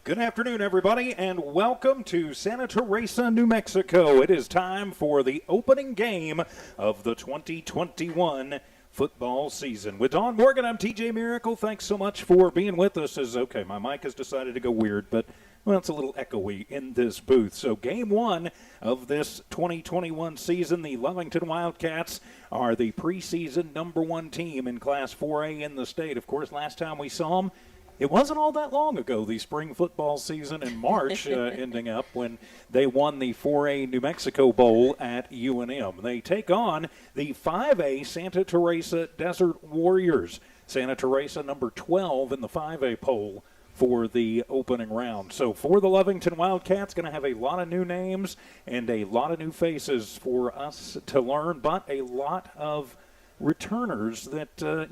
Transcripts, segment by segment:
Good afternoon, everybody, and welcome to Santa Teresa, New Mexico. It is time for the opening game of the 2021 football season. With Don Morgan, I'm TJ Miracle. Thanks so much for being with us. Okay, my mic has decided to go weird, but well, it's a little echoey in this booth. So game one of this 2021 season, the Lovington Wildcats are the preseason number one team in Class 4A in the state. Of course, last time we saw them, it wasn't all that long ago, the spring football season in March, ending up when they won the 4A New Mexico Bowl at UNM. They take on the 5A Santa Teresa Desert Warriors. Santa Teresa number 12 in the 5A poll for the opening round. So for the Lovington Wildcats, going to have a lot of new names and a lot of new faces for us to learn, but a lot of returners that,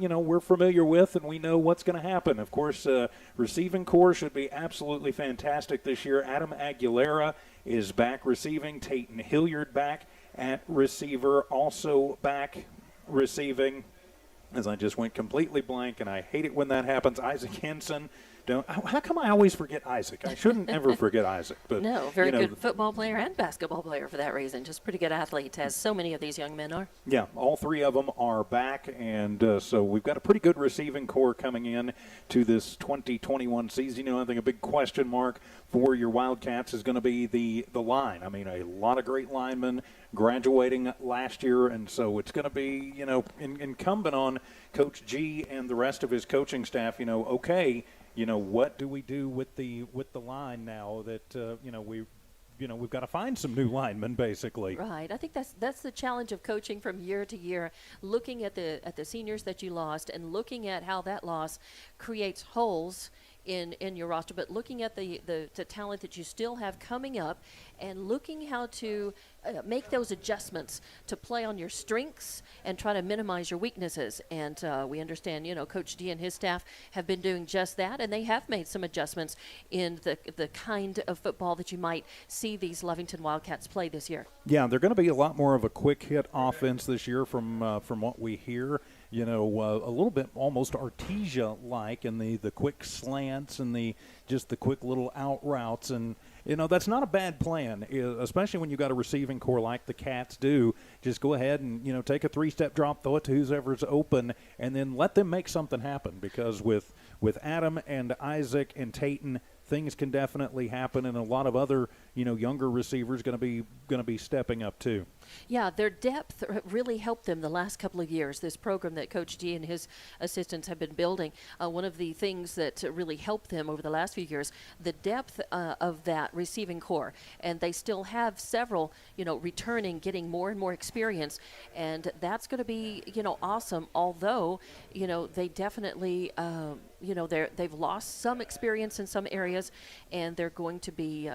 we're familiar with and we know what's going to happen. Of course, receiving corps should be absolutely fantastic this year. Adam Aguilera is back receiving. Tayton Hilliard back at receiver, also back receiving, as I just went completely blank, and I hate it when that happens. Isaac Henson. How come I always forget Isaac? I shouldn't ever forget Isaac. But no, very good football player and basketball player for that reason. Just pretty good athlete, as so many of these young men are. Yeah, all three of them are back, and so we've got a pretty good receiving core coming in to this 2021 season. I think a big question mark for your Wildcats is going to be the line. I mean, a lot of great linemen graduating last year, and so it's going to be, incumbent on Coach G and the rest of his coaching staff, what do we do with the line now that we've got to find some new linemen, basically. Right. I think that's the challenge of coaching from year to year, looking at the seniors that you lost and looking at how that loss creates holes in your roster, but looking at the talent that you still have coming up and looking how to make those adjustments to play on your strengths and try to minimize your weaknesses. And we understand, Coach D and his staff have been doing just that, and they have made some adjustments in the kind of football that you might see these Lovington Wildcats play this year. Yeah, they're going to be a lot more of a quick hit offense this year from what we hear. A little bit almost Artesia-like in the quick slants and the quick little out routes. And, that's not a bad plan, especially when you got a receiving core like the Cats do. Just go ahead and, take a three-step drop, throw it to whoever's open, and then let them make something happen. Because with Adam and Isaac and Tayton, things can definitely happen, and a lot of other, younger receivers going to be stepping up too. Yeah, their depth really helped them the last couple of years, this program that Coach G and his assistants have been building. One of the things that really helped them over the last few years, the depth of that receiving core. And they still have several, returning, getting more and more experience. And that's going to be, awesome, although, they definitely they've lost some experience in some areas, and they're going to be,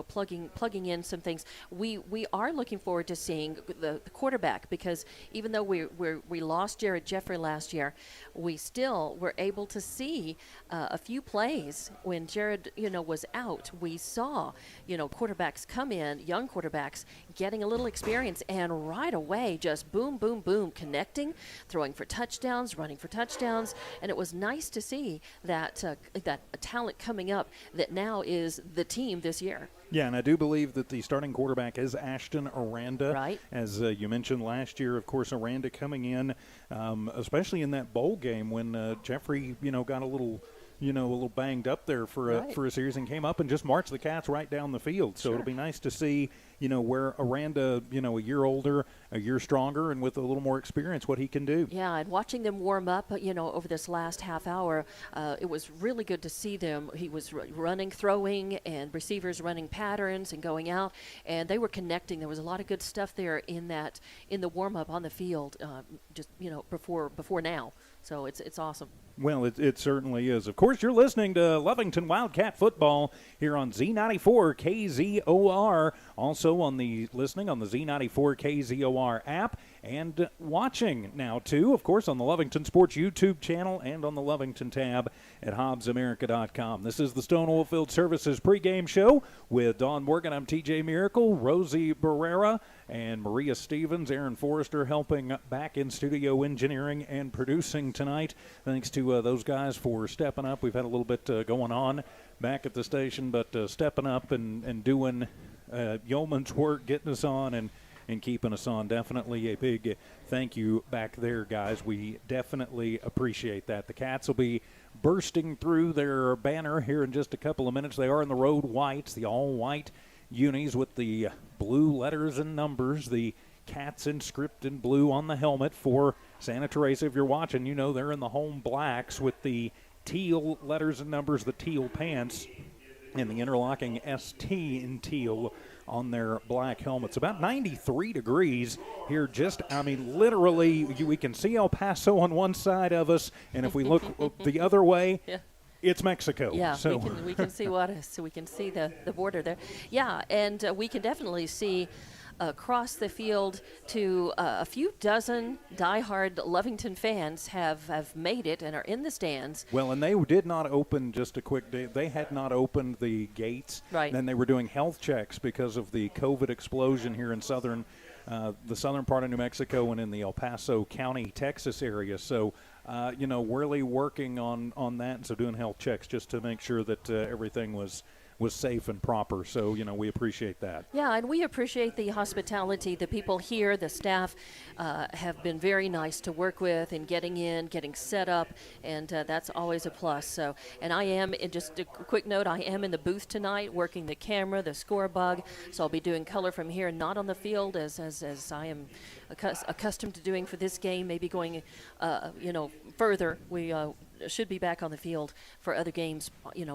plugging in some things. We are looking forward to seeing the quarterback, because even though we lost Jared Jeffrey last year, we still were able to see a few plays when Jared, was out. We saw, quarterbacks come in, young quarterbacks getting a little experience, and right away just boom, boom, boom, connecting, throwing for touchdowns, running for touchdowns, and it was nice to see that talent coming up that now is the team this year. Yeah, and I do believe that the starting quarterback is Ashton Aranda. Right. As you mentioned last year, of course, Aranda coming in, especially in that bowl game when Jeffrey, got a little banged up there for a series and came up and just marched the Cats right down the field. So It'll be nice to see, where Aranda, a year older, a year stronger, and with a little more experience, what he can do. Yeah, and watching them warm up, over this last half hour, it was really good to see them. He was running, throwing, and receivers running patterns and going out, and they were connecting. There was a lot of good stuff there in the warm up on the field, before now. So it's awesome. Well, it certainly is. Of course, you're listening to Lovington Wildcat Football here on Z94 KZOR. Also listening on the Z94 KZOR app, and watching now, too, of course, on the Lovington Sports YouTube channel and on the Lovington tab at HobbsAmerica.com. This is the Stone Oilfield Services pregame show with Don Morgan. I'm TJ Miracle, Rosie Barrera, and Maria Stevens. Aaron Forrester helping back in studio engineering and producing tonight. Thanks to those guys for stepping up. We've had a little bit going on back at the station, but stepping up and doing yeoman's work, getting us on and keeping us on. Definitely a big thank you back there, guys. We definitely appreciate that. The Cats will be bursting through their banner here in just a couple of minutes. They are in the road whites, the all-white unis with the blue letters and numbers, the Cats in script in blue on the helmet for Santa Teresa. If you're watching, you know they're in the home blacks with the teal letters and numbers, the teal pants, and the interlocking ST in teal on their black helmets. About 93 degrees here. Literally, we can see El Paso on one side of us, and if we look the other way, Yeah. it's Mexico. Yeah, so we can see Juarez, so we can see the border there. Yeah, and we can definitely see across the field to a few dozen diehard Lovington fans have made it and are in the stands. Well, and they did not open, just a quick day, they had not opened the gates. Right. And they were doing health checks because of the COVID explosion here in the southern part of New Mexico and in the El Paso County, Texas area. So, really working on that, and so doing health checks just to make sure that everything was safe and proper. So, we appreciate that. Yeah, and we appreciate the hospitality. The people here, the staff, have been very nice to work with in getting set up, and that's always a plus. So, and I am, just a quick note, I am in the booth tonight working the camera, the score bug, so I'll be doing color from here, not on the field as I am accustomed to doing for this game, maybe going, further. We should be back on the field for other games,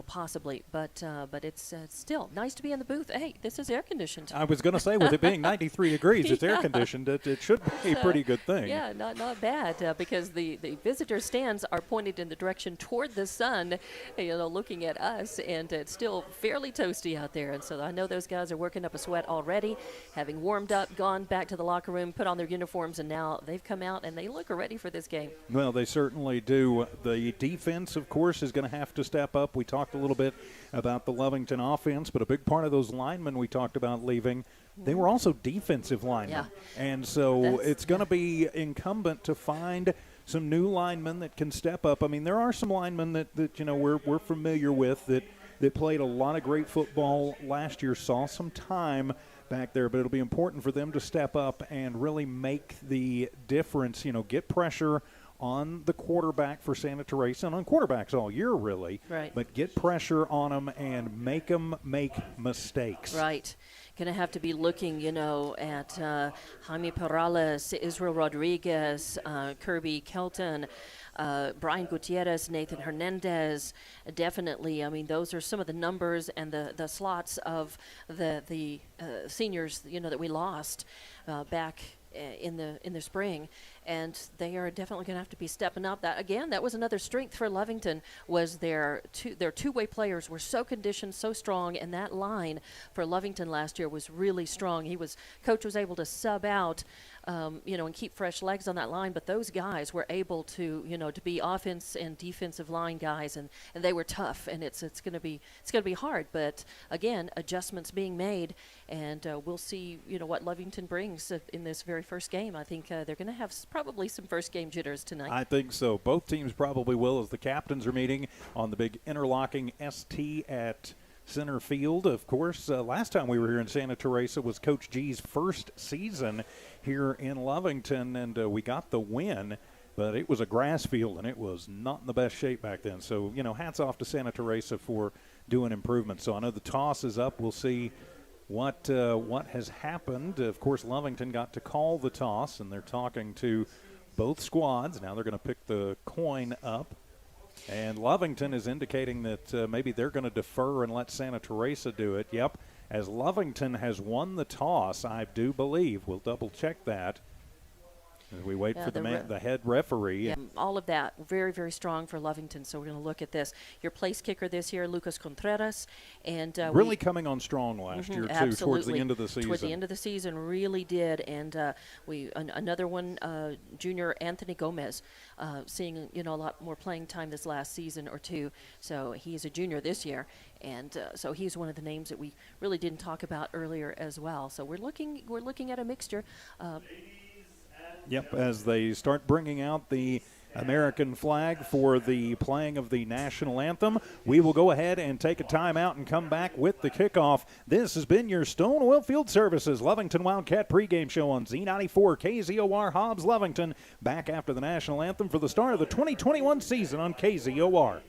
possibly. But it's still nice to be in the booth. Hey, this is air conditioned. I was going to say, with it being 93 degrees, it's air conditioned. It should be a pretty good thing. Yeah, not bad because the visitor stands are pointed in the direction toward the sun, looking at us, and it's still fairly toasty out there. And so I know those guys are working up a sweat already, having warmed up, gone back to the locker room, put on their uniforms, and now they've come out and they look ready for this game. Well, they certainly do. The defense, of course, is going to have to step up. We talked a little bit about the Lovington offense, but a big part of those linemen we talked about leaving, they were also defensive linemen. Yeah. And so it's going to be incumbent to find some new linemen that can step up. I mean, there are some linemen that we're familiar with that played a lot of great football last year, saw some time back there, but it'll be important for them to step up and really make the difference, get pressure on the quarterback for Santa Teresa, and on quarterbacks all year, really. Right. But get pressure on them and make them make mistakes. Right. Going to have to be looking, at Jaime Perales, Israel Rodriguez, Kirby Kelton, Brian Gutierrez, Nathan Hernandez. Definitely, I mean, those are some of the numbers and the slots of the seniors, that we lost back in the spring, and they are definitely going to have to be stepping up. That was another strength for Lovington, was their two-way players were so conditioned, so strong, and that line for Lovington last year was really strong. Coach was able to sub out, and keep fresh legs on that line, but those guys were able to, to be offense and defensive line guys, and they were tough, and it's going to be hard, but again, adjustments being made, and we'll see, what Lovington brings in this very first game. I think they're going to have probably some first game jitters tonight. I think so. Both teams probably will, as the captains are meeting on the big interlocking ST at center field. Of course, last time we were here in Santa Teresa was Coach G's first season here in Lovington, and we got the win, but it was a grass field, and it was not in the best shape back then. So, hats off to Santa Teresa for doing improvements. So I know the toss is up. We'll see what has happened. Of course, Lovington got to call the toss, and they're talking to both squads. Now they're going to pick the coin up. And Lovington is indicating that maybe they're going to defer and let Santa Teresa do it. Yep, as Lovington has won the toss, I do believe. We'll double-check that. As we wait for the head referee. Yeah, all of that very, very strong for Lovington. So we're going to look at this. Your place kicker this year, Lucas Contreras, and really coming on strong last year too. Absolutely. Towards the end of the season. Towards the end of the season, really did. And another one, junior Anthony Gomez, seeing a lot more playing time this last season or two. So he's a junior this year, and so he's one of the names that we really didn't talk about earlier as well. So we're looking at a mixture. Yep, as they start bringing out the American flag for the playing of the national anthem. We will go ahead and take a timeout and come back with the kickoff. This has been your Stone Oil Field Services Lovington Wildcat pregame show on Z94 KZOR Hobbs Lovington. Back after the national anthem for the start of the 2021 season on KZOR.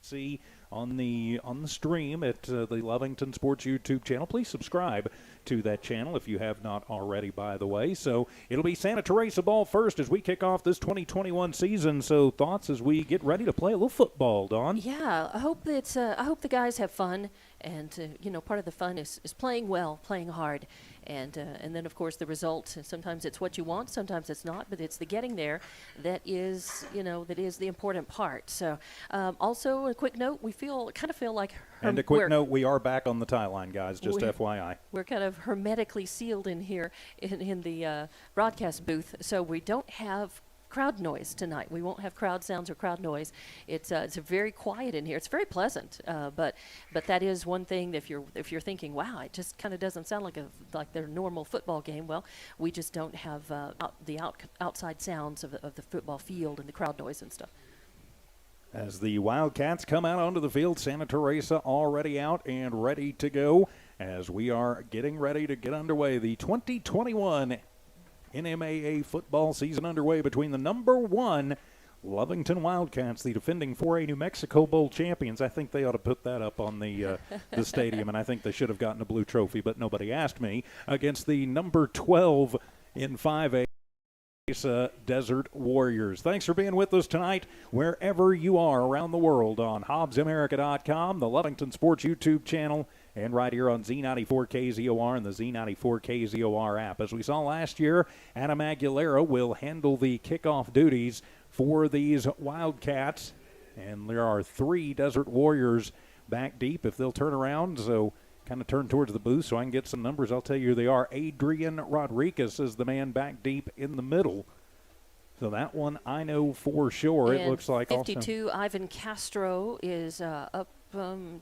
See on the stream at the Lovington Sports YouTube channel. Please subscribe to that channel if you have not already, by the way. So it'll be Santa Teresa ball first as we kick off this 2021 season. So thoughts as we get ready to play a little football, Dawn? Yeah, I hope the guys have fun, and part of the fun is playing well, playing hard, and then of course the result. Sometimes it's what you want, sometimes it's not, but it's the getting there that is the important part. So also a quick note, we kind of feel like we are back on the tie line, guys, just FYI. We're kind of hermetically sealed in here in the broadcast booth, so we don't have crowd noise tonight. We won't have crowd sounds or crowd noise. It's very quiet in here. It's very pleasant, but that is one thing. If you're thinking, wow, it just kind of doesn't sound like their normal football game. Well, we just don't have the outside sounds of the football field and the crowd noise and stuff. As the Wildcats come out onto the field, Santa Teresa already out and ready to go as we are getting ready to get underway. The 2021 NMAA football season underway between the number 1 Lovington Wildcats, the defending 4A New Mexico Bowl champions. I think they ought to put that up on the stadium, and I think they should have gotten a blue trophy, but nobody asked me, against the number 12 in 5A. Desert Warriors. Thanks for being with us tonight, wherever you are around the world, on HobbsAmerica.com, the Lovington Sports YouTube channel, and right here on Z94 KZOR and the Z94 KZOR app. As we saw last year, Adam Aguilera will handle the kickoff duties for these Wildcats. And there are 3 Desert Warriors back deep if they'll turn around. So kind of turn towards the booth so I can get some numbers. I'll tell you who they are. Adrian Rodriguez is the man back deep in the middle. So that one I know for sure. And it looks like 52, Ivan Castro is up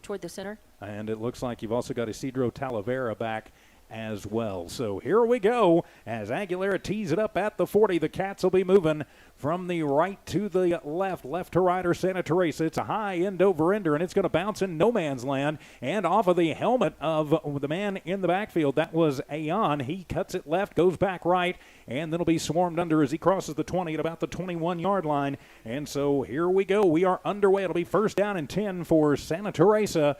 toward the center. And it looks like you've also got Isidro Talavera back as well. So here we go as Aguilera tees it up at the 40. The Cats will be moving from the right to the left to right or Santa Teresa. It's a high end over ender, and it's going to bounce in no man's land and off of the helmet of the man in the backfield. That was Ayan. He cuts it left, goes back right, and then will be swarmed under as he crosses the 20 at about the 21-yard line. And so here we go. We are underway. It'll be first down and 10 for Santa Teresa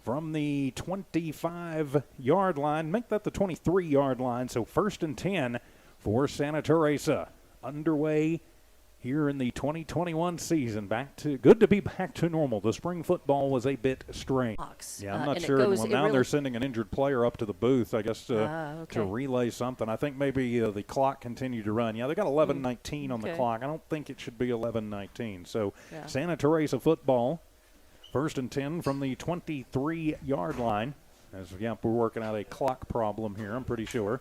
from the 25-yard line. Make that the 23-yard line. So first and 10 for Santa Teresa. Underway here in the 2021 season. Good to be back to normal. The spring football was a bit strange. Yeah, I'm not sure. Now they're sending an injured player up to the booth, I guess, to relay something. I think maybe the clock continued to run. Yeah, they got 11:19 on the clock. I don't think it should be 11:19. So Santa Teresa football. First and 10 from the 23-yard line. We're working out a clock problem here, I'm pretty sure.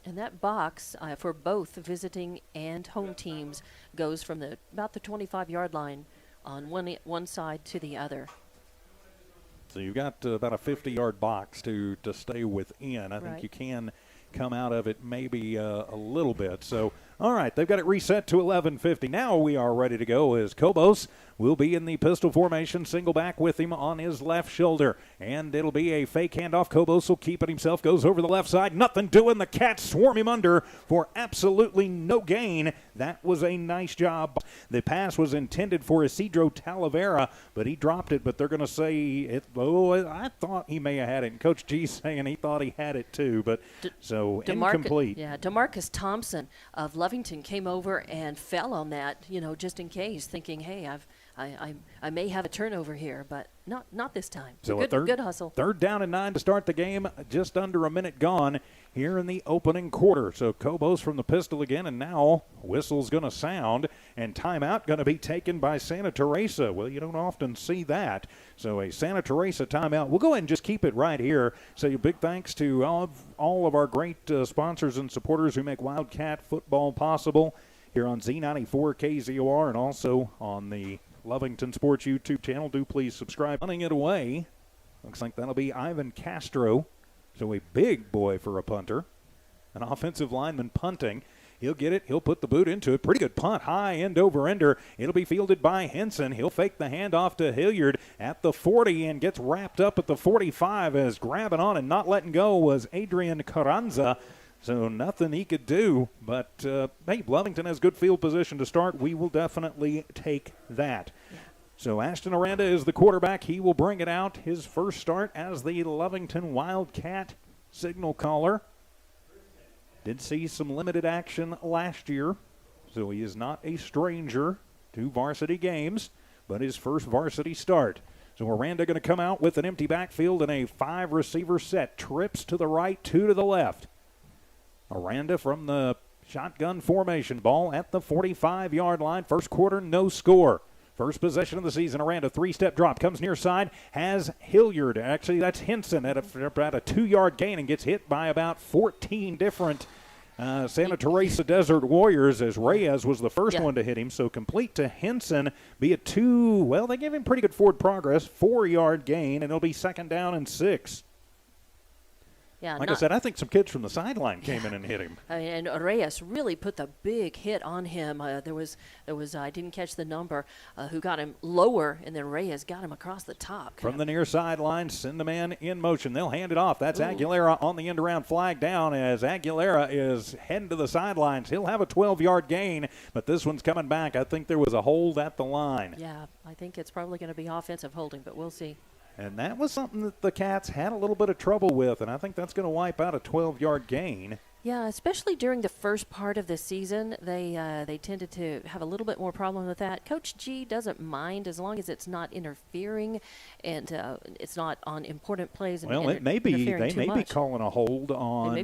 And that box for both visiting and home teams goes from about the 25-yard line on one side to the other. So you've got about a 50-yard box to stay within. I think you can come out of it maybe a little bit. So, all right, they've got it reset to 11:50. Now we are ready to go as Cobos will be in the pistol formation, single back with him on his left shoulder. And it'll be a fake handoff. Cobos will keep it himself, goes over the left side. Nothing doing. The Cats swarm him under for absolutely no gain. That was a nice job. The pass was intended for Isidro Talavera, but he dropped it. But they're going to say, I thought he may have had it. And Coach G's saying he thought he had it too, but incomplete. Yeah, DeMarcus Thompson of Lovington came over and fell on that, just in case, thinking, hey, I may have a turnover here, but not this time. So good hustle. Third down and 9 to start the game. Just under a minute gone here in the opening quarter. So Cobos from the pistol again, and now whistle's going to sound, and timeout going to be taken by Santa Teresa. Well, you don't often see that. So a Santa Teresa timeout. We'll go ahead and just keep it right here. So big thanks to all of our great sponsors and supporters who make Wildcat football possible here on Z94 KZOR and also on the Lovington Sports YouTube channel. Do please subscribe. Running it away. Looks like that'll be Ivan Castro. So a big boy for a punter. An offensive lineman punting. He'll get it. He'll put the boot into it. Pretty good punt. High end over ender. It'll be fielded by Henson. He'll fake the handoff to Hilliard at the 40 and gets wrapped up at the 45 as grabbing on and not letting go was Adrian Carranza. So nothing he could do, but hey, Lovington has good field position to start. We will definitely take that. So Ashton Aranda is the quarterback. He will bring it out. His first start as the Lovington Wildcat signal caller. Did see some limited action last year, so he is not a stranger to varsity games, but his first varsity start. So Aranda going to come out with an empty backfield and a 5-receiver set. Trips to the right, 2 to the left. Aranda from the shotgun formation. Ball at the 45-yard line. First quarter, no score. First possession of the season. Aranda, 3-step drop. Comes near side. Has Hilliard. Actually, that's Henson at about a 2-yard gain and gets hit by about 14 different Santa Teresa Desert Warriors as Reyes was the first one to hit him. So complete to Henson. Be a they gave him pretty good forward progress. 4-yard gain, and it'll be second down and 6. Yeah, I said, I think some kids from the sideline came in and hit him. And Reyes really put the big hit on him. There was I didn't catch the number, who got him lower, and then Reyes got him across the top. From the near sideline, send the man in motion. They'll hand it off. That's Aguilera on the end around, flag down as Aguilera is heading to the sidelines. He'll have a 12-yard gain, but this one's coming back. I think there was a hold at the line. Yeah, I think it's probably going to be offensive holding, but we'll see. And that was something that the Cats had a little bit of trouble with, and I think that's going to wipe out a 12-yard gain. Yeah, especially during the first part of the season, they tended to have a little bit more problem with that. Coach G doesn't mind as long as it's not interfering, and it's not on important plays. And Well, it may be they may be calling a hold on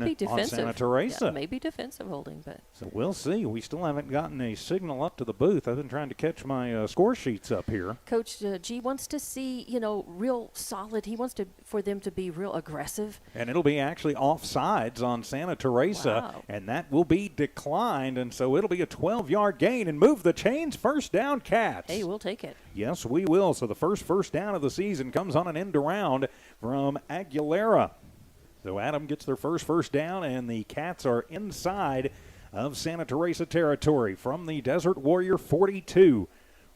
Santa Teresa. Yeah, maybe defensive holding, but so we'll see. We still haven't gotten a signal up to the booth. I've been trying to catch my score sheets up here. Coach G wants to see real solid. He wants for them to be real aggressive. And it'll be actually offsides on Santa Teresa. Wow. And that will be declined, and so it'll be a 12-yard gain and move the chains. First down, Cats. Hey, we'll take it. Yes, we will. So the first down of the season comes on an end around from Aguilera. So Adam gets their first down, and the Cats are inside of Santa Teresa territory from the Desert Warrior 42.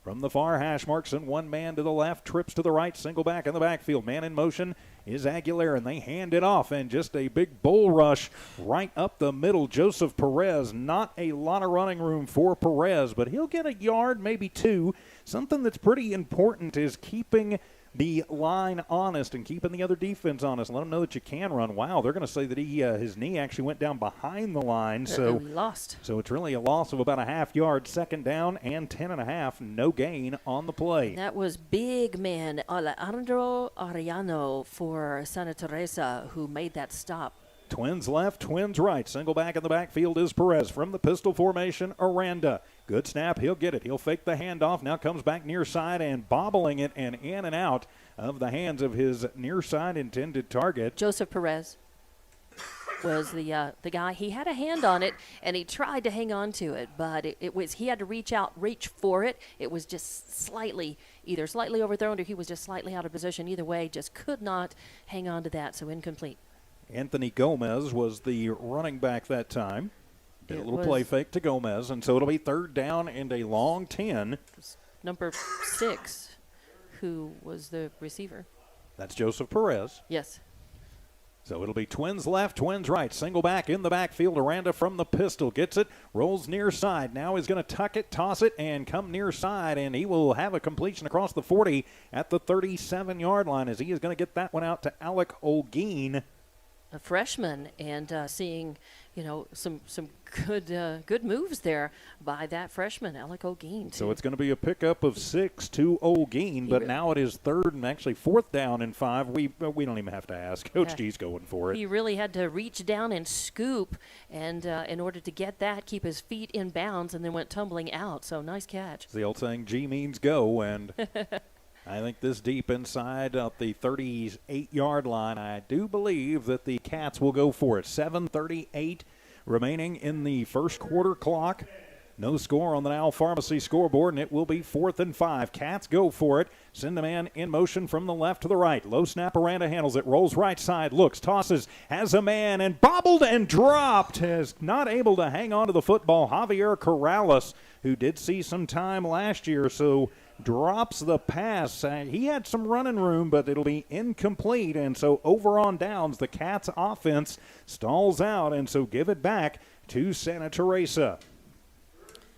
From the far hash marks, and one man to the left, trips to the right, single back in the backfield. Man in motion is Aguilera, and they hand it off, and just a big bull rush right up the middle. Joseph Perez, not a lot of running room for Perez, but he'll get a yard, maybe two. Something that's pretty important is keeping the line honest and keeping the other defense honest. Let them know that you can run. Wow, they're going to say that his knee actually went down behind the line. So lost. So it's really a loss of about a half yard. Second down and 10.5. No gain on the play. That was big man Alejandro Arellano for Santa Teresa who made that stop. Twins left, twins right. Single back in the backfield is Perez. From the pistol formation, Aranda. Good snap. He'll get it. He'll fake the handoff. Now comes back near side and bobbling it and in and out of the hands of his near side intended target. Joseph Perez was the guy. He had a hand on it, and he tried to hang on to it, but he had to reach for it. It was just either slightly overthrown or he was just slightly out of position. Either way, just could not hang on to that, so incomplete. Anthony Gomez was the running back that time. Did a little play fake to Gomez, and so it'll be third down and a long 10. Number 6, who was the receiver. That's Joseph Perez. Yes. So it'll be twins left, twins right. Single back in the backfield. Aranda from the pistol gets it, rolls near side. Now he's going to tuck it, toss it, and come near side, and he will have a completion across the 40 at the 37-yard line as he is going to get that one out to Alec Olguin. A freshman, and seeing, some good moves there by that freshman, Alec Olguin. So it's going to be a pickup of 6 to Olguin, but now it is third and actually fourth down and 5. We don't even have to ask. Coach G's going for it. He really had to reach down and scoop, and in order to get that, keep his feet in bounds, and then went tumbling out. So nice catch. It's the old saying, G means go, and I think this deep inside of the 38-yard line, I do believe that the Cats will go for it. 7:38 remaining in the first quarter clock. No score on the Now Pharmacy scoreboard, and it will be 4th and 5. Cats go for it. Send a man in motion from the left to the right. Low snap, Aranda handles it. Rolls right side, looks, tosses, has a man, and bobbled and dropped. Is not able to hang on to the football. Javier Corrales, who did see some time last year, so drops the pass. He had some running room, but it'll be incomplete. And so over on downs, the Cats offense stalls out, and so give it back to Santa Teresa.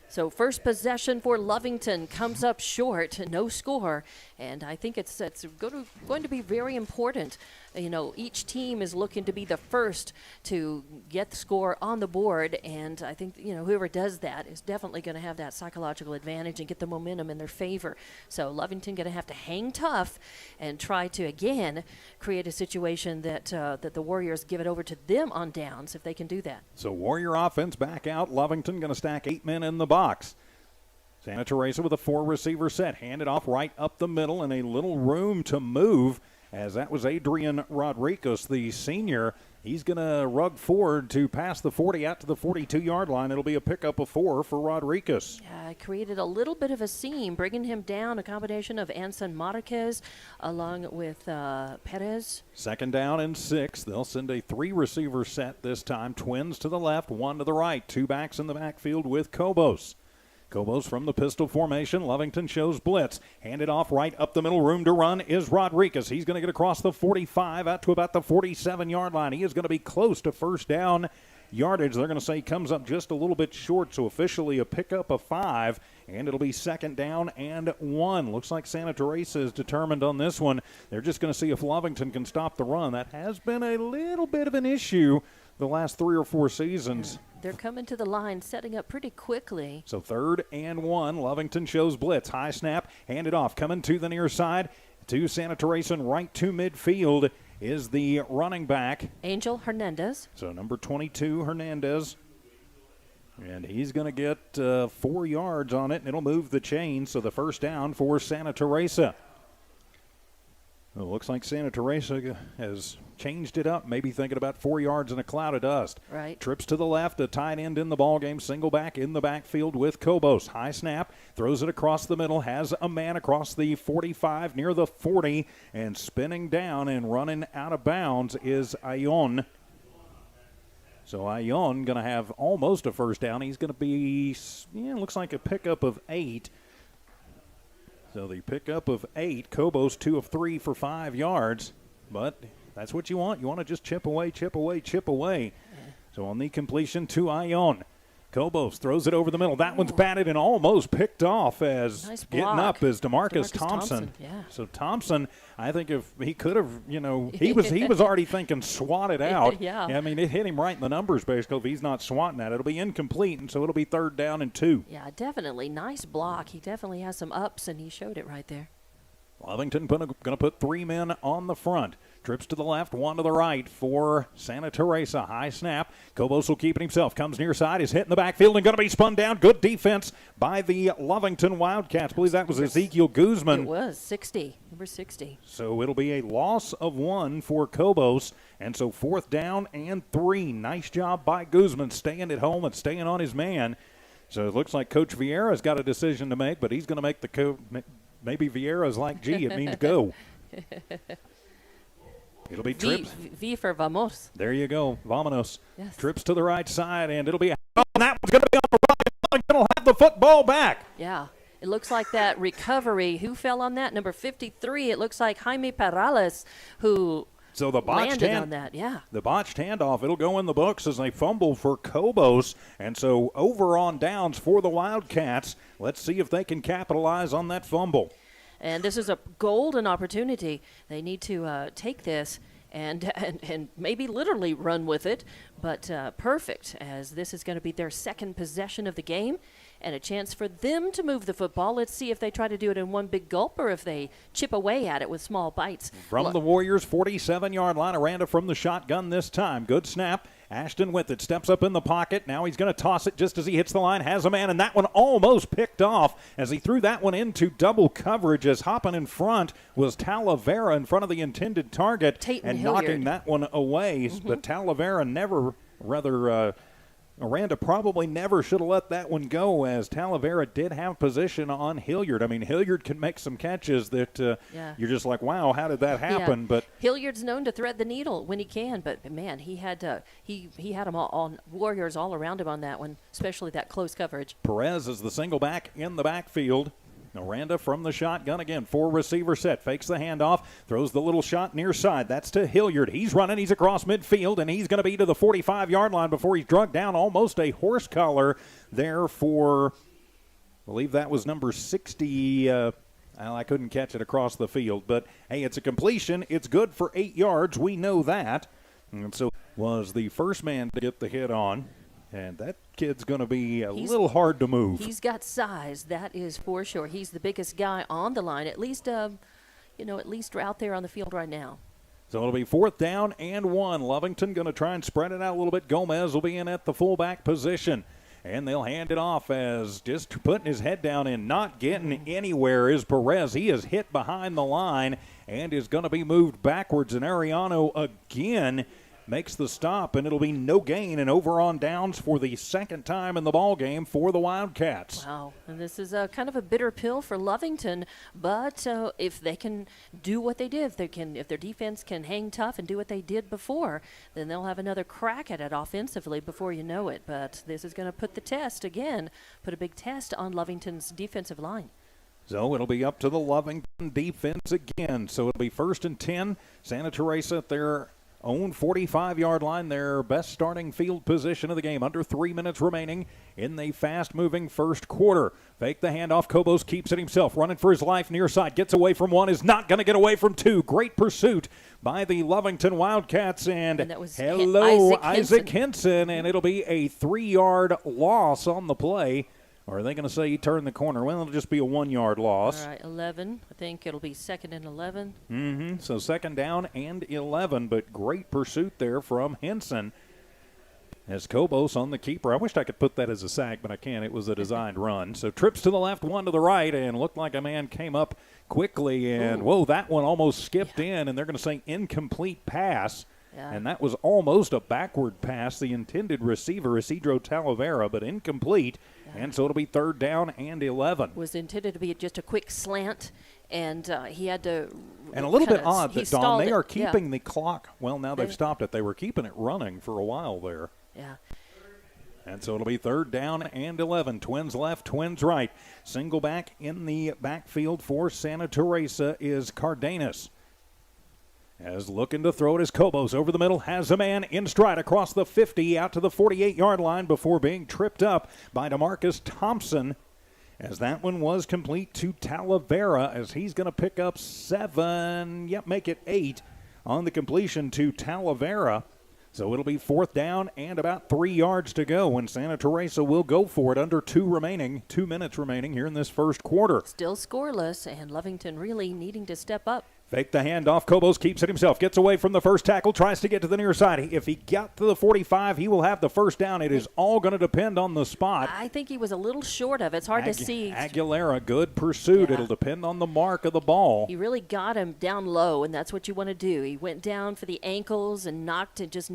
So first possession for Lovington comes up short, no score, and I think it's going to be very important. Each team is looking to be the first to get the score on the board, and I think whoever does that is definitely going to have that psychological advantage and get the momentum in their favor. So Lovington going to have to hang tough and try to again create a situation that the Warriors give it over to them on downs if they can do that. So Warrior offense back out. Lovington going to stack 8 men in the box. Santa Teresa with a 4-receiver set. Handed off right up the middle and a little room to move, as that was Adrian Rodriguez, the senior. He's going to rug forward to pass the 40 out to the 42-yard line. It'll be a pickup of 4 for Rodriguez. Yeah, created a little bit of a seam, bringing him down, a combination of Anson Marquez along with Perez. Second down and 6. They'll send a 3-receiver set this time. Twins to the left, 1 to the right. 2 backs in the backfield with Cobos. Cobos from the pistol formation. Lovington shows blitz. Handed off right up the middle. Room to run is Rodriguez. He's going to get across the 45 out to about the 47-yard line. He is going to be close to first down yardage. They're going to say he comes up just a little bit short, so officially a pickup of 5, and it'll be second down and 1. Looks like Santa Teresa is determined on this one. They're just going to see if Lovington can stop the run. That has been a little bit of an issue the last 3 or 4 seasons. They're coming to the line, setting up pretty quickly. So 3rd and 1. Lovington shows blitz. High snap, handed off. Coming to the near side to Santa Teresa, and right to midfield is the running back, Angel Hernandez. So number 22, Hernandez. And he's going to get 4 yards on it, and it'll move the chain. So the first down for Santa Teresa. It looks like Santa Teresa has changed it up, maybe thinking about 4 yards in a cloud of dust. Right. Trips to the left, a tight end in the ballgame, single back in the backfield with Kobos. High snap, throws it across the middle, has a man across the 45 near the 40, and spinning down and running out of bounds is Ayon. So Ayon going to have almost a first down. He's going to be, looks like a pickup of 8. So the pickup of 8, Kobos 2 of 3 for 5 yards. But that's what you want. You want to just chip away, chip away, chip away. So on the completion to Ayon, Kobos throws it over the middle. That one's batted and almost picked off as nice getting up is DeMarcus Thompson. Thompson. Yeah. So Thompson, I think if he could have, he was already thinking swat it out. Yeah. I mean, it hit him right in the numbers basically. If he's not swatting that, it'll be incomplete, and so it'll be 3rd down and 2. Yeah, definitely. Nice block. He definitely has some ups, and he showed it right there. Lovington going to put 3 men on the front. Trips to the left, 1 to the right for Santa Teresa. High snap. Kobos will keep it himself. Comes near side. Is hit in the backfield and going to be spun down. Good defense by the Lovington Wildcats. I believe that was Ezekiel Guzman. It was 60, number 60. So it'll be a loss of 1 for Kobos. And so 4th down and 3. Nice job by Guzman staying at home and staying on his man. So it looks like Coach Vieira's got a decision to make, but he's going to make the maybe Vieira's like, gee, it means go. It'll be trips. V for vamos. There you go. Vamonos. Yes. Trips to the right side, and it'll be and that one's going to be on the right. Going to have the football back. Yeah. It looks like that recovery. Who fell on that? Number 53. It looks like Jaime Perales, who so the botched landed on that. Yeah. The botched handoff, it'll go in the books as a fumble for Kobos. And so over on downs for the Wildcats. Let's see if they can capitalize on that fumble. And this is a golden opportunity. They need to take this and maybe literally run with it, but perfect, as this is going to be their 2nd possession of the game and a chance for them to move the football. Let's see if they try to do it in one big gulp or if they chip away at it with small bites. From the Warriors' 47-yard line, Aranda from the shotgun this time. Good snap. Ashton with it, steps up in the pocket. Now he's going to toss it just as he hits the line, has a man, and that one almost picked off as he threw that one into double coverage as hopping in front was Talavera in front of the intended target and knocking that one away. But Talavera Aranda probably never should have let that one go, as Talavera did have position on Hilliard. I mean, Hilliard can make some catches that you're just like, wow, how did that happen? Yeah. But Hilliard's known to thread the needle when he can, but man, he had them all Warriors all around him on that one, especially that close coverage. Perez is the single back in the backfield. Aranda from the shotgun again. 4-receiver set. Fakes the handoff. Throws the little shot near side. That's to Hilliard. He's running. He's across midfield, and he's going to be to the 45-yard line before he's drugged down. Almost a horse collar there for, I believe that was number 60. I couldn't catch it across the field. But, hey, it's a completion. It's good for 8 yards. We know that. And so was the first man to get the hit on. And that kid's going to be a little hard to move. He's got size, that is for sure. He's the biggest guy on the line, at least out there on the field right now. So it'll be 4th down and 1. Lovington going to try and spread it out a little bit. Gomez will be in at the fullback position. And they'll hand it off as just putting his head down and not getting anywhere is Perez. He is hit behind the line and is going to be moved backwards. And Ariano again makes the stop, and it'll be no gain and over on downs for the 2nd time in the ball game for the Wildcats. Wow, and this is kind of a bitter pill for Lovington, but if they can do what they did, if their defense can hang tough and do what they did before, then they'll have another crack at it offensively before you know it. But this is going to put a big test on Lovington's defensive line. So it'll be up to the Lovington defense again. So it'll be 1st and 10. Santa Teresa at their own 45-yard line, their best starting field position of the game. Under 3 minutes remaining in the fast-moving first quarter. Fake the handoff. Kobos keeps it himself, running for his life near side. Gets away from one, is not going to get away from two. Great pursuit by the Lovington Wildcats. And that was Isaac Henson. And it'll be a 3-yard loss on the play. Or are they going to say he turned the corner? Well, it'll just be a 1-yard loss. All right, 11. I think it'll be 2nd and 11. So 2nd down and 11, but great pursuit there from Henson. As Kobos on the keeper. I wished I could put that as a sack, but I can't. It was a designed run. So trips to the left, one to the right, and looked like a man came up quickly. And, whoa, that one almost skipped in, and they're going to say incomplete pass. Yeah. And that was almost a backward pass. The intended receiver, Isidro Talavera, but incomplete. Yeah. And so it'll be 3rd down and 11. Was intended to be just a quick slant, and he had to. And a little bit odd that, Dawn, they are keeping the clock. Well, now they've stopped it. They were keeping it running for a while there. Yeah. And so it'll be 3rd down and 11. Twins left, twins right. Single back in the backfield for Santa Teresa is Cardenas. As looking to throw it is Kobos over the middle, has a man in stride across the 50 out to the 48-yard line before being tripped up by DeMarcus Thompson, as that one was complete to Talavera, as he's going to pick up 7, make it 8 on the completion to Talavera. So it'll be 4th down and about 3 yards to go when Santa Teresa will go for it under 2 minutes remaining here in this first quarter. Still scoreless, and Lovington really needing to step up. Fake the handoff. Kobos keeps it himself. Gets away from the first tackle. Tries to get to the near side. If he got to the 45, he will have the first down. It is all going to depend on the spot. I think he was a little short of it. It's hard to see. Aguilera, good pursuit. It'll depend on the mark of the ball. He really got him down low, and that's what you want to do. He went down for the ankles and knocked his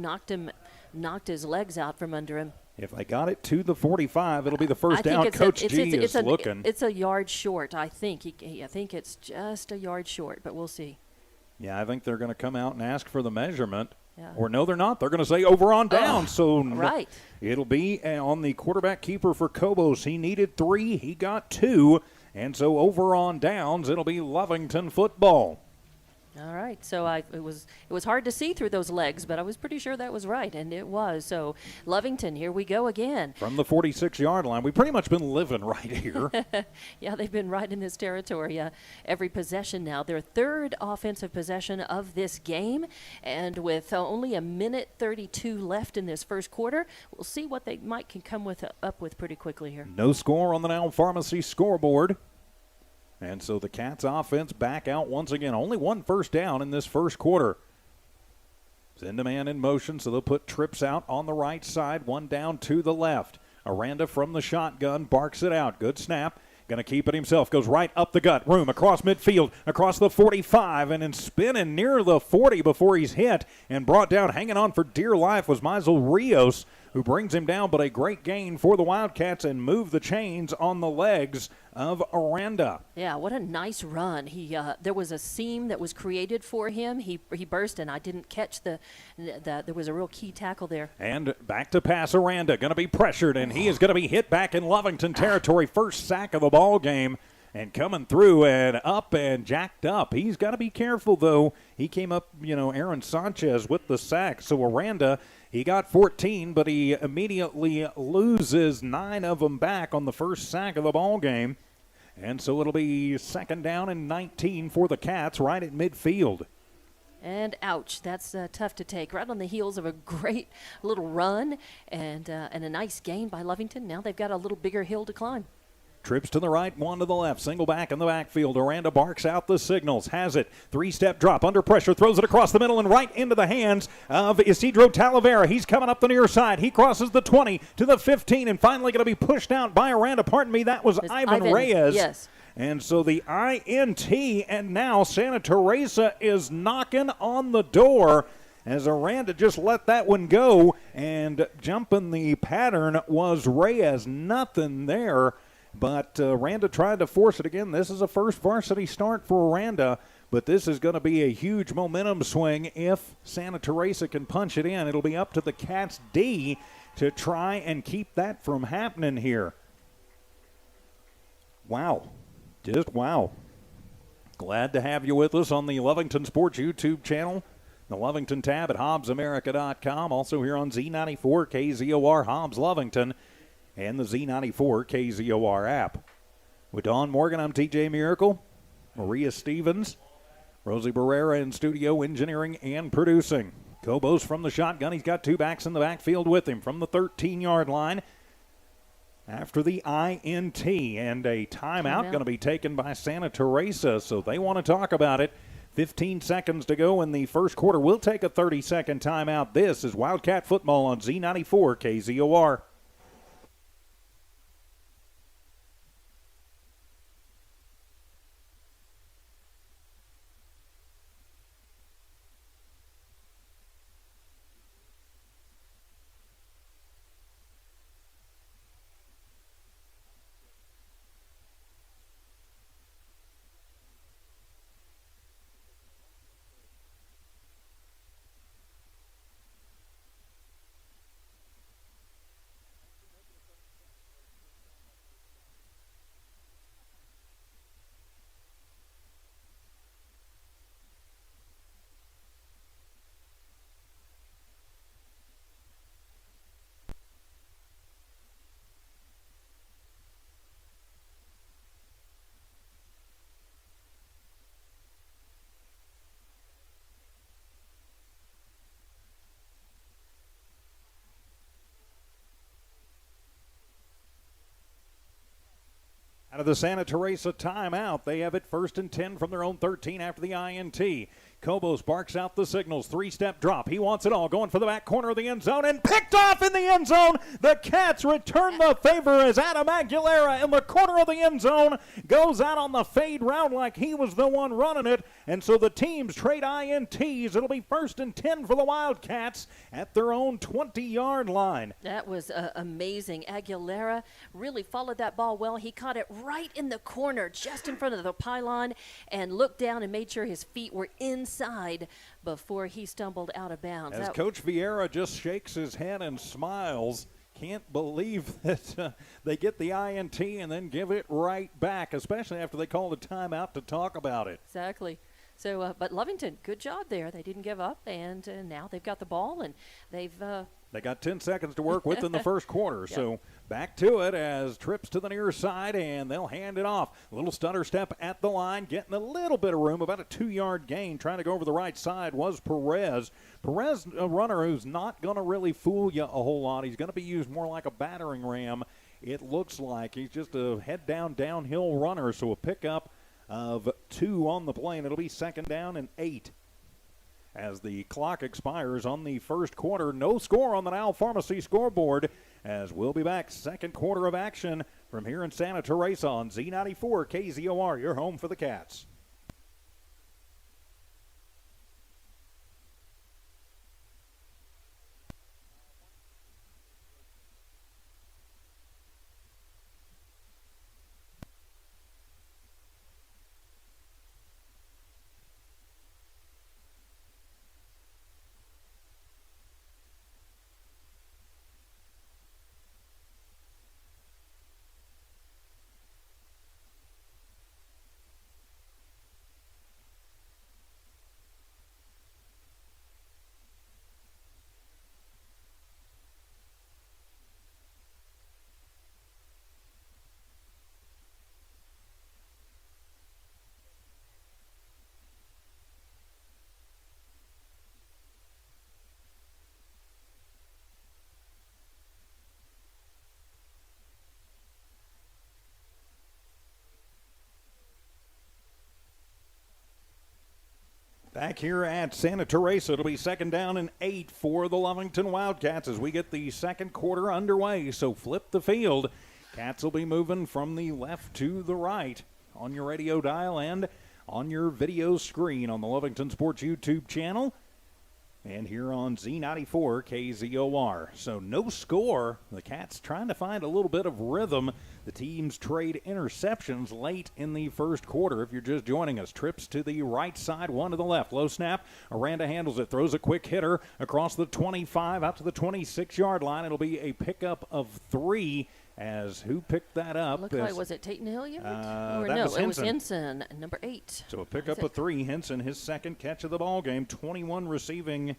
legs out from under him. If I got it to the 45, it'll be the first down. Coach G is looking. It's a yard short, I think. I think it's just a yard short, but we'll see. Yeah, I think they're going to come out and ask for the measurement. Yeah. Or no, they're not. They're going to say over on down. Right. It'll be on the quarterback keeper for Kobos. He needed 3. He got 2. And so over on downs, it'll be Lovington football. All right, so it was hard to see through those legs, but I was pretty sure that was right, and it was. So Lovington, here we go again. From the 46-yard line, we've pretty much been living right here. Yeah, they've been right in this territory every possession now. Their 3rd offensive possession of this game, and with only 1:32 left in this first quarter, we'll see what they can come up with pretty quickly here. No score on the Now Pharmacy scoreboard. And so the Cats offense back out once again. Only 1 first down in this first quarter. Send a man in motion, so they'll put trips out on the right side, 1 down to the left. Aranda from the shotgun barks it out. Good snap. Going to keep it himself. Goes right up the gut. Room across midfield, across the 45, and then spinning near the 40 before he's hit and brought down. Hanging on for dear life was Maisel Rios, who brings him down, but a great gain for the Wildcats and move the chains on the legs of Aranda. Yeah, what a nice run. There was a seam that was created for him. He burst, and I didn't catch there was a real key tackle there. And back to pass. Aranda going to be pressured, and he is going to be hit back in Lovington territory. First sack of the ball game. And coming through and up and jacked up. He's got to be careful, though. He came up, Aaron Sanchez with the sack. So Aranda, he got 14, but he immediately loses 9 of them back on the first sack of the ball game. And so it'll be 2nd down and 19 for the Cats right at midfield. And ouch, that's tough to take. Right on the heels of a great little run and a nice gain by Lovington. Now they've got a little bigger hill to climb. Trips to the right, 1 to the left. Single back in the backfield. Aranda barks out the signals. Has it. 3-step drop under pressure. Throws it across the middle and right into the hands of Isidro Talavera. He's coming up the near side. He crosses the 20 to the 15 and finally going to be pushed out by Aranda. Pardon me, that was Ivan Reyes. Yes. And so the INT, and now Santa Teresa is knocking on the door as Aranda just let that one go. And jumping the pattern was Reyes. Nothing there. But Aranda tried to force it again. This is a first varsity start for Aranda, but this is going to be a huge momentum swing if Santa Teresa can punch it in. It'll be up to the Cats D to try and keep that from happening here. Wow. Just wow. Glad to have you with us on the Lovington Sports YouTube channel. the Lovington tab at HobbsAmerica.com. Also here on Z94 KZOR Hobbs Lovington and the Z94 KZOR app. With Dawn Morgan, I'm TJ Miracle. Maria Stevens, Rosie Barrera in studio engineering and producing. Cobos from the shotgun. He's got two backs in the backfield with him from the 13-yard line after the INT, and a timeout going to be taken by Santa Teresa, so they want to talk about it. 15 seconds to go in the first quarter. We'll take a 30-second timeout. This is Wildcat Football on Z94 KZOR. Out of the Santa Teresa timeout, they have it 1st and 10 from their own 13 after the INT. Cobos barks out the signals. 3-step drop. He wants it all. Going for the back corner of the end zone and picked off in the end zone. The Cats return the favor as Adam Aguilera in the corner of the end zone goes out on the fade route like he was the one running it. And so the teams trade INTs. It'll be 1st and 10 for the Wildcats at their own 20-yard line. That was amazing. Aguilera really followed that ball well. He caught it right in the corner, just in front of the pylon, and looked down and made sure his feet were inside before he stumbled out of bounds. As Coach Vieira just shakes his head and smiles, can't believe that they get the INT and then give it right back, especially after they called a timeout to talk about it. Exactly. So, but Lovington, good job there. They didn't give up, and now they've got the ball, and they've they got 10 seconds to work with in the first quarter. Yep. So back to it as trips to the near side, and they'll hand it off. A little stutter step at the line, getting a little bit of room, about a 2-yard gain. Trying to go over the right side was Perez. Perez, a runner who's not going to really fool you a whole lot. He's going to be used more like a battering ram, it looks like. He's just a head-down, downhill runner, so a pickup of 2 on the play, and it'll be 2nd down and 8. As the clock expires on the first quarter, no score on the Now Pharmacy scoreboard, as we'll be back second quarter of action from here in Santa Teresa on Z94 KZOR, your home for the Cats. Back here at Santa Teresa, it'll be 2nd down and 8 for the Lovington Wildcats as we get the second quarter underway. So flip the field. Cats will be moving from the left to the right on your radio dial and on your video screen on the Lovington Sports YouTube channel and here on Z94 KZOR. So no score. The Cats trying to find a little bit of rhythm. The teams trade interceptions late in the first quarter. If you're just joining us, trips to the right side, one to the left. Low snap. Aranda handles it, throws a quick hitter across the 25 out to the 26-yard line. It'll be a pickup of 3 as who picked that up. Looked like, was it Tatum Hilliard? Or that no, was it was Henson. Henson, number 8. So a pickup of 3. Henson, his second catch of the ball game, 21 receiving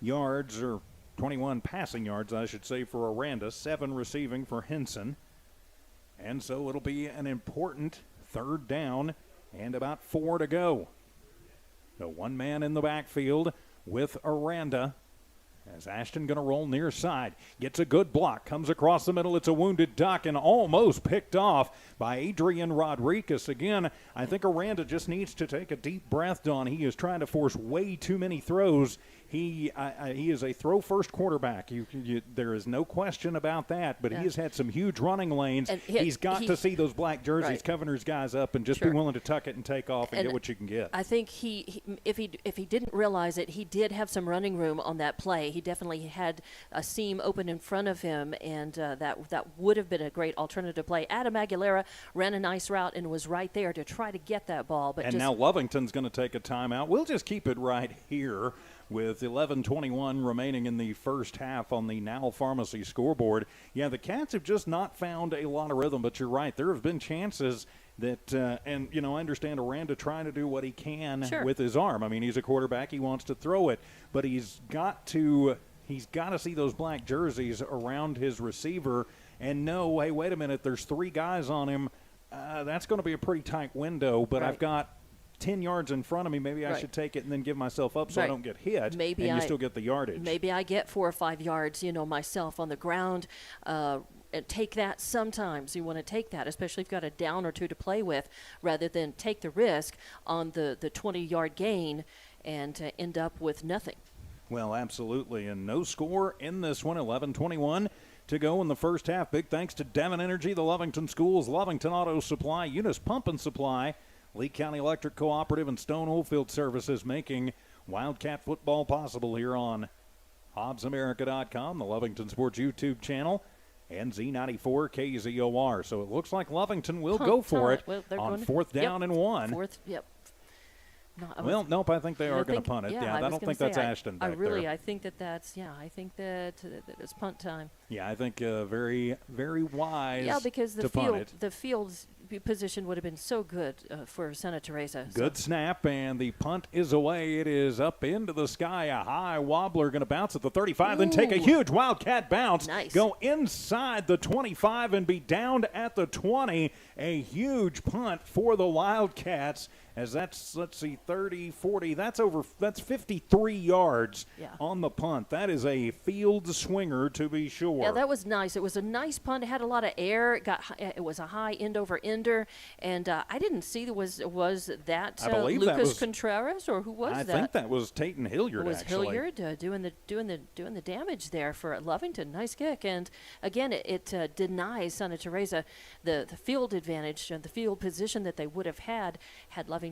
yards, or 21 passing yards, I should say, for Aranda, 7 receiving for Henson. And so it'll be an important third down and about 4 to go. So one man in the backfield with Aranda. As Ashton going to roll near side. Gets a good block. Comes across the middle. It's a wounded duck and almost picked off by Adrian Rodriguez. Again, I think Aranda just needs to take a deep breath, Don. He is trying to force way too many throws. He is a throw-first quarterback. There is no question about that, but he has had some huge running lanes. And he's got to see those black jerseys covering his guys up and just be willing to tuck it and take off and get what you can get. I think if he didn't realize it, he did have some running room on that play. He definitely had a seam open in front of him, and that would have been a great alternative play. Adam Aguilera ran a nice route and was right there to try to get that ball. But now Lovington's going to take a timeout. We'll just keep it right here with 11:21 remaining in the first half on the Now Pharmacy scoreboard. Yeah, the Cats have just not found a lot of rhythm, but you're right. There have been chances that, and, I understand Aranda trying to do what he can with his arm. I mean, he's a quarterback. He wants to throw it, but he's got to see those black jerseys around his receiver and know, hey, wait a minute, there's 3 guys on him. That's going to be a pretty tight window, but I've got 10 yards in front of me. Maybe I should take it and then give myself up so I don't get hit. And you still get the yardage. Maybe I get 4 or 5 yards, myself on the ground. And take that sometimes. You want to take that, especially if you've got a down or 2 to play with, rather than take the risk on the 20-yard gain and end up with nothing. Well, absolutely. And no score in this one, 11:21 to go in the first half. Big thanks to Devon Energy, the Lovington Schools, Lovington Auto Supply, Eunice Pump and Supply, Lee County Electric Cooperative, and Stone Oilfield Services, making Wildcat football possible here on HobbsAmerica.com, the Lovington Sports YouTube channel, and Z94 KZOR. So it looks like Lovington will go for it on 4th down and 1. Nope, I think they are going to punt it. Yeah, I don't think that's Ashton back there. I think that's it's punt time. Yeah, I think very, very wise because to punt it. The field's position would have been so good for Santa Teresa. Good snap, and the punt is away. It is up into the sky. A high wobbler going to bounce at the 35, then take a huge Wildcat bounce. Nice. Go inside the 25 and be downed at the 20. A huge punt for the Wildcats. As that's, 30, 40, that's 53 yards on the punt. That is a field swinger, to be sure. Yeah, that was nice. It was a nice punt. It had a lot of air. It was a high end-over-ender, and I didn't see was that Lucas Contreras, or who was that? I think that was Tatum Hilliard, It was Hilliard doing the damage there for Lovington. Nice kick, and again, it denies Santa Teresa the field advantage and the field position that they would have had Lovington,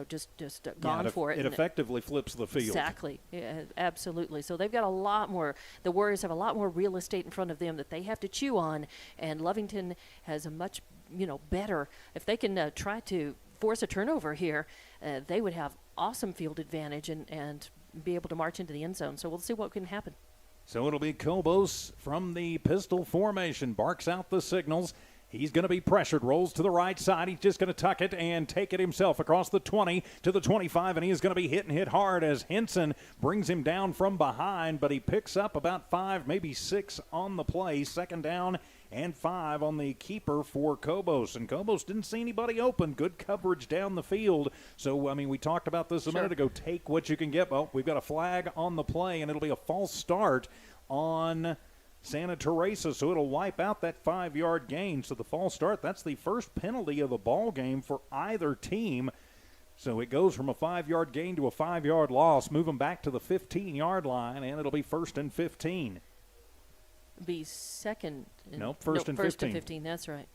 just gone for it. It effectively flips the field. Exactly. Yeah, absolutely. So they've got a lot more. The Warriors have a lot more real estate in front of them that they have to chew on, and Lovington has a much, better. If they can try to force a turnover here, they would have awesome field advantage and be able to march into the end zone. So we'll see what can happen. So it'll be Kobos from the pistol formation, barks out the signals. He's going to be pressured, rolls to the right side. He's just going to tuck it and take it himself across the 20 to the 25, and he is going to be hit hard as Henson brings him down from behind, but he picks up about 5, maybe 6 on the play. 2nd down and 5 on the keeper for Kobos, and Kobos didn't see anybody open. Good coverage down the field. So, we talked about this a minute ago. Take what you can get. Well, we've got a flag on the play, and it'll be a false start on Santa Teresa, so it'll wipe out that 5-yard gain. So the false start, that's the first penalty of the ball game for either team. So it goes from a 5-yard gain to a 5-yard loss, moving back to the 15-yard line, and it'll be 1st and 15. Be second. First and 15. First and 15, that's right.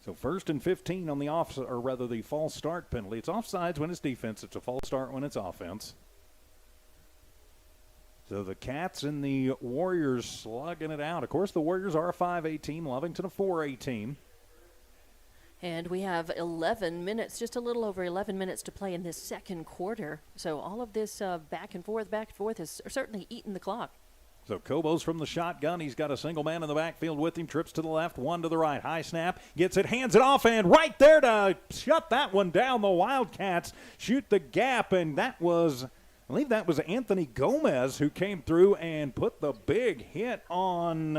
So 1st and 15 on the the false start penalty. It's offsides when it's defense. It's a false start when it's offense. So the Cats and the Warriors slugging it out. Of course, the Warriors are a 5A team, Lovington a 4A team. And we have 11 minutes, just a little over 11 minutes to play in this second quarter. So all of this back and forth is certainly eating the clock. So Kobos from the shotgun. He's got a single man in the backfield with him. Trips to the left, one to the right. High snap. Gets it, hands it off, and right there to shut that one down. The Wildcats shoot the gap, and that was, I believe that was Anthony Gomez who came through and put the big hit on.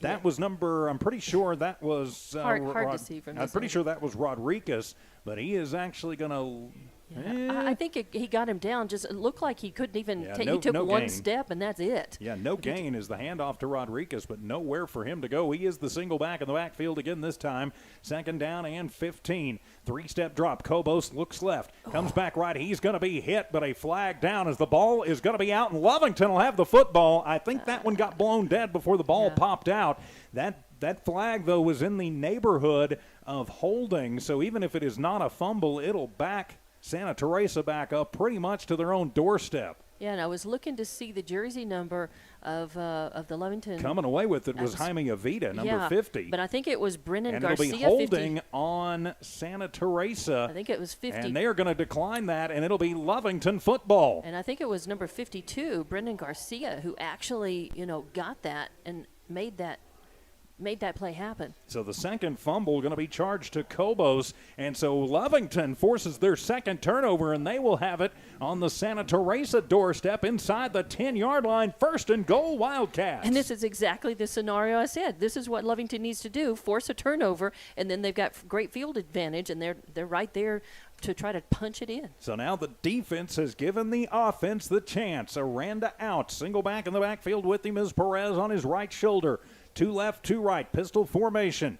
That was number, I'm pretty sure that was. Hard to see from this I'm pretty sure that was Rodriguez, but he is actually going to. I think he got him down. Just it looked like he couldn't even take. He took one step, and that's it. Yeah, no gain is the handoff to Rodriguez, but nowhere for him to go. He is the single back in the backfield again this time. Second down and 15. Three-step drop. Kobos looks left. Comes back right. He's going to be hit, but a flag down as the ball is going to be out, and Lovington will have the football. I think that one got blown dead before the ball popped out. That flag, though, was in the neighborhood of holding, so even if it is not a fumble, it'll back Santa Teresa back up pretty much to their own doorstep. Yeah, and I was looking to see the jersey number of the Lovington. Coming away with it was Jaime Avita, number 50. But I think it was Brennan and Garcia. And it'll be holding 50. On Santa Teresa. I think it was 50. And they are going to decline that, and it'll be Lovington football. And I think it was number 52, Brendan Garcia, who actually, got that and made that play happen. So the second fumble going to be charged to Kobos, and so Lovington forces their second turnover, and they will have it on the Santa Teresa doorstep inside the 10-yard line. First and goal, Wildcats. And this is exactly the scenario I said. This is what Lovington needs to do, force a turnover, and then they've got great field advantage, and they're right there to try to punch it in. So now the defense has given the offense the chance. Aranda out. Single back in the backfield with him is Perez on his right shoulder. Two left, two right. Pistol formation.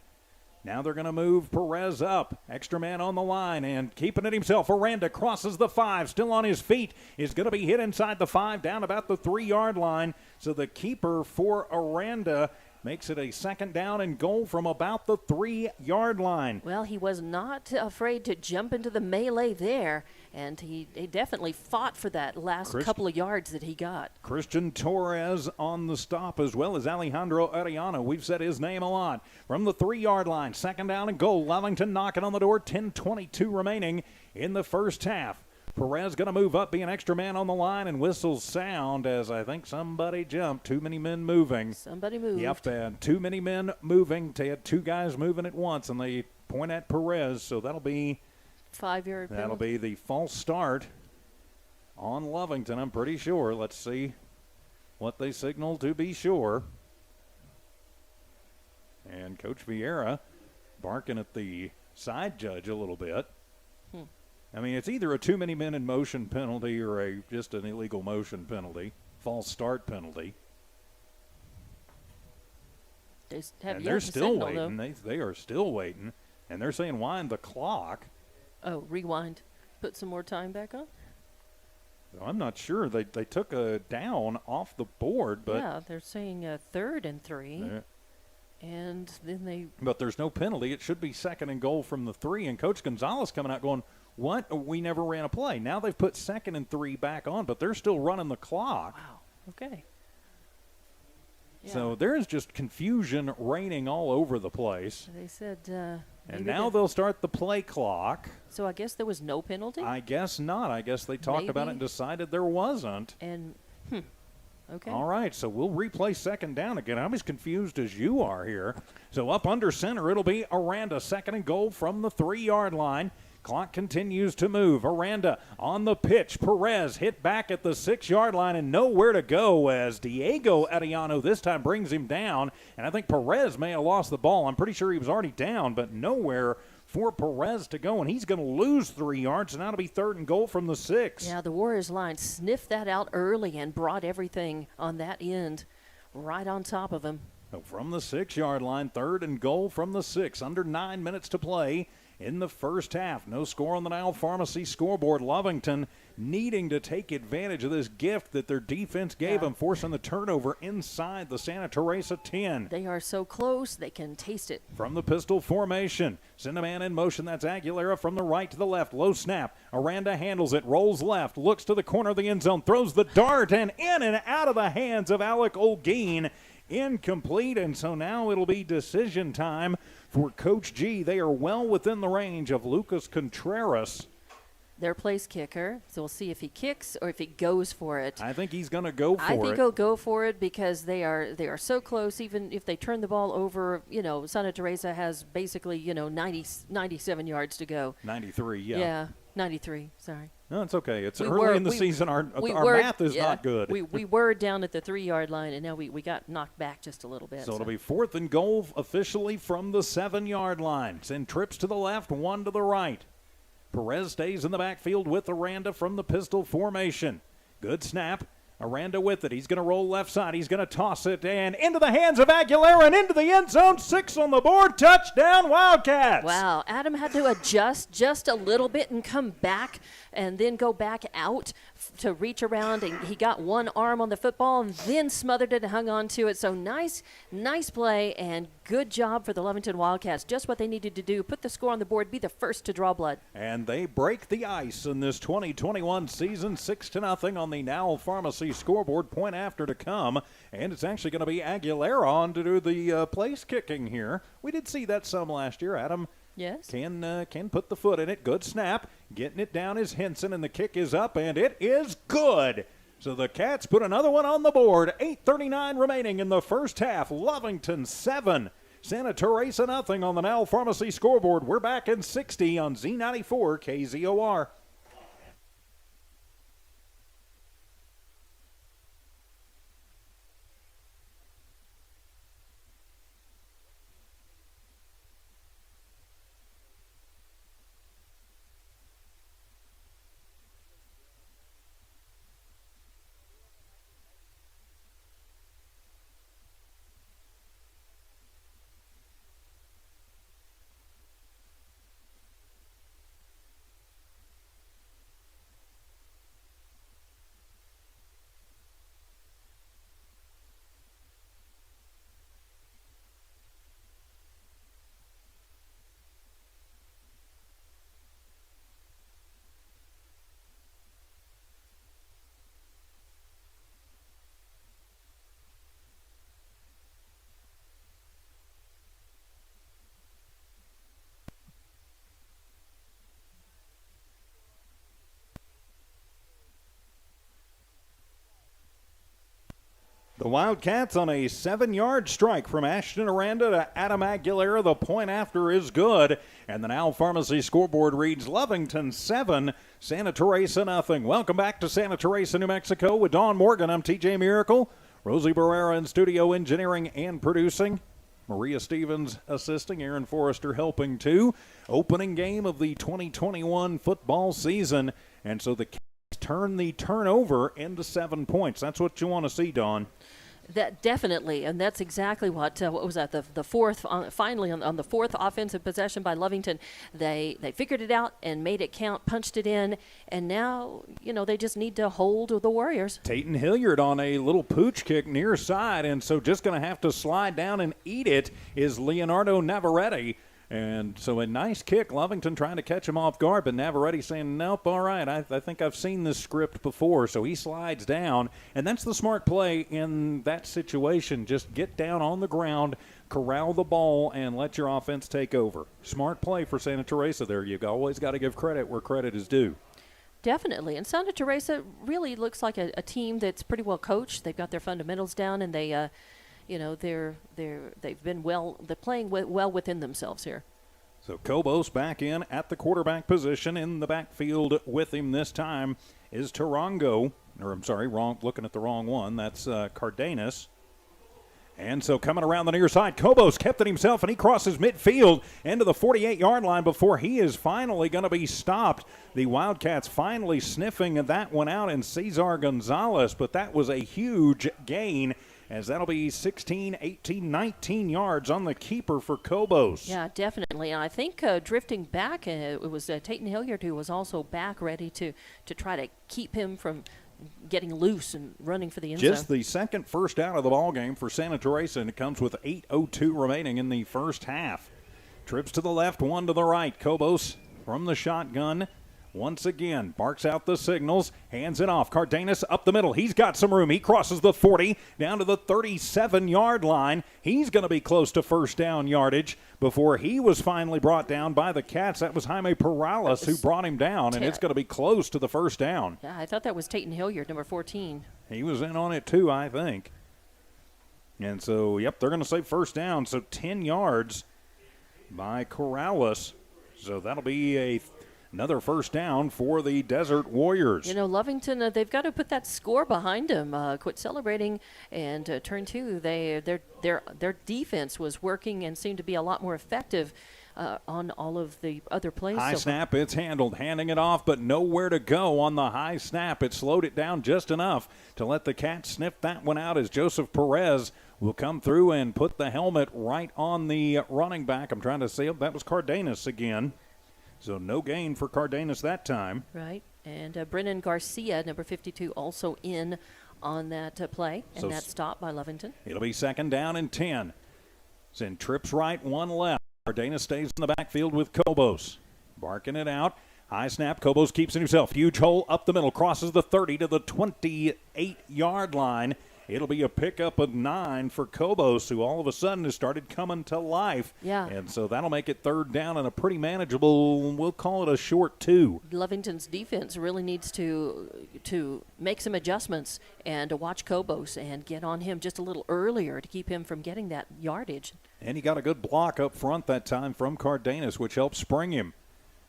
Now they're going to move Perez up. Extra man on the line and keeping it himself. Aranda crosses the 5. Still on his feet. Is going to be hit inside the 5 down about the 3-yard line. So the keeper for Aranda makes it a second down and goal from about the 3-yard line. Well, he was not afraid to jump into the melee there, and he definitely fought for that last couple of yards that he got. Christian Torres on the stop, as well as Alejandro Arellano. We've said his name a lot. From the 3-yard line, second down and goal. Lovington knocking on the door, 10:22 remaining in the first half. Perez going to move up, be an extra man on the line, and whistles sound as I think somebody jumped. Too many men moving. Somebody moved. Yep, and too many men moving. They had two guys moving at once, and they point at Perez, so that'll be 5-yard penalty. That'll be the false start on Lovington, I'm pretty sure. Let's see what they signal to be sure. And Coach Vieira barking at the side judge a little bit. I mean, it's either a too many men in motion penalty or just an illegal motion penalty, false start penalty. And they're still waiting. They are still waiting, and they're saying wind the clock. Oh, rewind. Put some more time back on? I'm not sure. They took a down off the board, but yeah, they're saying 3rd and 3. And then they. But there's no penalty. It should be second and goal from the 3. And Coach Gonzalez coming out going, "What? We never ran a play." Now they've put 2nd and 3 back on, but they're still running the clock. Wow. Okay. Yeah. So there's just confusion reigning all over the place. They said. And now they'll start the play clock. So I guess there was no penalty? I guess not. I guess they talked about it and decided there wasn't. And, okay. All right, so we'll replay second down again. I'm as confused as you are here. So up under center, it'll be Aranda, second and goal from the 3-yard line. Clock continues to move. Aranda on the pitch. Perez hit back at the 6-yard line and nowhere to go as Diego Arellano this time brings him down. And I think Perez may have lost the ball. I'm pretty sure he was already down, but nowhere for Perez to go. And he's going to lose 3 yards, and that'll be 3rd and goal from the 6. Yeah, the Warriors line sniffed that out early and brought everything on that end right on top of him. So from the 6-yard line, 3rd and goal from the 6. Under 9 minutes to play in the first half. No score on the Nile Pharmacy scoreboard. Lovington needing to take advantage of this gift that their defense gave them, forcing the turnover inside the Santa Teresa 10. They are so close, they can taste it. From the pistol formation, send a man in motion. That's Aguilera from the right to the left. Low snap. Aranda handles it, rolls left, looks to the corner of the end zone, throws the dart, and in and out of the hands of Alec Olguin. Incomplete, and so now it'll be decision time for Coach G. They are well within the range of Lucas Contreras. their place kicker. So we'll see if he kicks or if he goes for it. I think he's going to go for it. I think he'll go for it because they are so close. Even if they turn the ball over, Santa Teresa has basically, 97 yards to go. 93, yeah. Yeah, 93, sorry. No, it's okay. It's early in the season. Our math is not good. We were down at the 3-yard line, and now we got knocked back just a little bit. So it'll be 4th and goal officially from the 7-yard line. Send trips to the left, 1 to the right. Perez stays in the backfield with Aranda from the pistol formation. Good snap. Aranda with it. He's going to roll left side. He's going to toss it and into the hands of Aguilera and into the end zone. 6 on the board. Touchdown, Wildcats. Wow. Adam had to adjust just a little bit and come back and then go back out to reach around. And he got one arm on the football and then smothered it and hung on to it. So nice play and good job for the Lovington Wildcats. Just what they needed to do. Put the score on the board. Be the first to draw blood. And they break the ice in this 2021 season. 6-0 on the Now Pharmacy scoreboard. Point after to come. And it's actually going to be Aguilera on to do the place kicking here. We did see that some last year. Adam Yes. can put the foot in it. Good snap. Getting it down is Henson, and the kick is up, and it is good. So the Cats put another one on the board. 8:39 remaining in the first half. Lovington 7, Santa Teresa nothing on the Now Pharmacy scoreboard. We're back in 60 on Z94 KZOR. The Wildcats on a 7-yard strike from Ashton Aranda to Adam Aguilera. The point after is good. And the Now Pharmacy scoreboard reads Lovington 7, Santa Teresa nothing. Welcome back to Santa Teresa, New Mexico with Dawn Morgan. I'm TJ Miracle. Rosie Barrera in studio engineering and producing. Maria Stevens assisting. Aaron Forrester helping too. Opening game of the 2021 football season. And so the Cats turn the turnover into 7 points. That's what you want to see, Dawn. That definitely, and that's exactly what was that, the fourth, finally on the fourth offensive possession by Lovington, they figured it out and made it count, punched it in, and now, they just need to hold the Warriors. Tayton Hilliard on a little pooch kick near side, and so just going to have to slide down and eat it is Leonardo Navarrete. And so a nice kick. Lovington trying to catch him off guard, but Navarrete saying, nope, all right, I think I've seen this script before. So he slides down, and that's the smart play in that situation. Just get down on the ground, corral the ball, and let your offense take over. Smart play for Santa Teresa there. You've always got to give credit where credit is due. Definitely. And Santa Teresa really looks like a team that's pretty well coached. They've got their fundamentals down, and they've been they're playing well within themselves here. So Kobos back in at the quarterback position. In the backfield with him this time is Tarango. Looking at the wrong one. That's Cardenas. And so coming around the near side, Kobos kept it himself, and he crosses midfield into the 48-yard line before he is finally going to be stopped. The Wildcats finally sniffing that one out in Cesar Gonzalez, but that was a huge gain, as that'll be 16, 18, 19 yards on the keeper for Kobos. Yeah, definitely. And I think drifting back, it was Tayton Hilliard who was also back ready to try to keep him from getting loose and running for the end zone. Just the second first down of the ball game for Santa Teresa, and it comes with 8:02 remaining in the first half. Trips to the left, one to the right. Kobos from the shotgun once again barks out the signals, hands it off. Cardenas up the middle. He's got some room. He crosses the 40 down to the 37-yard line. He's going to be close to first down yardage before he was finally brought down by the Cats. That was Jaime Perales who brought him down, and it's going to be close to the first down. Yeah, I thought that was Tayton Hilliard, number 14. He was in on it too, I think. And so, yep, they're going to say first down. So 10 yards by Corrales. So that'll be another first down for the Desert Warriors. You know, Lovington, they've got to put that score behind them. Quit celebrating and turn two. Their defense was working and seemed to be a lot more effective on all of the other plays. High snap, it's handled, handing it off, but nowhere to go on the high snap. It slowed it down just enough to let the Cats sniff that one out as Joseph Perez will come through and put the helmet right on the running back. I'm trying to see. That was Cardenas again. So no gain for Cardenas that time. Right. And Brennan Garcia, number 52, also in on that play. And that stop by Lovington. It'll be second down and 10. Send trips right, one left. Cardenas stays in the backfield with Cobos. Barking it out. High snap. Cobos keeps it himself. Huge hole up the middle. Crosses the 30 to the 28-yard line. It'll be a pickup of 9 for Cobos, who all of a sudden has started coming to life. Yeah. And so that'll make it third down and a pretty manageable, we'll call it a short 2. Lovington's defense really needs to make some adjustments and to watch Cobos and get on him just a little earlier to keep him from getting that yardage. And he got a good block up front that time from Cardenas, which helped spring him.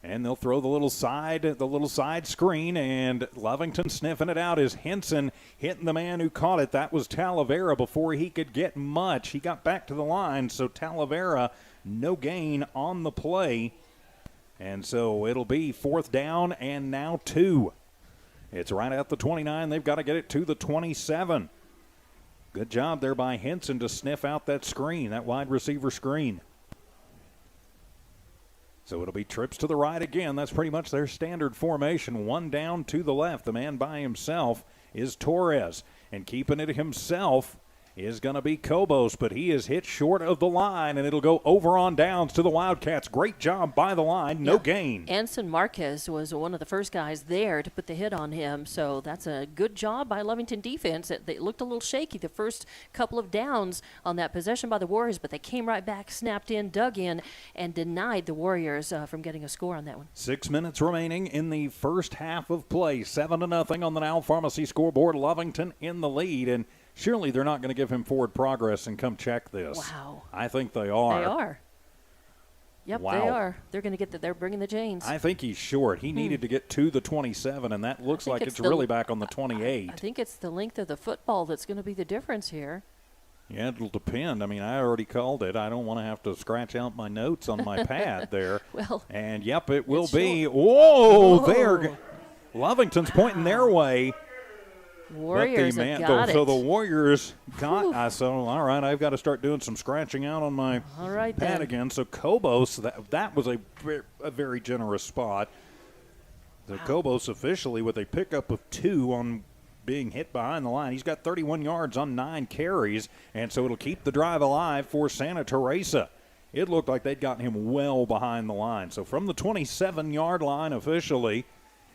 And they'll throw the little side screen, and Lovington sniffing it out as Henson hitting the man who caught it. That was Talavera before he could get much. He got back to the line, so Talavera, no gain on the play. And so it'll be fourth down and now 2. It's right at the 29. They've got to get it to the 27. Good job there by Henson to sniff out that screen, that wide receiver screen. So it'll be trips to the right again. That's pretty much their standard formation. One down to the left. The man by himself is Torres. And keeping it himself is going to be Cobos, but he is hit short of the line, and it'll go over on downs to the Wildcats. Great job by the line. No gain. Anson Marquez was one of the first guys there to put the hit on him, so that's a good job by Lovington defense. They looked a little shaky the first couple of downs on that possession by the Warriors, but they came right back, snapped in, dug in, and denied the Warriors from getting a score on that one. 6 minutes remaining in the first half of play. 7-0 on the Now Pharmacy scoreboard. Lovington in the lead, and surely they're not going to give him forward progress and come check this. Wow. I think they are. They are. Yep, wow. They are. They're going to get they're bringing the chains. I think he's short. He needed to get to the 27, and that looks like it's really back on the 28. I think it's the length of the football that's going to be the difference here. Yeah, it'll depend. I mean, I already called it. I don't want to have to scratch out my notes on my pad there. Well, and, yep, it will be. Whoa, there. Lovington's pointing their way. Warriors have got it. So the Warriors got so all right, I've got to start doing some scratching out on my pad again. So Cobos, that was a very generous spot. The Cobos officially with a pickup of 2 on being hit behind the line. He's got 31 yards on 9 carries, and so it'll keep the drive alive for Santa Teresa. It looked like they'd gotten him well behind the line. So from the 27-yard line officially,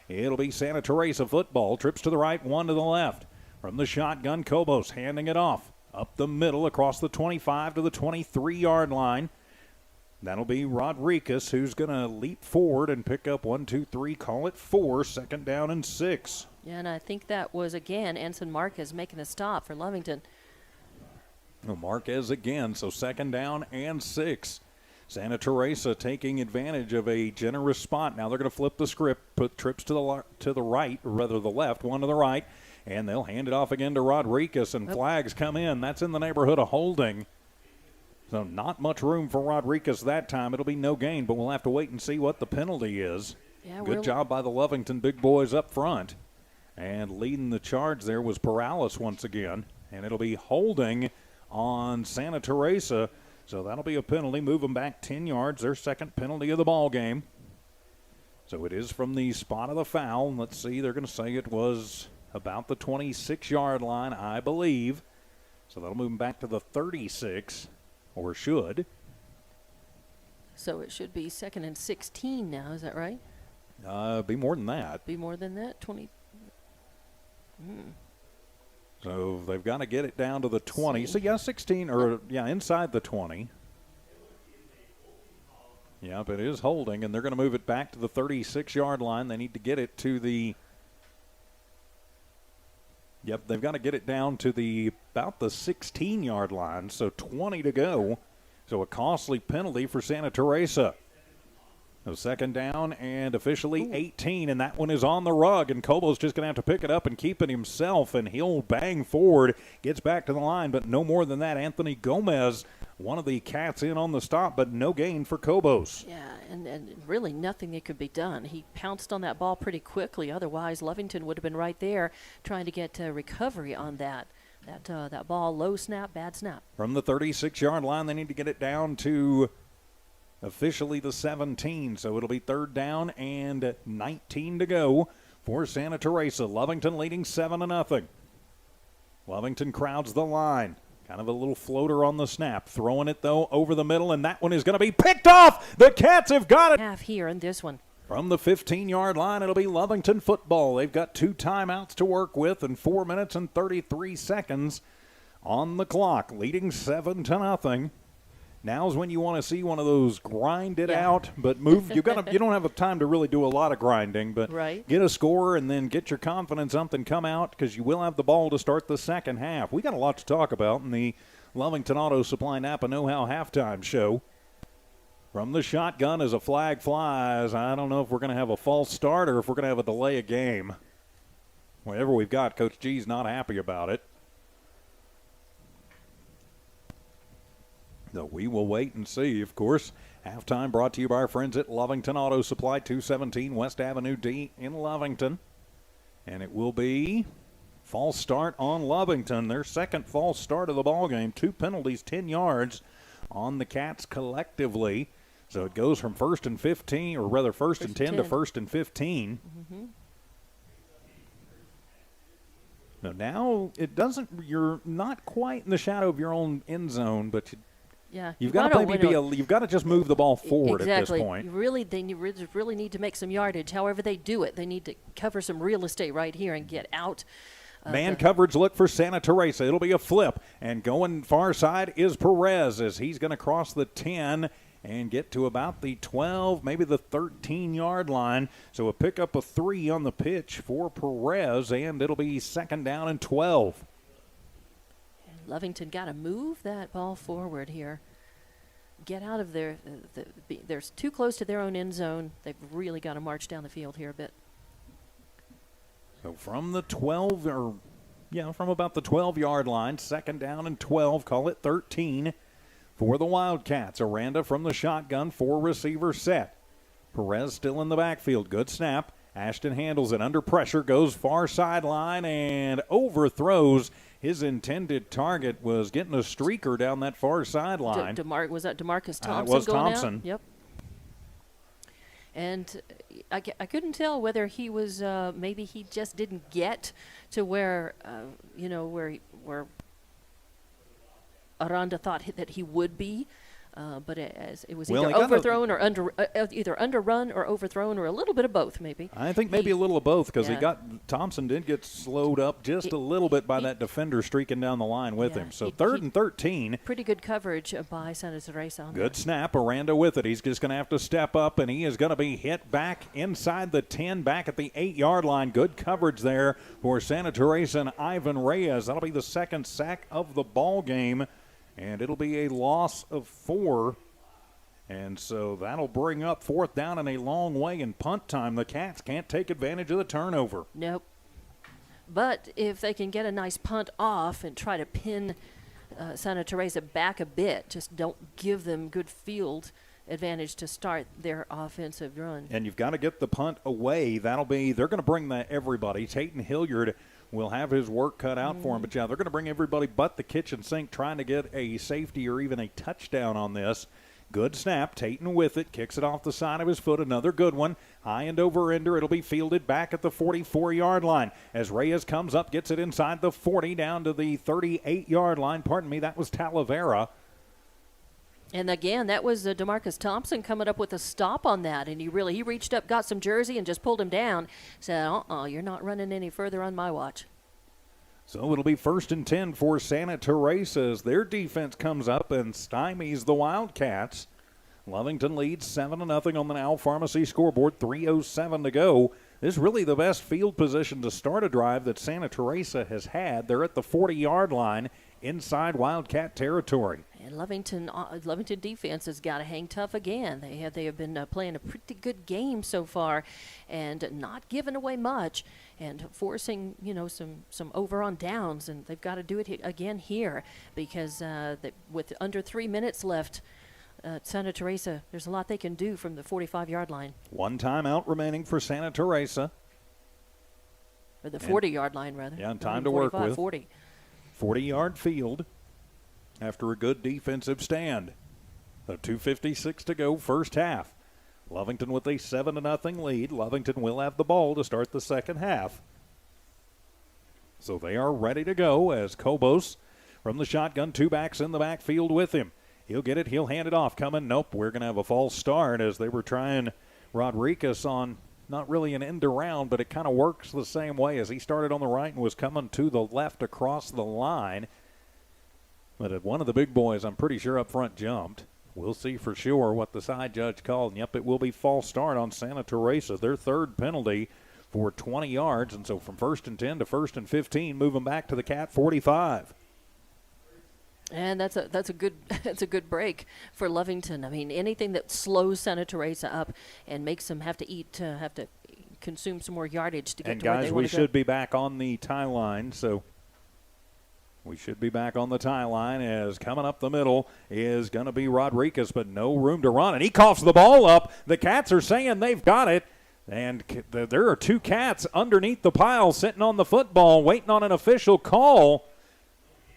it'll be Santa Teresa football. Trips to the right, 1 to the left. From the shotgun, Cobos handing it off. Up the middle across the 25 to the 23-yard line. That'll be Rodriguez, who's going to leap forward and pick up 1, 2, 3, call it 4, second down and 6. Yeah, and I think that was, again, Anson Marquez making a stop for Lovington. Well, Marquez again, so second down and 6. Santa Teresa taking advantage of a generous spot. Now they're going to flip the script, put trips to the right, or rather the left, 1 to the right, and they'll hand it off again to Rodriguez, and flags come in. That's in the neighborhood of holding. So not much room for Rodriguez that time. It'll be no gain, but we'll have to wait and see what the penalty is. Yeah, good job by the Lovington big boys up front. And leading the charge there was Perales once again, and it'll be holding on Santa Teresa. So that'll be a penalty. Move them back 10 yards. Their second penalty of the ball game. So it is from the spot of the foul. Let's see. They're going to say it was about the 26-yard line, I believe. So that'll move them back to the 36, or should. So it should be 2nd and 16 now. Is that right? Be more than that. Be more than that? 20. So they've got to get it down to the 20. See. So, yeah, 16, or, inside the 20. Yep, it is holding, and they're going to move it back to the 36-yard line. They need to get it to the – yep, they've got to get it down to about the 16-yard line, so 20 to go. So a costly penalty for Santa Teresa. So second down and officially 18, and that one is on the rug, and Cobo's just going to have to pick it up and keep it himself, and he'll bang forward, gets back to the line, but no more than that. Anthony Gomez, one of the Cats, in on the stop, but no gain for Cobos. Yeah, and really nothing that could be done. He pounced on that ball pretty quickly. Otherwise, Lovington would have been right there trying to get recovery on that ball. Low snap, bad snap. From the 36-yard line, they need to get it down to officially the 17, so it'll be third down and 19 to go for Santa Teresa. Lovington leading 7-0. Lovington crowds the line. Kind of a little floater on the snap. Throwing it, though, over the middle, and that one is going to be picked off. The Cats have got it. Half here in this one. From the 15-yard line, it'll be Lovington football. They've got 2 timeouts to work with and 4 minutes and 33 seconds on the clock, leading 7-0. Now's when you want to see one of those grind it out, but move. You don't have time to really do a lot of grinding, but get a score and then get your confidence up and come out, because you will have the ball to start the second half. We got a lot to talk about in the Lovington Auto Supply Napa Know-How halftime show. From the shotgun as a flag flies, I don't know if we're going to have a false start or if we're going to have a delay of game. Whatever we've got, Coach G's not happy about it. So we will wait and see, of course. Halftime brought to you by our friends at Lovington Auto Supply, 217 West Avenue D in Lovington. And it will be false start on Lovington, their second false start of the ballgame. 2 penalties, 10 yards on the Cats collectively. So it goes from first and 15, or rather first and 10 to first and 15. Now it doesn't, you're not quite in the shadow of your own end zone, but you've got to you've got to just move the ball forward at this point. They really need to make some yardage. However they do it, they need to cover some real estate right here and get out. Man coverage look for Santa Teresa. It'll be a flip, and going far side is Perez, as he's going to cross the 10 and get to about the 12, maybe the 13-yard line. So a pickup of 3 on the pitch for Perez, and it'll be second down and 12. Lovington got to move that ball forward here. Get out of there. They're too close to their own end zone. They've really got to march down the field here a bit. So from the 12, from about the 12-yard line, second down and 12, call it 13 for the Wildcats. Aranda from the shotgun, 4 receiver set. Perez still in the backfield. Good snap. Ashton handles it under pressure, goes far sideline and overthrows. His intended target was getting a streaker down that far sideline. Was that DeMarcus Thompson? It was going Thompson. Out? Yep. And I couldn't tell whether he was maybe he just didn't get to where where Aranda thought that he would be. But it was either overthrown or either underrun or overthrown, or a little bit of both, maybe. I think maybe a little of both, because Thompson did get slowed up just a little bit by that defender streaking down the line with him. So third and 13. Pretty good coverage by Santa Teresa. Good snap. Aranda with it. He's just going to have to step up, and he is going to be hit back inside the 10, back at the 8-yard line. Good coverage there for Santa Teresa and Ivan Reyes. That'll be the second sack of the ball game. And it'll be a loss of 4. And so that'll bring up fourth down and a long way in punt time. The Cats can't take advantage of the turnover. Nope. But if they can get a nice punt off and try to pin Santa Teresa back a bit, just don't give them good field advantage to start their offensive run. And you've got to get the punt away. They're going to bring that everybody. Tayton Hilliard will have his work cut out for him. But, they're going to bring everybody but the kitchen sink trying to get a safety or even a touchdown on this. Good snap. Tayton with it. Kicks it off the side of his foot. Another good one. High and over-ender. It'll be fielded back at the 44-yard line. As Reyes comes up, gets it inside the 40 down to the 38-yard line. Pardon me, that was Talavera. And again, that was DeMarcus Thompson coming up with a stop on that, and he reached up, got some jersey, and just pulled him down. Said, you're not running any further on my watch. So it'll be 1st and 10 for Santa Teresa as their defense comes up and stymies the Wildcats. Lovington leads 7-0 on the Now Pharmacy scoreboard, 3:07 to go. This is really the best field position to start a drive that Santa Teresa has had. They're at the 40-yard line inside Wildcat territory. And Lovington defense has got to hang tough again. They have been playing a pretty good game so far, and not giving away much, and forcing some over on downs. And they've got to do it again here because with under 3 minutes left, Santa Teresa, there's a lot they can do from the 45-yard line. One timeout remaining for Santa Teresa. Or the 40-yard line, rather. Yeah, and time to work with. 40. 40-yard field after a good defensive stand. So 2:56 to go, first half. Lovington with a 7-0 lead. Lovington will have the ball to start the second half. So they are ready to go as Kobos from the shotgun, 2 backs in the backfield with him. He'll get it. He'll hand it off. Coming. Nope. We're going to have a false start as they were trying Rodriguez on not really an end around, but it kind of works the same way as he started on the right and was coming to the left across the line. But one of the big boys, I'm pretty sure up front, jumped. We'll see for sure what the side judge called. And yep, it will be false start on Santa Teresa. Their third penalty for 20 yards. And so from 1st and 10 to 1st and 15, moving back to the Cat 45. And that's a good break for Lovington. I mean, anything that slows Santa Teresa up and makes them have to consume some more yardage to get and to where guys, they want to go. we should be back on the tie line. So we should be back on the tie line as coming up the middle is going to be Rodriguez, but no room to run. And he coughs the ball up. The Cats are saying they've got it. And there are 2 Cats underneath the pile sitting on the football waiting on an official call.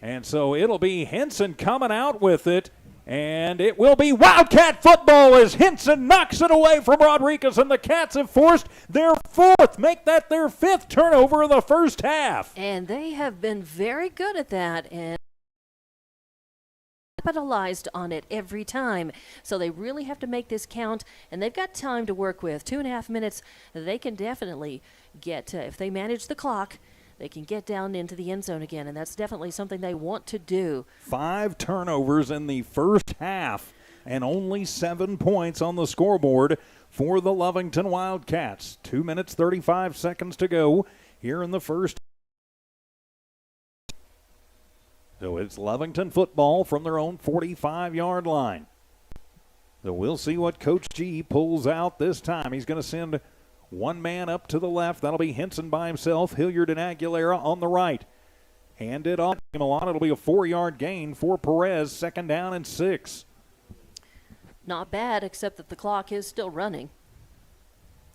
And so it'll be Henson coming out with it, and it will be Wildcat football as Henson knocks it away from Rodriguez, and the Cats have forced their 4th, make that their 5th turnover of the first half. And they have been very good at that and capitalized on it every time. So they really have to make this count, and they've got time to work with. 2.5 minutes, they can definitely get, if they manage the clock, they can get down into the end zone again, and that's definitely something they want to do. 5 turnovers in the first half and only 7 points on the scoreboard for the Lovington Wildcats. 2 minutes, 35 seconds to go here in the first. So it's Lovington football from their own 45-yard line. So we'll see what Coach G pulls out this time. He's going to send one man up to the left. That'll be Henson by himself. Hilliard and Aguilera on the right. Hand it off to Milan. It'll be a 4-yard gain for Perez. 2nd down and 6. Not bad, except that the clock is still running.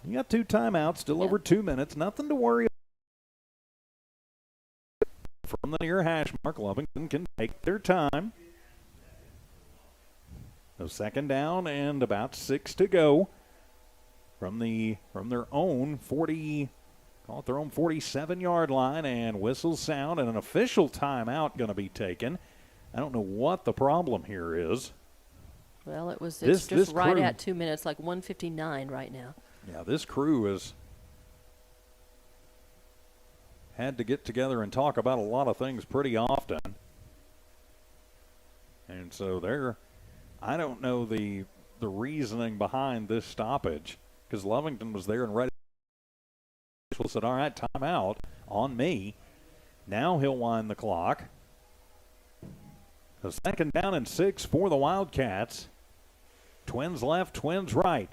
You got 2 timeouts, still over 2 minutes. Nothing to worry about. From the near hash mark, Lovington can take their time. So 2nd down and about 6 to go. From their own 47-yard line, and whistles sound, and an official timeout going to be taken. I don't know what the problem here is. Well, it's just right at 2 minutes, like 1:59 right now. Yeah, this crew has had to get together and talk about a lot of things pretty often. And so I don't know the reasoning behind this stoppage. Because Lovington was there and ready. Official said, all right, timeout on me. Now he'll wind the clock. So 2nd down and 6 for the Wildcats. Twins left, twins right.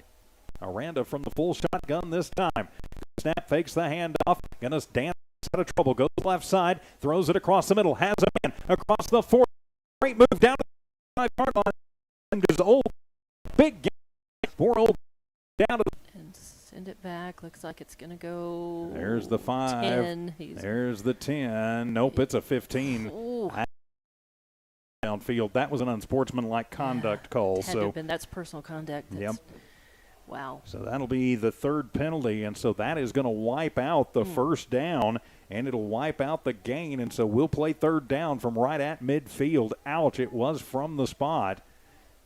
Aranda from the full shotgun this time. Snap, fakes the handoff. Gonna dance out of trouble. Goes left side. Throws it across the middle. Has a man across the 4. Great move down to the 5-yard line. And goes old. Big game for old. Down to the. And send it back. Looks like it's going to go. There's the 5. 10. There's the 10. Nope, it's a 15. Ooh. Downfield. That was an unsportsmanlike conduct call. That's personal conduct. Yep. Wow. So that'll be the 3rd penalty, and so that is going to wipe out the first down, and it'll wipe out the gain, and so we'll play 3rd down from right at midfield. Ouch, it was from the spot.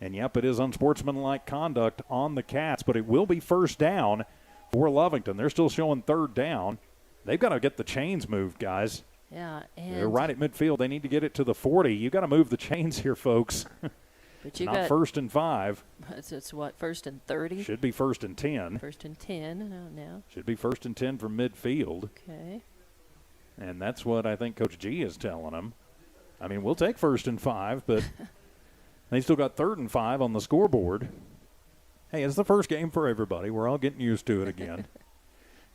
And, yep, it is unsportsmanlike conduct on the Cats, but it will be first down for Lovington. They're still showing third down. They've got to get the chains moved, guys. Yeah, and they're right at midfield. They need to get it to the 40. You got to move the chains here, folks. But you Not got first and 5. It's what, first and 30? Should be first and 10. First and 10 now. Should be first and 10 from midfield. Okay. And that's what I think Coach G is telling them. I mean, we'll take first and 5, but they still got third and 5 on the scoreboard. Hey, it's the first game for everybody. We're all getting used to it again.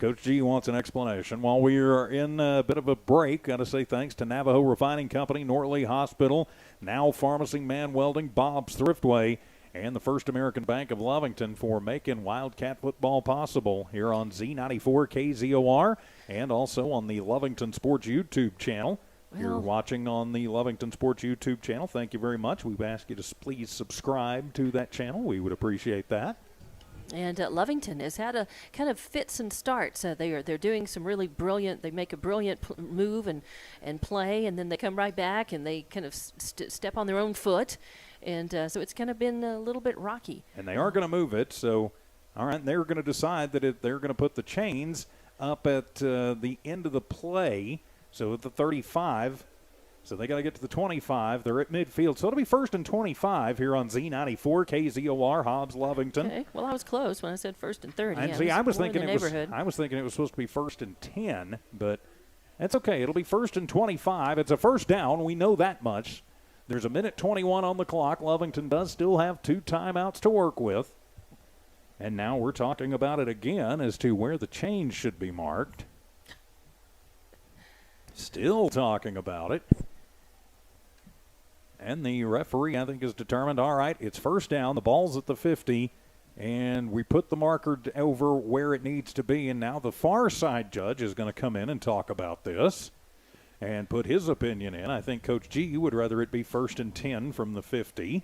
Coach G wants an explanation. While we are in a bit of a break, got to say thanks to Navajo Refining Company, Nortley Hospital, Now Pharmacy, Man Welding, Bob's Thriftway, and the First American Bank of Lovington for making Wildcat football possible here on Z94 KZOR and also on the Lovington Sports YouTube channel. If you're watching on the Lovington Sports YouTube channel, thank you very much. We ask you to please subscribe to that channel. We would appreciate that. And Lovington has had a kind of fits and starts. They're doing some really brilliant. They make a brilliant move and play, and then they come right back and they kind of step on their own foot, and so it's kind of been a little bit rocky. And they are going to move it. So, all right, they're going to decide that they're going to put the chains up at the end of the play. So at the 35. So they got to get to the 25. They're at midfield. So it'll be first and 25 here on Z94 KZOR Hobbs Lovington. Okay. Well, I was close when I said first and 30. And see, I was thinking it was supposed to be first and 10, but that's okay. It'll be first and 25. It's a first down. We know that much. There's a minute 21 on the clock. Lovington does still have 2 timeouts to work with. And now we're talking about it again as to where the change should be marked. Still talking about it. And the referee, I think, is determined, all right, it's first down. The ball's at the 50, and we put the marker over where it needs to be. And now the far side judge is going to come in and talk about this and put his opinion in. I think Coach G would rather it be first and 10 from the 50.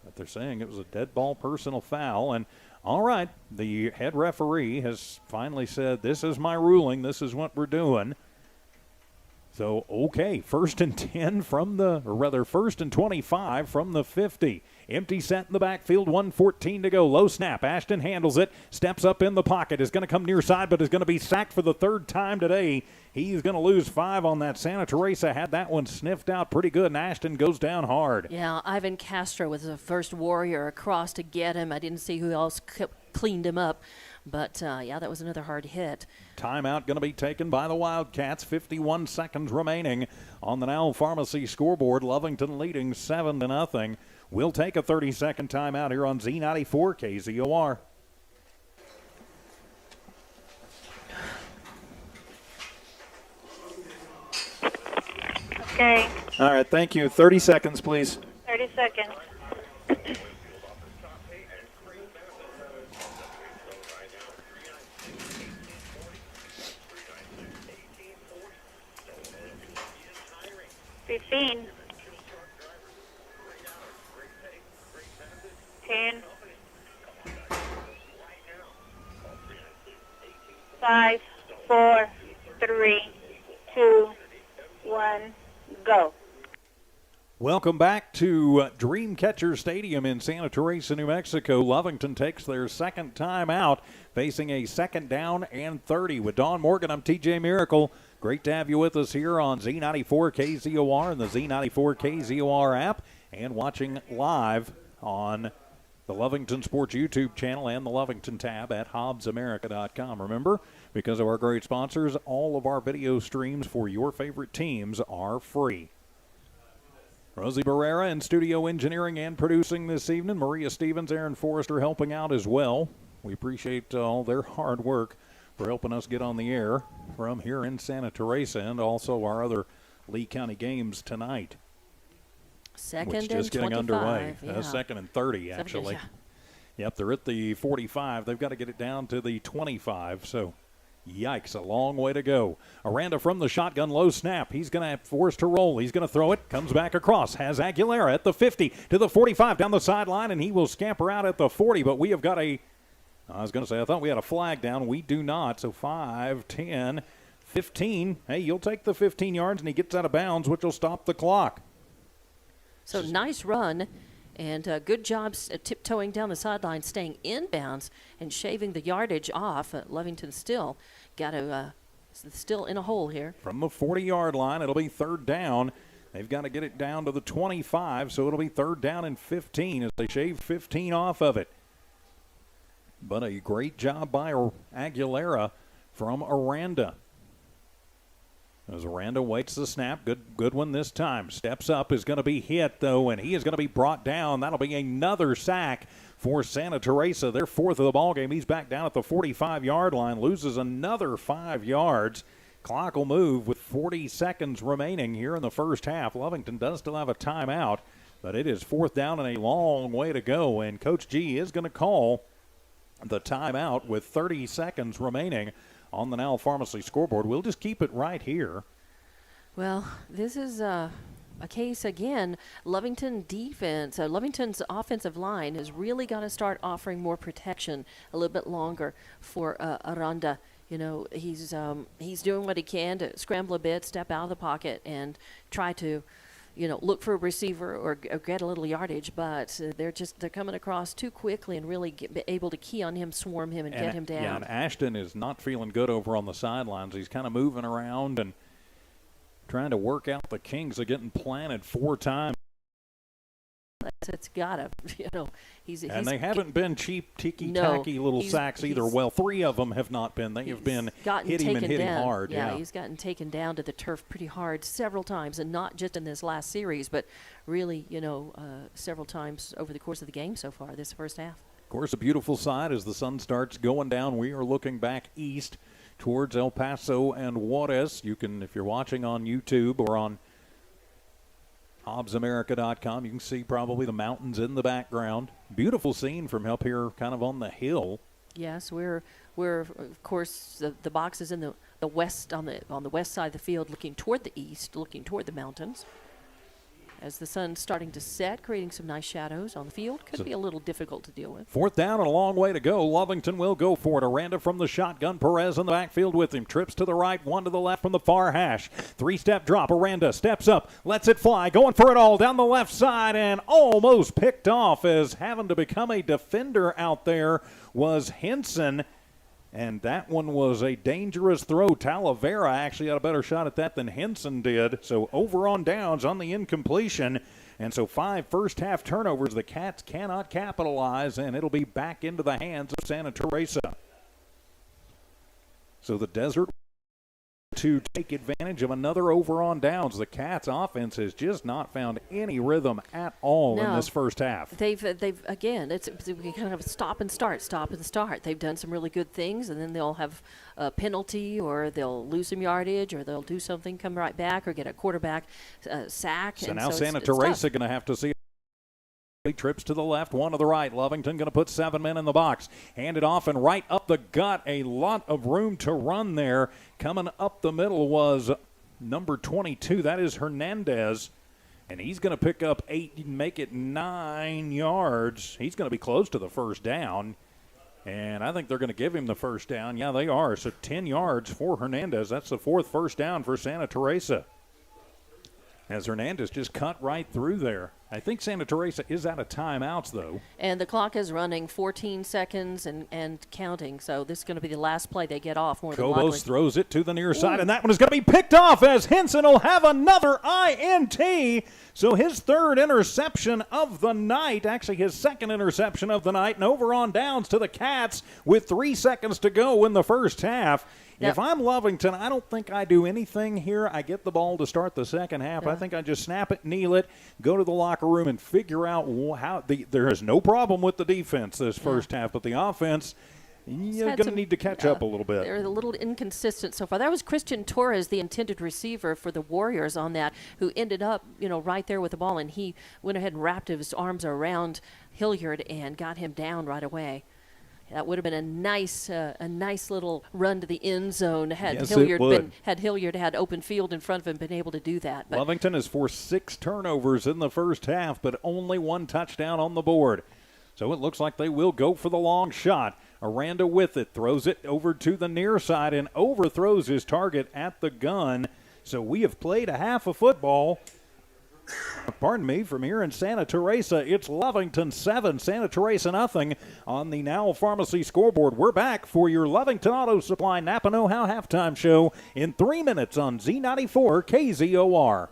But they're saying it was a dead ball personal foul. And, all right, the head referee has finally said, this is my ruling. This is what we're doing. So, okay, first and 10 first and 25 from the 50. Empty set in the backfield, 1:14 to go. Low snap. Ashton handles it, steps up in the pocket, is going to come near side, but is going to be sacked for the 3rd time today. He's going to lose 5 on that. Santa Teresa had that one sniffed out pretty good, and Ashton goes down hard. Yeah, Ivan Castro was the first warrior across to get him. I didn't see who else cleaned him up. But, yeah, that was another hard hit. Timeout going to be taken by the Wildcats. 51 seconds remaining on the Now Pharmacy scoreboard. Lovington leading 7-0. We'll take a 30-second timeout here on Z94 KZOR. Okay. All right, thank you. 30 seconds, please. 30 seconds. 15. 10. 5, 4, 3, 2, 1, go. Welcome back to Dreamcatcher Stadium in Santa Teresa, New Mexico. Lovington takes their second time out, facing a second down and 30. With Dawn Morgan, I'm TJ Miracle. Great to have you with us here on Z94 KZOR and the Z94 KZOR app, and watching live on the Lovington Sports YouTube channel and the Lovington tab at HobbsAmerica.com. Remember, because of our great sponsors, all of our video streams for your favorite teams are free. Rosie Barrera in studio engineering and producing this evening. Maria Stevens, Aaron Forrester helping out as well. We appreciate all their hard work for helping us get on the air from here in Santa Teresa and also our other Lee County games tonight. Second which and just getting 25, underway. yeah. Second and 30, actually. Second, Yep, they're at the 45. They've got to get it down to the 25, so yikes, a long way to go. Aranda from the shotgun, low snap. He's going to have forced to roll. He's going to throw it, comes back across, has Aguilera at the 50 to the 45 down the sideline, and he will scamper out at the 40, but we have got I thought we had a flag down. We do not, so 5, 10, 15. Hey, you'll take the 15 yards, and he gets out of bounds, which will stop the clock. So nice run, and good job tiptoeing down the sideline, staying inbounds, and shaving the yardage off. Lovington still got to still in a hole here. From the 40-yard line, it'll be third down. They've got to get it down to the 25, so it'll be third down and 15 as they shave 15 off of it. But a great job by Aguilera from Aranda. As Aranda waits the snap, good one this time. Steps up, is going to be hit, though, and he is going to be brought down. That'll be another sack for Santa Teresa. Their fourth of the ballgame. He's back down at the 45-yard line, loses another 5 yards. Clock will move with 40 seconds remaining here in the first half. Lovington does still have a timeout, but it is fourth down and a long way to go, and Coach G is going to call the timeout with 30 seconds remaining on the Now Pharmacy scoreboard. We'll just keep it right here. Well, this is a case again. Lovington's offensive line has really got to start offering more protection a little bit longer for Aranda. You know, he's doing what he can to scramble a bit, step out of the pocket, and try to, look for a receiver or get a little yardage. But they're coming across too quickly and really be able to key on him, swarm him, and get him down. Yeah, and Ashton is not feeling good over on the sidelines. He's kind of moving around and trying to work out the kinks of getting planted 4 times. It's gotta, they haven't been cheap, ticky-tacky little sacks either. Well, 3 of them have not been. They have been hit him and hit him hard. Yeah, he's gotten taken down to the turf pretty hard several times, and not just in this last series, but really, several times over the course of the game so far, this first half. Of course, a beautiful sight as the sun starts going down. We are looking back east towards El Paso and Juarez. You can, if you're watching on YouTube or on HobbsAmerica.com, you can see probably the mountains in the background. Beautiful scene from up here kind of on the hill. Yes, we're of course the box is in the west on the west side of the field, looking toward the east, looking toward the mountains. As the sun's starting to set, creating some nice shadows on the field. Could be a little difficult to deal with. Fourth down and a long way to go. Lovington will go for it. Aranda from the shotgun. Perez in the backfield with him. Trips to the right, one to the left from the far hash. 3-step drop. Aranda steps up, lets it fly, going for it all down the left side, and almost picked off as having to become a defender out there was Henson. And that one was a dangerous throw. Talavera actually had a better shot at that than Henson did. So over on downs on the incompletion. And so 5 first-half turnovers. The Cats cannot capitalize, and it'll be back into the hands of Santa Teresa. So the Desert to take advantage of another over on downs. The Cats offense has just not found any rhythm at all in this first half. They've again, it's kind of stop and start. They've done some really good things, and then they'll have a penalty, or they'll lose some yardage, or they'll do something, come right back, or get a quarterback sack. So now Santa Teresa going to have to see. Trips to the left, one to the right. Lovington going to put 7 men in the box. Hand it off and right up the gut. A lot of room to run there. Coming up the middle was number 22. That is Hernandez. And he's going to pick up 8 and make it 9 yards. He's going to be close to the first down. And I think they're going to give him the first down. Yeah, they are. So 10 yards for Hernandez. That's the 4th first down for Santa Teresa. As Hernandez just cut right through there. I think Santa Teresa is out of timeouts, though. And the clock is running 14 seconds and counting. So this is going to be the last play they get off. Cobos throws it to the near side, and that one is going to be picked off as Henson will have another INT. So his 3rd interception of the night, actually his 2nd interception of the night, and over on downs to the Cats with 3 seconds to go in the first half. Yep. If I'm Lovington, I don't think I do anything here. I get the ball to start the second half. I think I just snap it, kneel it, go to the locker room, and figure out how there is no problem with the defense this first half, but the offense, you're going to need to catch up a little bit. They're a little inconsistent so far. That was Christian Torres, the intended receiver for the Warriors on that, who ended up, right there with the ball, and he went ahead and wrapped his arms around Hilliard and got him down right away. That would have been a nice little run to the end zone had Hilliard had open field in front of him, been able to do that. But Lovington has forced 6 turnovers in the first half, but only 1 touchdown on the board. So it looks like they will go for the long shot. Aranda with it, throws it over to the near side and overthrows his target at the gun. So we have played a half of football. Pardon me, from here in Santa Teresa, it's Lovington 7, Santa Teresa nothing on the Now Pharmacy scoreboard. We're back for your Lovington Auto Supply Napa Know-How halftime show in 3 minutes on Z94 KZOR.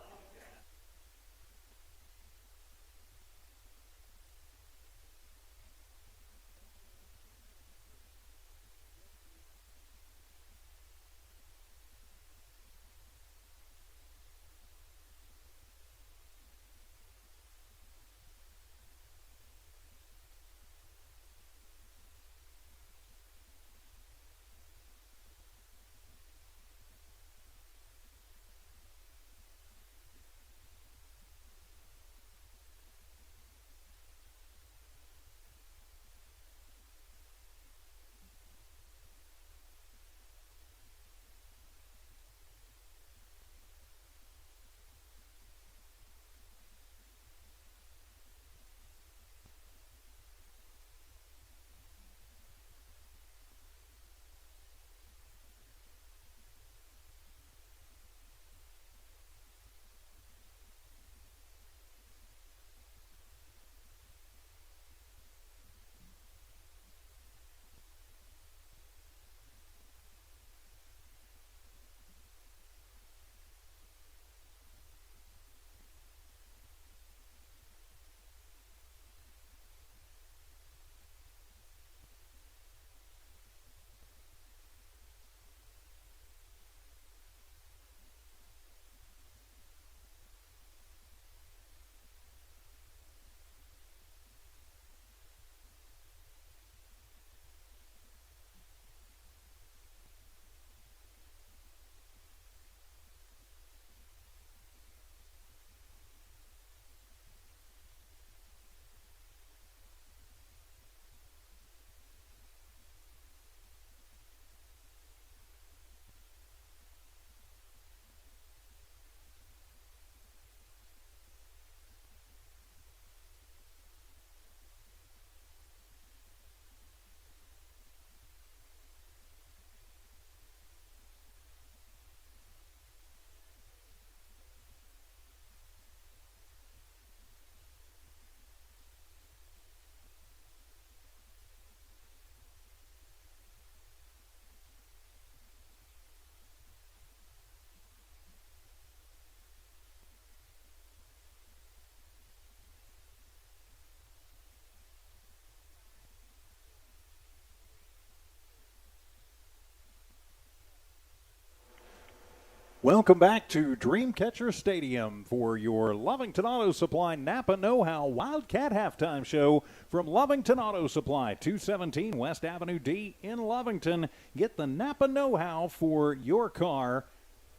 Welcome back to Dreamcatcher Stadium for your Lovington Auto Supply Napa Know-How Wildcat halftime show from Lovington Auto Supply, 217 West Avenue D in Lovington. Get the Napa Know-How for your car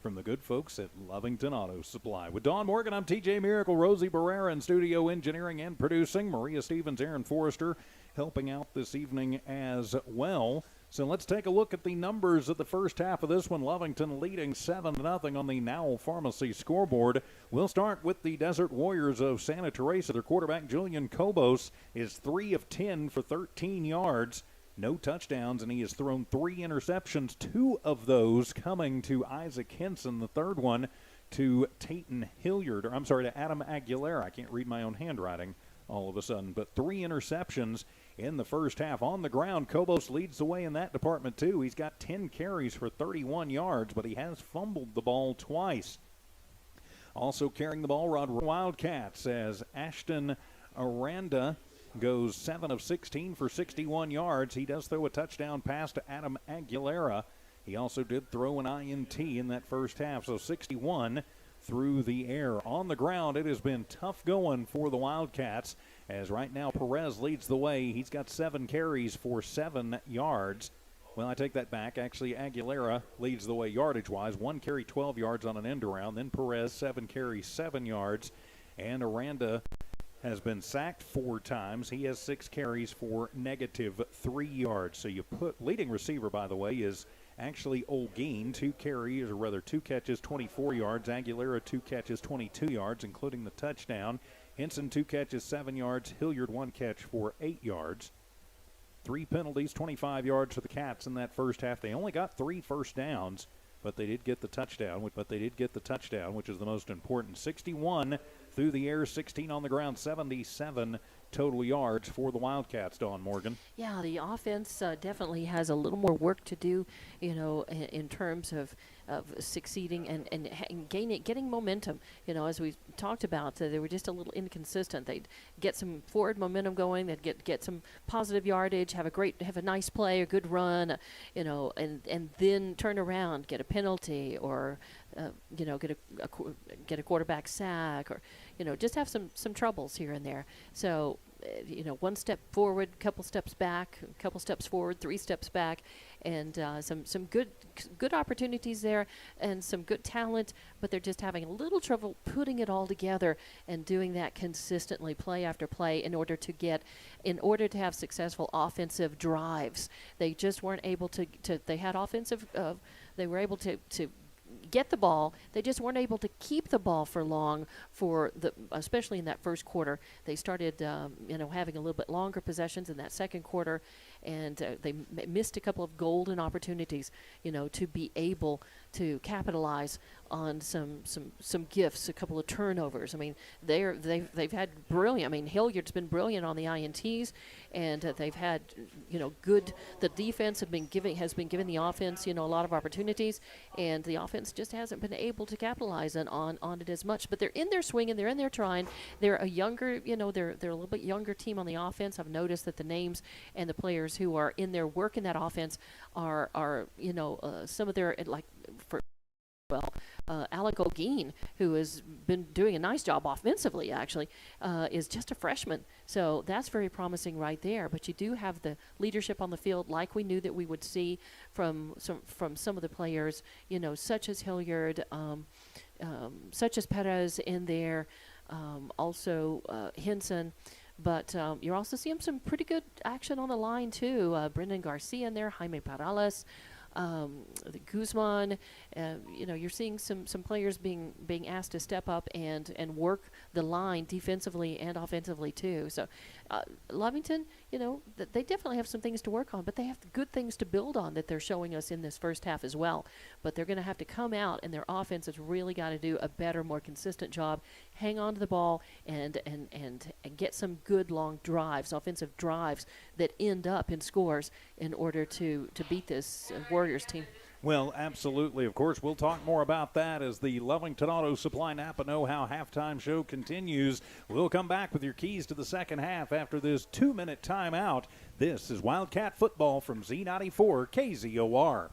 from the good folks at Lovington Auto Supply. With Dawn Morgan, I'm TJ Miracle, Rosie Barrera in studio engineering and producing, Maria Stevens, Aaron Forrester helping out this evening as well. So let's take a look at the numbers of the first half of this one. Lovington leading 7-0 on the Now Pharmacy scoreboard. We'll start with the Desert Warriors of Santa Teresa. Their quarterback, Julian Kobos, is 3 of 10 for 13 yards. No touchdowns, and he has thrown 3 interceptions, 2 of those coming to Isaac Henson, the third one to Tayton Hilliard, to Adam Aguilera. I can't read my own handwriting all of a sudden, but 3 interceptions in the first half. On the ground, Kobos leads the way in that department too. He's got 10 carries for 31 yards, but he has fumbled the ball twice. Also carrying the ball, Wildcats, as Ashton Aranda goes 7 of 16 for 61 yards. He does throw a touchdown pass to Adam Aguilera. He also did throw an INT in that first half, so 61 through the air. On the ground, it has been tough going for the Wildcats, as right now Perez leads the way. He's got 7 carries for 7 yards. Well, I take that back. Actually, Aguilera leads the way yardage-wise. 1 carry, 12 yards on an end-around. Then Perez, 7 carries, 7 yards. And Aranda has been sacked 4 times. He has 6 carries for -3 yards. So you put leading receiver, by the way, is actually Olguin. 2 catches, 24 yards. Aguilera, 2 catches, 22 yards, including the touchdown. Henson, 2 catches, 7 yards. Hilliard, 1 catch for 8 yards. 3 penalties, 25 yards for the Cats in that first half. They only got 3 first downs, but they did get the touchdown, which is the most important. 61 through the air, 16 on the ground, 77 total yards for the Wildcats, Dawn Morgan. Yeah, the offense definitely has a little more work to do, in terms of succeeding and getting momentum. As we talked about, they were just a little inconsistent. They'd get some forward momentum going, they'd get some positive yardage, have a nice play, a good run, and then turn around, get a penalty, or get a quarterback sack, or just have some troubles here and there. So one step forward, couple steps back, couple steps forward, 3 steps back, and some good opportunities there, and some good talent, but they're just having a little trouble putting it all together and doing that consistently, play after play, in order to have successful offensive drives. They just weren't able to they had offensive, they were able to get the ball. They just weren't able to keep the ball for long, especially in that first quarter. They started having a little bit longer possessions in that second quarter, and they missed a couple of golden opportunities to be able to capitalize on some gifts, a couple of turnovers. I mean, they've had brilliant. I mean, Hilliard's been brilliant on the INTs, and they've had good. The defense has been giving the offense a lot of opportunities, and the offense just hasn't been able to capitalize on it as much. But they're in there swinging, they're in there trying. They're a younger, they're a little bit younger team on the offense. I've noticed that the names and the players who are in there working that offense are some of their Alec O'Gean, who has been doing a nice job offensively, actually, is just a freshman. So that's very promising right there. But you do have the leadership on the field, like we knew that we would see from some of the players, such as Hilliard, such as Perez in there, also Henson. But you're also seeing some pretty good action on the line, too. Brendan Garcia in there, Jaime Parales, Guzman. You're seeing some players being asked to step up and work the line defensively and offensively, too. So Lovington, they definitely have some things to work on, but they have good things to build on that they're showing us in this first half as well. But they're going to have to come out, and their offense has really got to do a better, more consistent job, hang on to the ball, and get some good long drives, offensive drives that end up in scores in order to beat this Warriors team. Well, absolutely. Of course, we'll talk more about that as the Lovington Auto Supply Napa Know-How halftime show continues. We'll come back with your keys to the second half after this 2-minute timeout. This is Wildcat Football from Z94 KZOR.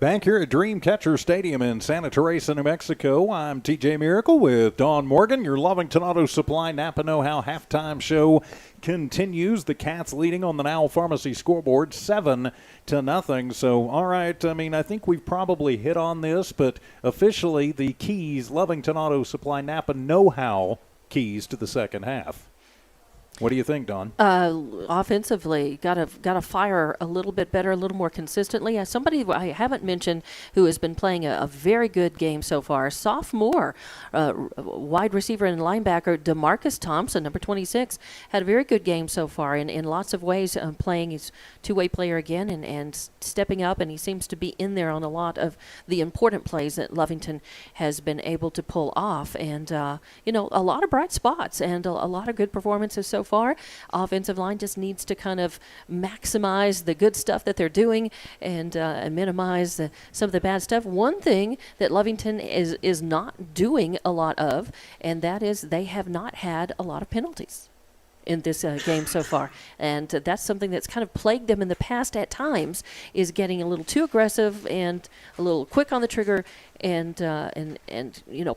Back here at Dreamcatcher Stadium in Santa Teresa, New Mexico, I'm TJ Miracle with Dawn Morgan. Your Lovington Auto Supply Napa Know-How halftime show continues. The Cats leading on the Now Pharmacy scoreboard 7-0. So, all right, I think we've probably hit on this, but officially the keys, Lovington Auto Supply Napa Know-How keys to the second half. What do you think, Dawn? Offensively, got to fire a little bit better, a little more consistently. Somebody I haven't mentioned who has been playing a very good game so far, sophomore wide receiver and linebacker DeMarcus Thompson, number 26, had a very good game so far in lots of ways, playing his two-way player again and stepping up, and he seems to be in there on a lot of the important plays that Lovington has been able to pull off. And, a lot of bright spots and a lot of good performances so far. Offensive line just needs to kind of maximize the good stuff that they're doing and minimize some of the bad stuff. One thing that Lovington is not doing a lot of, and that is they have not had a lot of penalties in this game so far, and that's something that's kind of plagued them in the past at times, is getting a little too aggressive and a little quick on the trigger and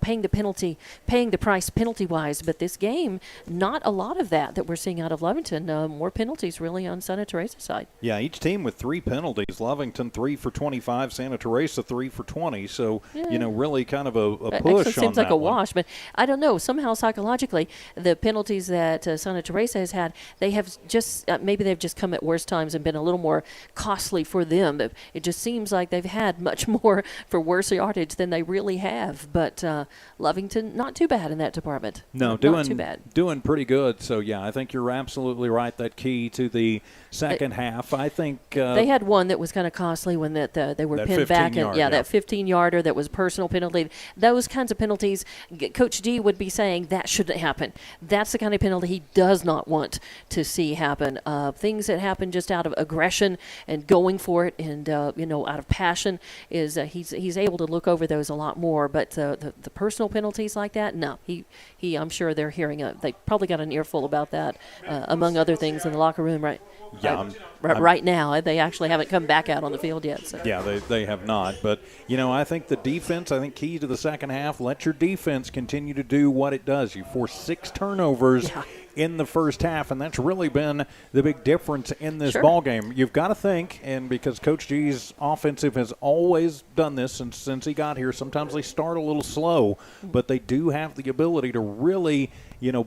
paying the price penalty wise. But this game, not a lot of that we're seeing out of Lovington. More penalties really on Santa Teresa side. Yeah, each team with 3 penalties. Lovington 3 for 25, Santa Teresa 3 for 20. So really kind of a push. Actually seems like a wash, but I don't know. Somehow psychologically, the penalties that Santa Teresa has had, they have just maybe they've just come at worse times and been a little more costly for them. It just seems like they've had much more for worse yardage than they really have. But Lovington, not too bad in that department. No, not too bad. Doing pretty good. So, yeah, I think you're absolutely right. That key to the second half, I think. They had one that was kind of costly when they were pinned back. And, that 15-yarder that was personal penalty. Those kinds of penalties, Coach D would be saying that shouldn't happen. That's the kind of penalty he does not want to see happen. Things that happen just out of aggression and going for it and, out of passion is he's able to look over those a lot more. But the personal penalties like that, no. He I'm sure they're hearing they probably got an earful about that, among other things in the locker room, right? Yeah. Right now, they actually haven't come back out on the field yet. So. Yeah, they have not. But, I think the defense, key to the second half, let your defense continue to do what it does. You force 6 turnovers in the first half, and that's really been the big difference in this ball game. You've got to think, and because Coach G's offensive has always done this since he got here, sometimes they start a little slow, but they do have the ability to really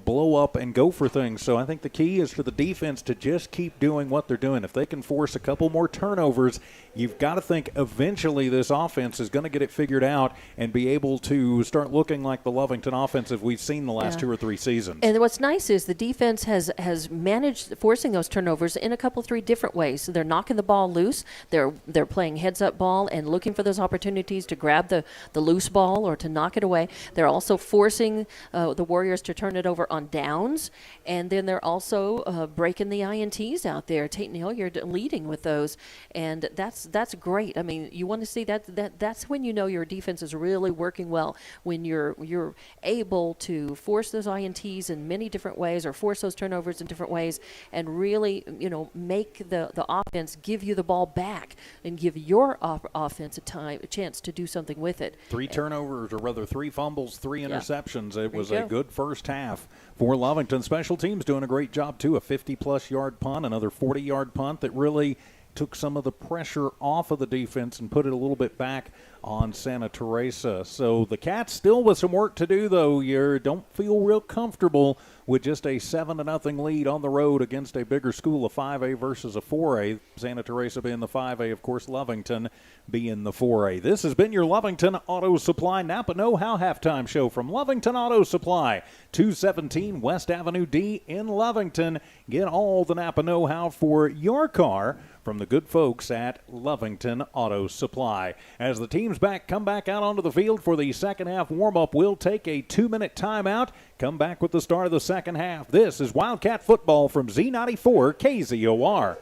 blow up and go for things. So I think the key is for the defense to just keep doing what they're doing. If they can force a couple more turnovers, you've got to think eventually this offense is going to get it figured out and be able to start looking like the Lovington offensive we've seen the last 2 or 3 seasons. And what's nice is the defense has managed forcing those turnovers in a couple, 3 different ways. So they're knocking the ball loose. They're playing heads-up ball and looking for those opportunities to grab the loose ball or to knock it away. They're also forcing the Warriors to turn it over on downs, and then they're also breaking the INTs out there. Tate and Hilliard leading with those, and that's great. You want to see that's when your defense is really working well, when you're able to force those INTs in many different ways or force those turnovers in different ways and really make the offense give you the ball back and give your offense a chance to do something with it. 3 turnovers, or rather 3 fumbles, 3 interceptions. It was a good first half for Lovington. Special teams doing a great job too. A 50-plus yard punt, another 40-yard punt that really took some of the pressure off of the defense and put it a little bit back on Santa Teresa. So the Cats still with some work to do, though. You don't feel real comfortable with just a 7-0 lead on the road against a bigger school, a 5A versus a 4A. Santa Teresa being the 5A, of course, Lovington being the 4A. This has been your Lovington Auto Supply Napa Know-How halftime show from Lovington Auto Supply, 217 West Avenue D in Lovington. Get all the Napa know-how for your car from the good folks at Lovington Auto Supply. As the teams come back out onto the field for the second half warm-up, we'll take a 2-minute timeout, come back with the start of the second half. This is Wildcat Football from Z94 KZOR.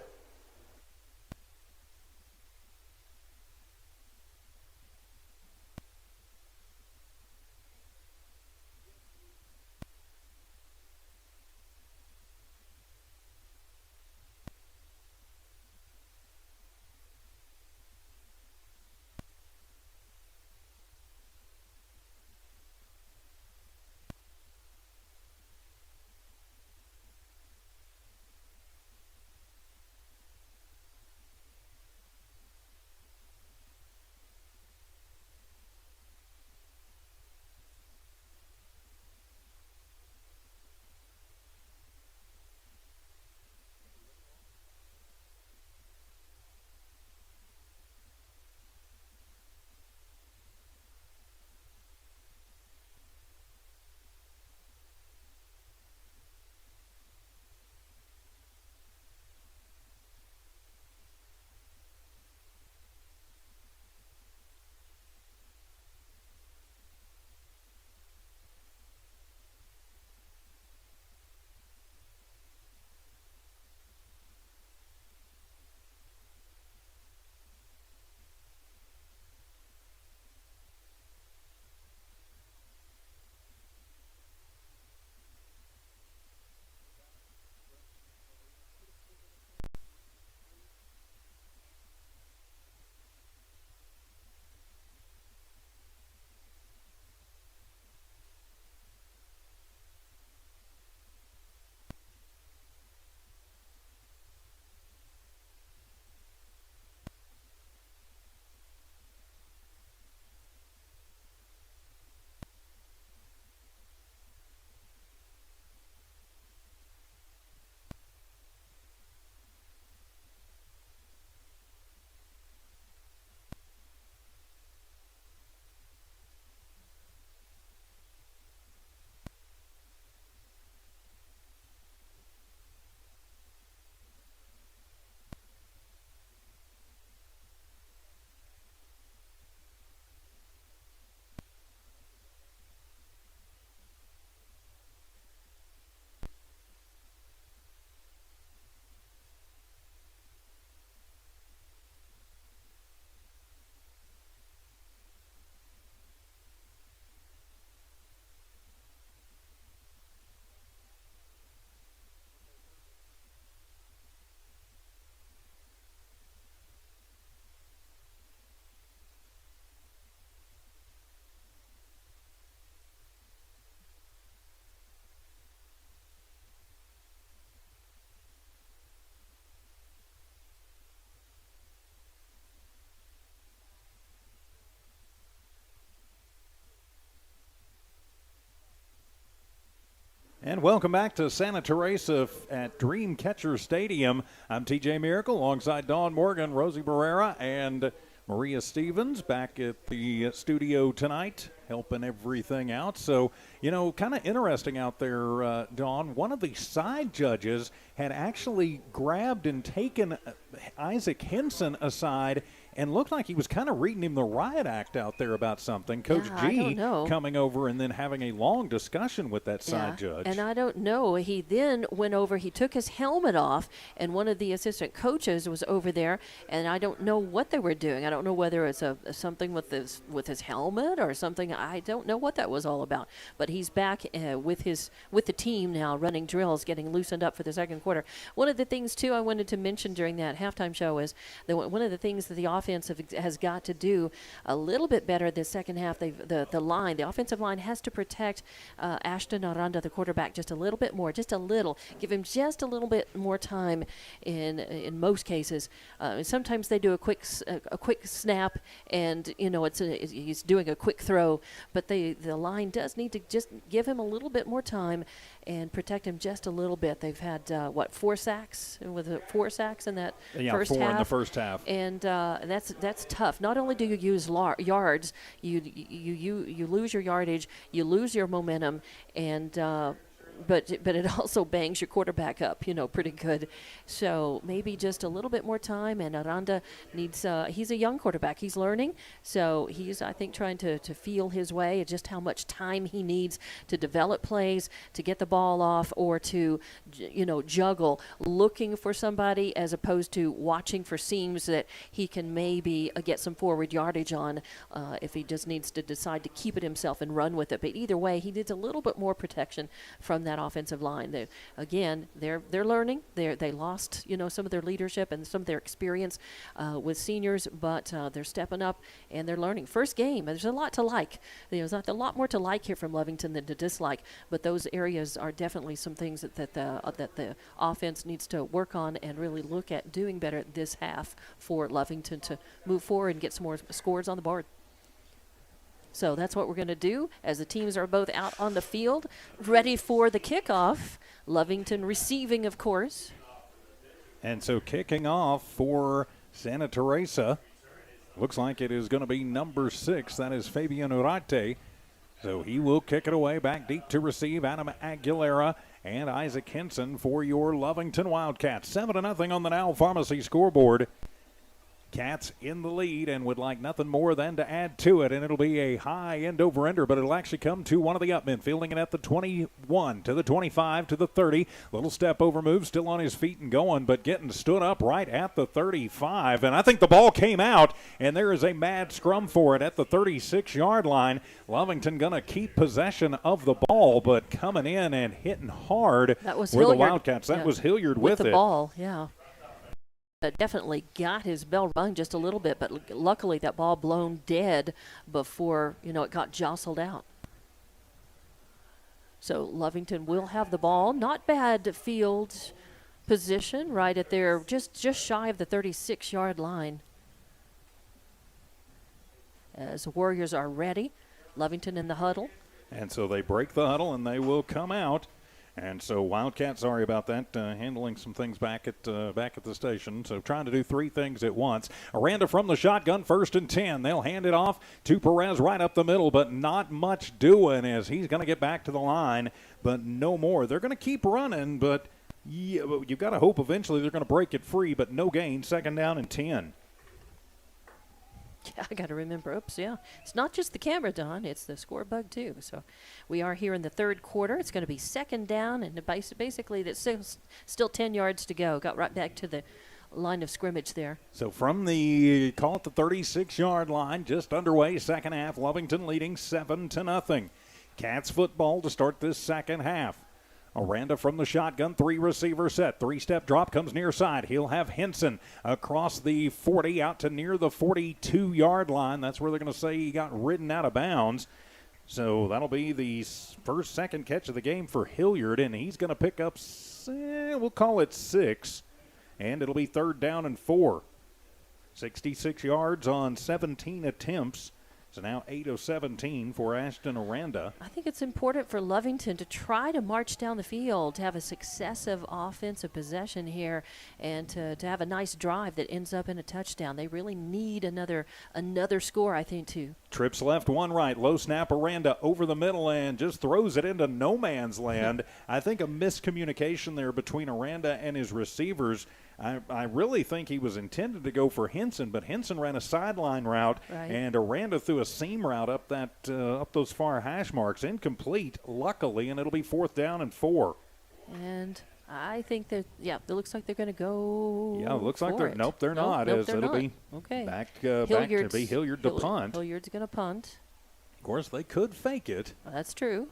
welcome back to Santa Teresa at Dreamcatcher Stadium. I'm TJ Miracle alongside Dawn Morgan, Rosie Barrera, and Maria Stevens back at the studio tonight, helping everything out. So, kind of interesting out there, Dawn. One of the side judges had actually grabbed and taken Isaac Henson aside and looked like he was kind of reading him the riot act out there about something. Coach G coming over and then having a long discussion with that side judge. And I don't know. He then went over, he took his helmet off, and one of the assistant coaches was over there, and I don't know what they were doing. I don't know whether it's something with his helmet or something. I don't know what that was all about. But he's back with the team now, running drills, getting loosened up for the second quarter. One of the things, too, I wanted to mention during that halftime show is that one of the things that the offense has got to do a little bit better this second half. The offensive line has to protect Ashton Aranda, the quarterback, just a little bit more, just a little. Give him just a little bit more time in most cases. Sometimes they do a quick snap, and he's doing a quick throw, but the line does need to just give him a little bit more time and protect him just a little bit. They've had 4 sacks? Was it 4 sacks in that first half? 4 in the first half. And that's tough. Not only do you use yards, you lose your yardage, you lose your momentum, and but it also bangs your quarterback up, pretty good. So maybe just a little bit more time, and Aranda needs, he's a young quarterback. He's learning, so he's, I think, trying to feel his way and just how much time he needs to develop plays, to get the ball off, or to, juggle, looking for somebody as opposed to watching for seams that he can maybe get some forward yardage on if he just needs to decide to keep it himself and run with it. But either way, he needs a little bit more protection from that offensive line. They're learning. They lost some of their leadership and some of their experience with seniors, but they're stepping up and they're learning. First game, there's a lot to like. There's a lot more to like here from Lovington than to dislike, but those areas are definitely some things that the offense needs to work on and really look at doing better this half for Lovington to move forward and get some more scores on the board. So that's what we're going to do as the teams are both out on the field, ready for the kickoff. Lovington receiving, of course. And so kicking off for Santa Teresa, looks like it is going to be number 6. That is Fabian Urate. So he will kick it away back deep to receive. Adam Aguilera and Isaac Henson for your Lovington Wildcats. 7-0 on the Now Pharmacy scoreboard. Cats in the lead and would like nothing more than to add to it, and it'll be a high end over ender, but it'll actually come to one of the upmen, fielding it at the 21 to the 25 to the 30. Little step over move, still on his feet and going, but getting stood up right at the 35, and I think the ball came out, and there is a mad scrum for it at the 36-yard line. Lovington going to keep possession of the ball, but coming in and hitting hard were the Wildcats. That was Hilliard with the it. Ball, yeah. Definitely got his bell rung just a little bit, but luckily that ball blown dead before it got jostled out. So Lovington will have the ball. Not bad field position right at there, just shy of the 36-yard line. As the Warriors are ready, Lovington in the huddle. And so they break the huddle and they will come out. And so Wildcat, sorry about that, handling some things back at the station. So trying to do 3 things at once. Aranda from the shotgun, 1st and 10. They'll hand it off to Perez right up the middle, but not much doing as he's going to get back to the line, but no more. They're going to keep running, but you've got to hope eventually they're going to break it free, but no gain. 2nd down and 10. Yeah, I got to remember. Oops, yeah. It's not just the camera, Don. It's the score bug, too. So we are here in the 3rd quarter. It's going to be 2nd down, and basically there's still 10 yards to go. Got right back to the line of scrimmage there. So from the 36-yard line, just underway, second half, Lovington leading 7-0. Cats football to start this second half. Aranda from the shotgun, 3-receiver set. 3-step drop comes near side. He'll have Henson across the 40 out to near the 42-yard line. That's where they're going to say he got ridden out of bounds. So that'll be the second catch of the game for Hilliard, and he's going to pick up, we'll call it 6, and it'll be 3rd down and 4. 66 yards on 17 attempts. So now 8 of 17 for Ashton Aranda. I think it's important for Lovington to try to march down the field, to have a successive offensive possession here, and to have a nice drive that ends up in a touchdown. They really need another score, I think, too. Trips left, one right. Low snap, Aranda over the middle and just throws it into no man's land. I think a miscommunication there between Aranda and his receivers. I really think he was intended to go for Henson, but Henson ran a sideline route, and Aranda threw a seam route up those far hash marks. Incomplete, luckily, and it'll be 4th down and 4. And I think that, it looks like they're going to go. Yeah, it looks like they're. Nope, they're not. Nope, they're it'll not. be Okay. back to be Hilliard to punt. Hilliard's going to punt. Of course, they could fake it. That's true.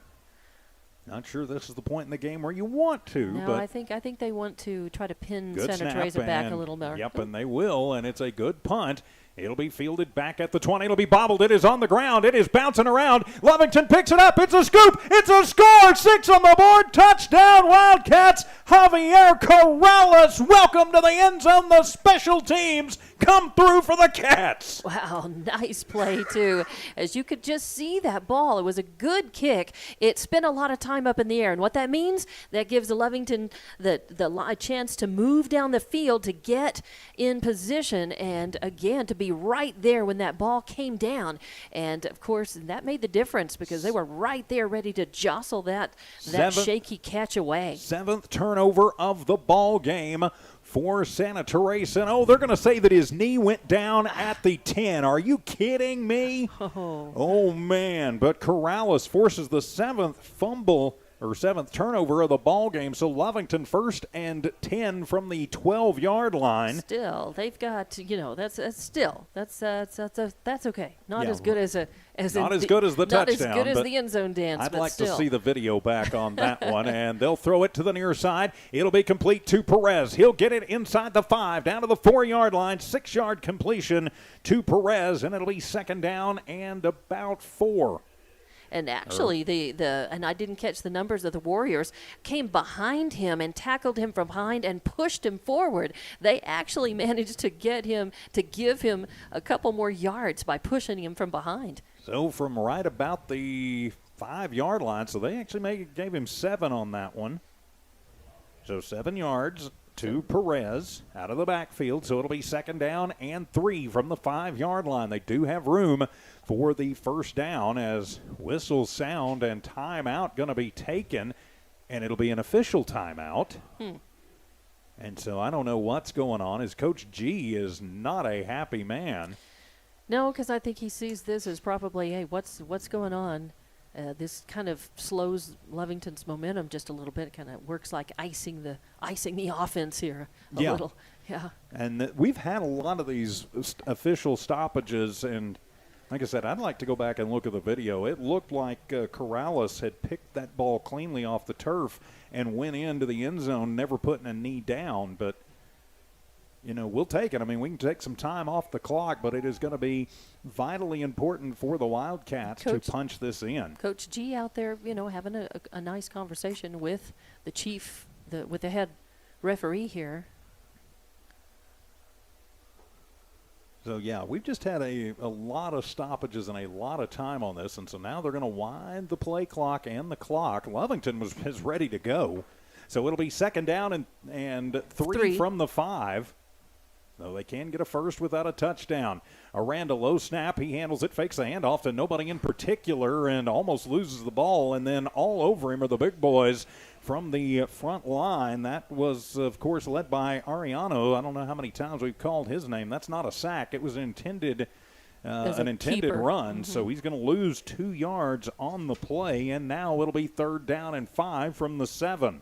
Not sure this is the point in the game where you want to. No, but I think they want to try to pin good Santa Teresa back a little more. Yep, and they will, and it's a good punt. It'll be fielded back at the 20. It'll be bobbled. It is on the ground. It is bouncing around. Lovington picks it up. It's a scoop. It's a score. 6 on the board. Touchdown, Wildcats. Javier Corrales. Welcome to the end zone. The special teams come through for the Cats. Wow, nice play, too. As you could just see that ball, it was a good kick. It spent a lot of time up in the air, and what that means, that gives Lovington the chance to move down the field to get in position and, again, to be right there when that ball came down. And, of course, that made the difference because they were right there ready to jostle that shaky catch away. 7th turnover of the ball game for Santa Teresa. And, they're going to say that his knee went down at the 10. Are you kidding me? Oh man. But Corrales forces the 7th fumble or 7th turnover of the ball game. So Lovington 1st and 10 from the 12-yard line. Still, they've got, that's okay. Not as good as not as good as the touchdown. Not as good as the end zone dance. I'd but like still. to see the video back on that one, and they'll throw it to the near side. It'll be complete to Perez. He'll get it inside the 5, down to the 4-yard line. 6-yard completion to Perez, and it'll be 2nd down and about 4. And actually, and I didn't catch the numbers of the Warriors, came behind him and tackled him from behind and pushed him forward. They actually managed to give him a couple more yards by pushing him from behind. So from right about the 5-yard line, so they actually gave him 7 on that one. So 7 yards to Perez out of the backfield. So it'll be 2nd down and 3 from the 5-yard line. They do have room for the 1st down as whistles sound and timeout going to be taken, and it'll be an official timeout. And so I don't know what's going on. As Coach G is not a happy man. No, because I think he sees this as probably, hey, what's going on? This kind of slows Lovington's momentum just a little bit. It kind of works like icing the offense here a little. Yeah. And we've had a lot of these official stoppages, and like I said, I'd like to go back and look at the video. It looked like Corrales had picked that ball cleanly off the turf and went into the end zone, never putting a knee down. But, we'll take it. I mean, we can take some time off the clock, but it is going to be vitally important for the Wildcats to punch this in. Coach G out there, having a nice conversation with the chief, with the head referee here. So, we've just had a lot of stoppages and a lot of time on this, and so now they're going to wind the play clock and the clock. Lovington is ready to go. So it'll be 2nd down and 3 from the 5. Though they can get a first without a touchdown. Aranda low snap. He handles it, fakes the handoff to nobody in particular, and almost loses the ball. And then all over him are the big boys from the front line. That was, of course, led by Ariano. I don't know how many times we've called his name. That's not a sack. It was an intended run. So he's going to lose 2 yards on the play, and now it'll be 3rd down and 5 from the 7.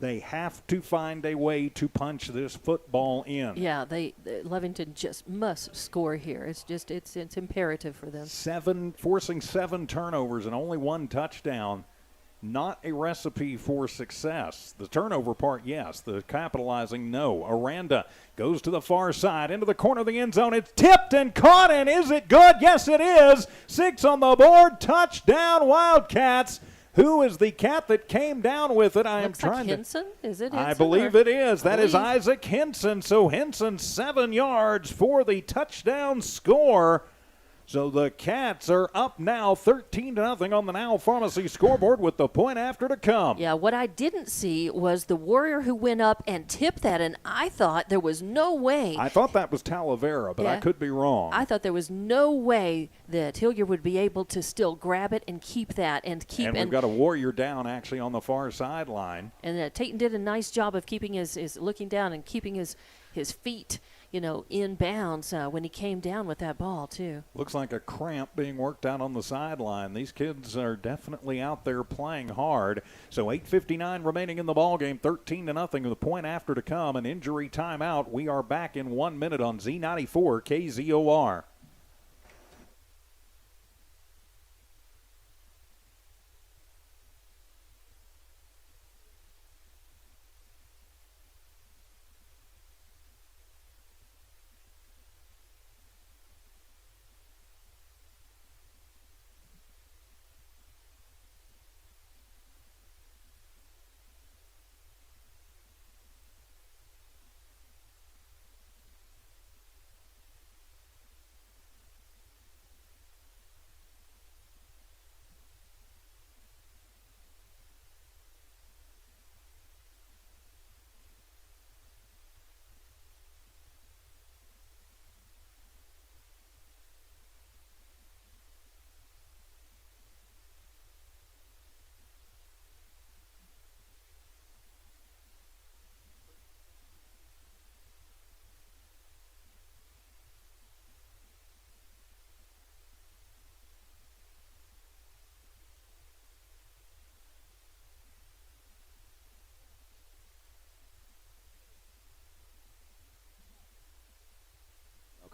They have to find a way to punch this football in. Yeah, Lovington just must score here. It's imperative for them. Forcing 7 turnovers and only 1 touchdown. Not a recipe for success. The turnover part, yes. The capitalizing, no. Aranda goes to the far side, into the corner of the end zone. It's tipped and caught, and is it good? Yes, it is. 6 on the board. Touchdown, Wildcats. Who is the cat that came down with it? Looks like Henson? Is it Henson? I believe it is. That is Isaac Henson. So Henson 7 yards for the touchdown score. So the Cats are up now 13-0 on the Now Pharmacy scoreboard with the point after to come. Yeah, what I didn't see was the Warrior who went up and tipped that, and I thought there was no way. I thought that was Talavera, but I could be wrong. I thought there was no way that Hilliard would be able to still grab it and keep that and keep. And we've got a Warrior down actually on the far sideline. And Tayton did a nice job of keeping his looking down and keeping his feet, in bounds when he came down with that ball, too. Looks like a cramp being worked out on the sideline. These kids are definitely out there playing hard. So 8:59 remaining in the ballgame, 13-0 with a point after to come. An injury timeout. We are back in 1 minute on Z94 KZOR.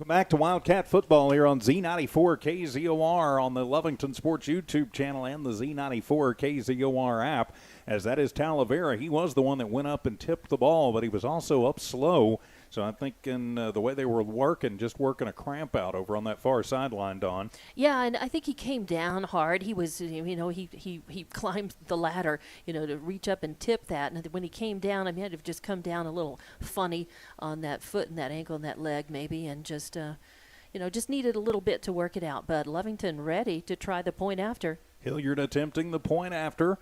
Welcome back to Wildcat Football here on Z94 KZOR on the Lovington Sports YouTube channel and the Z94 KZOR app. As that is Talavera. He was the one that went up and tipped the ball, but he was also up slow. So I'm thinking the way they were working a cramp out over on that far sideline, Dawn. Yeah, and I think he came down hard. He was, he climbed the ladder, to reach up and tip that. And when he came down, he had to just come down a little funny on that foot and that ankle and that leg maybe, and just, just needed a little bit to work it out. But Lovington ready to try the point after. Hilliard attempting the point after.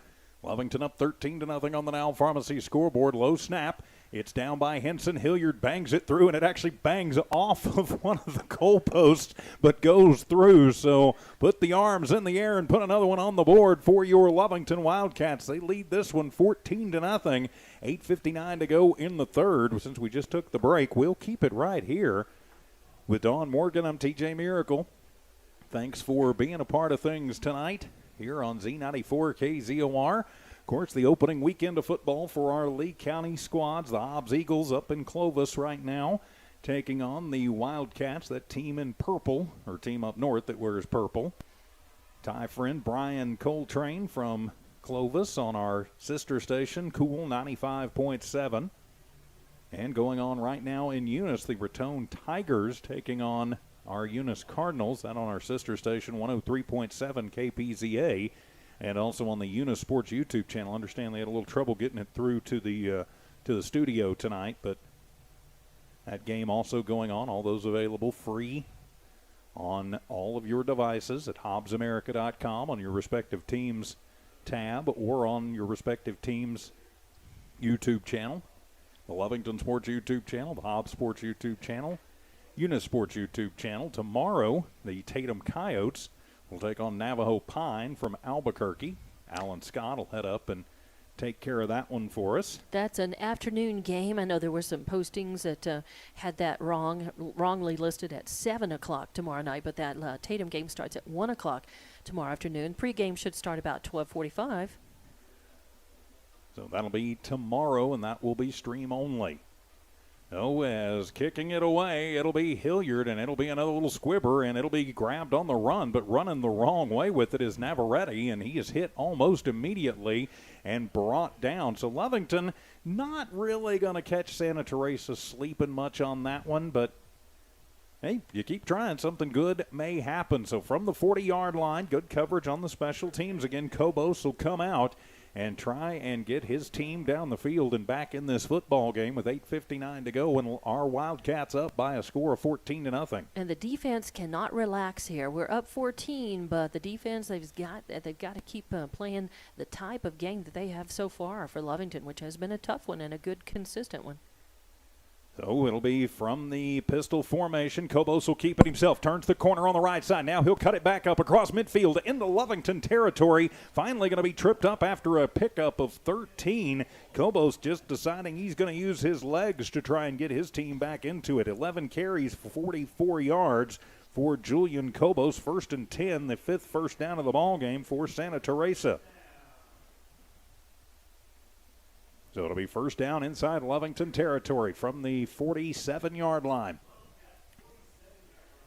Lovington up 13-0 on the Now Pharmacy scoreboard. Low snap. It's down by Henson. Hilliard bangs it through, and it actually bangs off of one of the goalposts, but goes through. So put the arms in the air and put another one on the board for your Lovington Wildcats. They lead this one 14-0. 8:59 to go in the third. Since we just took the break, we'll keep it right here with Dawn Morgan. I'm TJ Miracle. Thanks for being a part of things tonight here on Z94 KZOR. Of course, the opening weekend of football for our Lee County squads. The Hobbs Eagles up in Clovis right now, taking on the Wildcats, that team in purple, or team up north that wears purple. Ty friend Brian Coltrane from Clovis on our sister station, Cool 95.7. And going on right now in Eunice, the Raton Tigers taking on our Eunice Cardinals. That on our sister station, 103.7 KPZA. And also on the Eunice Sports YouTube channel. I understand they had a little trouble getting it through to the studio tonight, but that game also going on. All those available free on all of your devices at hobbsamerica.com on your respective teams tab or on your respective teams YouTube channel. The Lovington Sports YouTube channel, the Hobbs Sports YouTube channel, Eunice Sports YouTube channel. Tomorrow, the Tatum Coyotes will take on Navajo Pine from Albuquerque. Alan Scott will head up and take care of that one for us. That's an afternoon game. I know there were some postings that had that wrongly listed at 7 o'clock tomorrow night, but that Tatum game starts at 1 o'clock tomorrow afternoon. Pre-game should start about 12:45. So that'll be tomorrow, and that will be stream only. Oh, as kicking it away, it'll be Hilliard, and it'll be another little squibber, and it'll be grabbed on the run, but running the wrong way with it is Navarrete, and he is hit almost immediately and brought down. So Lovington not really going to catch Santa Teresa sleeping much on that one, but hey, you keep trying, something good may happen. So from the 40-yard line, good coverage on the special teams. Again, Kobos will come out. and try and get his team down the field and back in this football game with 8:59 to go, and our Wildcats up by a score of 14-0. And the defense cannot relax here. We're up 14, but the defense, they've got to keep playing the type of game that they have so far for Lovington, which has been a tough one and a good, consistent one. So it'll be from the pistol formation. Kobos will keep it himself. Turns the corner on the right side. Now he'll cut it back up across midfield into Lovington territory. Finally going to be tripped up after a pickup of 13. Kobos just deciding he's going to use his legs to try and get his team back into it. 11 carries, 44 yards for Julian Kobos. 1st and 10, the 5th first down of the ball game for Santa Teresa. So it'll be first down inside Lovington territory from the 47-yard line.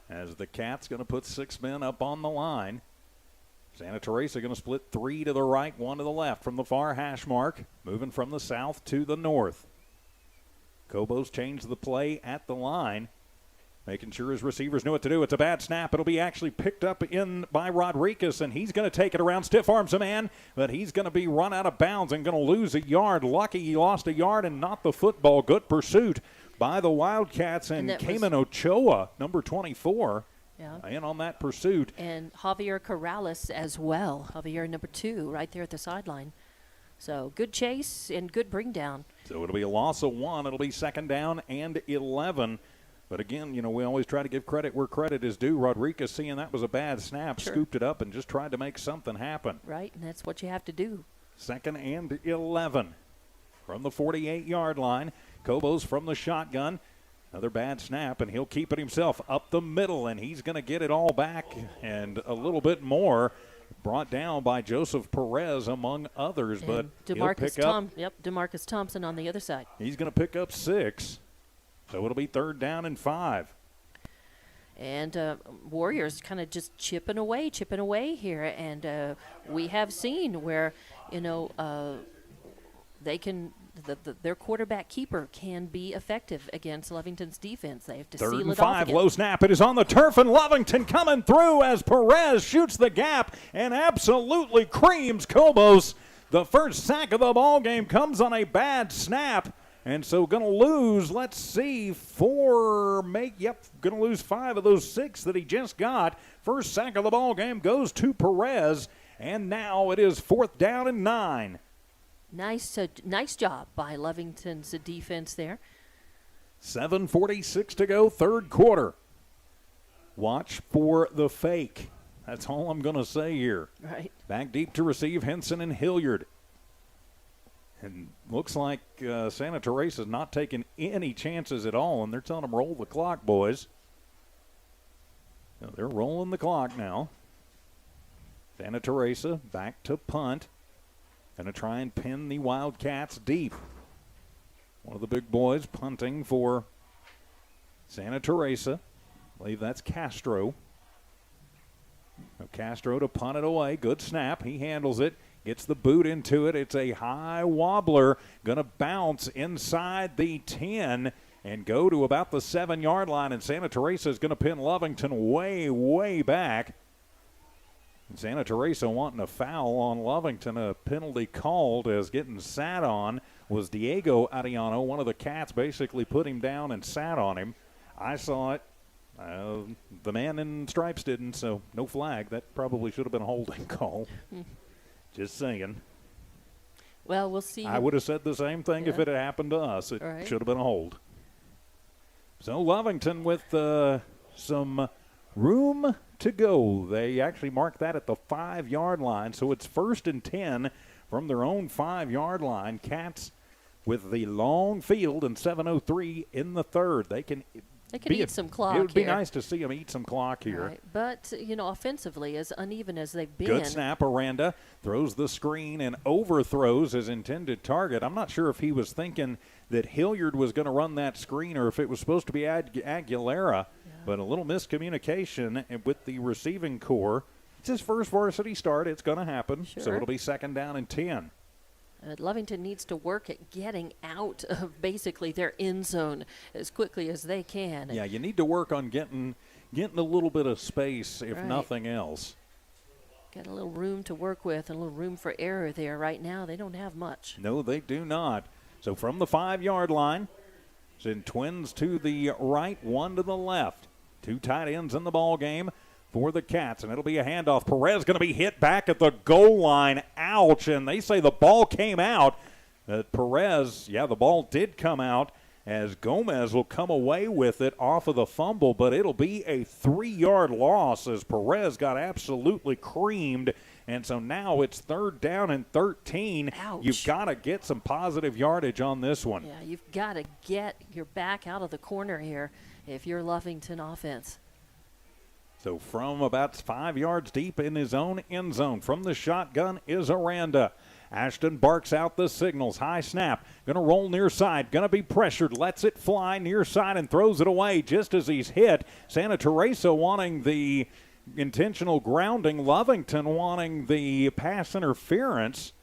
As the Cats going to put 6 men up on the line. Santa Teresa going to split 3 to the right, 1 to the left from the far hash mark. Moving from the south to the north. Kobos changed the play at the line. Making sure his receivers know what to do. It's a bad snap. It'll be actually picked up in by Rodriguez, and he's going to take it around. Stiff arms a man, but he's going to be run out of bounds and going to lose a yard. Lucky he lost a yard and not the football. Good pursuit by the Wildcats, and Cayman Ochoa, number 24, in on that pursuit. And Javier Corrales as well. Javier, number 2, right there at the sideline. So good chase and good bring down. So it'll be a loss of 1. It'll be 2nd down and 11. But again, we always try to give credit where credit is due. Rodriguez, seeing that was a bad snap, scooped it up and just tried to make something happen. Right, and that's what you have to do. 2nd and 11 from the 48-yard line. Kobos from the shotgun. Another bad snap, and he'll keep it himself up the middle, and he's going to get it all back and a little bit more. Brought down by Joseph Perez, among others. And but DeMarcus Thompson on the other side. He's going to pick up 6. So it'll be 3rd down and 5. And Warriors kind of just chipping away here. And we have seen where, they can, their quarterback keeper can be effective against Lovington's defense. They have to seal it off. 3rd and 5, again. low snap. It is on the turf, and Lovington coming through as Perez shoots the gap and absolutely creams Kobos. The first sack of the ball game comes on a bad snap. And so going to lose, let's see, going to lose 5 of those 6 that he just got. First sack of the ball game goes to Perez, and now it is 4th down and 9. Nice job by Lovington's defense there. 7:46 to go, 3rd quarter. Watch for the fake. That's all I'm going to say here. Right. Back deep to receive Henson and Hilliard. And looks like Santa Teresa's not taking any chances at all, and they're telling them roll the clock, boys. So they're rolling the clock now. Santa Teresa back to punt. Going to try and pin the Wildcats deep. One of the big boys punting for Santa Teresa. I believe that's Castro. Castro to punt it away. Good snap. He handles it. Gets the boot into it. It's a high wobbler. Going to bounce inside the 10 and go to about the 7-yard line. And Santa Teresa is going to pin Lovington way, way back. And Santa Teresa wanting a foul on Lovington. A penalty called as getting sat on was Diego Ariano. One of the Cats basically put him down and sat on him. I saw it. The man in stripes didn't, so no flag. That probably should have been a holding call. Just saying. Well, we'll see. I would have said the same thing if it had happened to us. It should have been a hold. So Lovington with some room to go. They actually marked that at the 5-yard line. So it's 1st and 10 from their own 5-yard line. Cats with the long field and 7:03 in the 3rd. They can eat some clock. It would be nice to see them eat some clock here. Right. But, offensively, as uneven as they've been. Good snap. Aranda throws the screen and overthrows his intended target. I'm not sure if he was thinking that Hilliard was going to run that screen or if it was supposed to be Aguilera. Yeah. But a little miscommunication with the receiving core. It's his first varsity start. It's going to happen. Sure. So it'll be 2nd down and 10. Lovington needs to work at getting out of basically their end zone as quickly as they can. Yeah, you need to work on getting a little bit of space, if nothing else. Got a little room to work with and a little room for error there. Right now, they don't have much. No, they do not. So from the 5-yard line, send twins to the right, one to the left. 2 tight ends in the ball game for the Cats, and it'll be a handoff. Perez going to be hit back at the goal line. Ouch, and they say the ball came out. Perez, the ball did come out, as Gomez will come away with it off of the fumble, but it'll be a 3-yard loss as Perez got absolutely creamed. And so now it's 3rd down and 13. Ouch. You've got to get some positive yardage on this one. Yeah, you've got to get your back out of the corner here if you're Lovington offense. So from about 5 yards deep in his own end zone, from the shotgun is Aranda. Ashton barks out the signals. High snap. Going to roll near side. Going to be pressured. Lets it fly near side and throws it away just as he's hit. Santa Teresa wanting the intentional grounding. Lovington wanting the pass interference.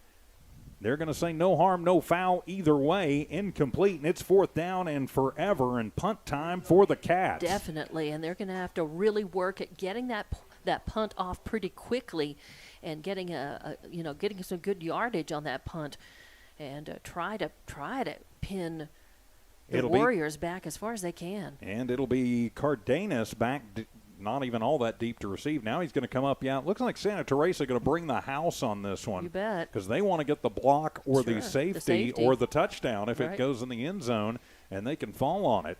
They're going to say no harm, no foul either way. Incomplete, and it's 4th down and forever, and punt time for the Cats. Definitely, and they're going to have to really work at getting that punt off pretty quickly, and getting getting some good yardage on that punt, and try to pin the Warriors back as far as they can. And it'll be Cardenas back. Not even all that deep to receive. Now he's going to come up. Yeah, it looks like Santa Teresa going to bring the house on this one. You bet. Because they want to get the block or Sure, the safety or the touchdown if right. it goes in the end zone, and they can fall on it.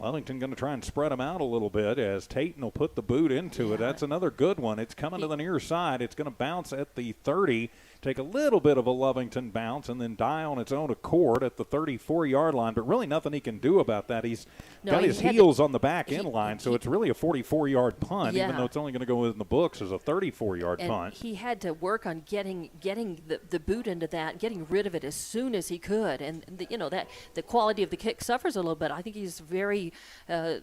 Lovington going to try and spread them out a little bit as Tatum will put the boot into it. That's another good one. It's coming to the near side. It's going to bounce at the 30, take a little bit of a Lovington bounce, and then die on its own accord at the 34-yard line. But really nothing he can do about that. He's got his heels on the back end line, so it's really a 44-yard punt, even though it's only going to go in the books as a 34-yard punt. He had to work on getting the boot into that, getting rid of it as soon as he could. And that the quality of the kick suffers a little bit. I think he's very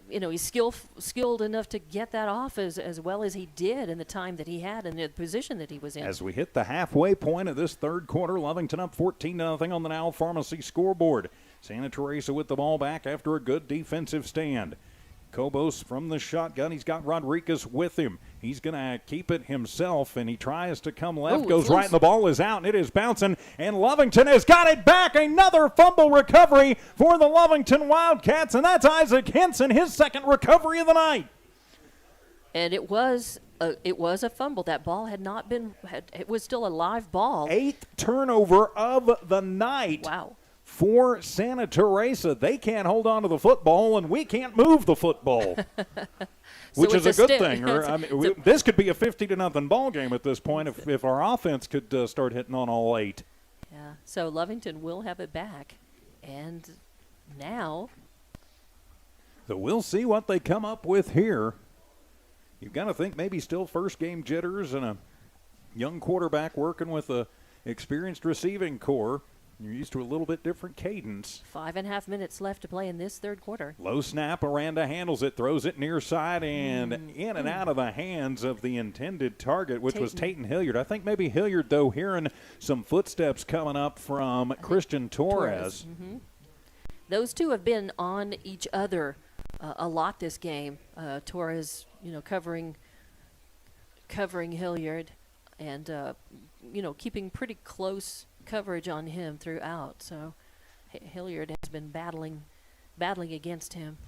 he's skilled enough to get that off as well as he did in the time that he had and the position that he was in. As we hit the halfway point of this 3rd quarter, Lovington up 14-0 on the Now Pharmacy scoreboard. Santa Teresa with the ball back after a good defensive stand. Cobos from the shotgun. He's got Rodriguez with him. He's going to keep it himself, and he tries to come left, goes right, and the ball is out, and it is bouncing, and Lovington has got it back. Another fumble recovery for the Lovington Wildcats, and that's Isaac Henson, his 2nd recovery of the night. And it was a fumble. That ball had not been – it was still a live ball. 8th turnover of the night. Wow. For Santa Teresa. They can't hold on to the football, and we can't move the football, which is a good thing. This could be a 50-0 ball game at this point if our offense could start hitting on all 8. Yeah, so Lovington will have it back, and now. So we'll see what they come up with here. You've got to think maybe still first game jitters and a young quarterback working with a experienced receiving core. You're used to a little bit different cadence. 5.5 minutes left to play in this 3rd quarter. Low snap, Aranda handles it, throws it near side, and in and out of the hands of the intended target, which was Tatum Hilliard. I think maybe Hilliard, though, hearing some footsteps coming up from Christian Torres. Mm-hmm. Those two have been on each other a lot this game. Torres, covering Hilliard and, keeping pretty close coverage on him throughout. So Hilliard has been battling against him.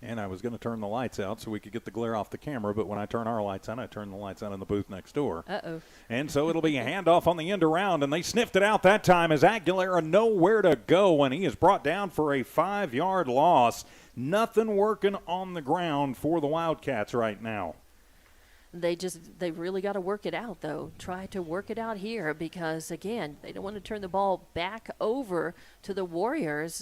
And I was going to turn the lights out so we could get the glare off the camera, but when I turn our lights on, I turn the lights on in the booth next door. Uh-oh. And so it'll be a handoff on the end around, and they sniffed it out that time as Aguilera nowhere to go, and he is brought down for a 5-yard loss. Nothing working on the ground for the Wildcats right now. They really got to work it out, though. Try to work it out here because, again, they don't want to turn the ball back over to the Warriors.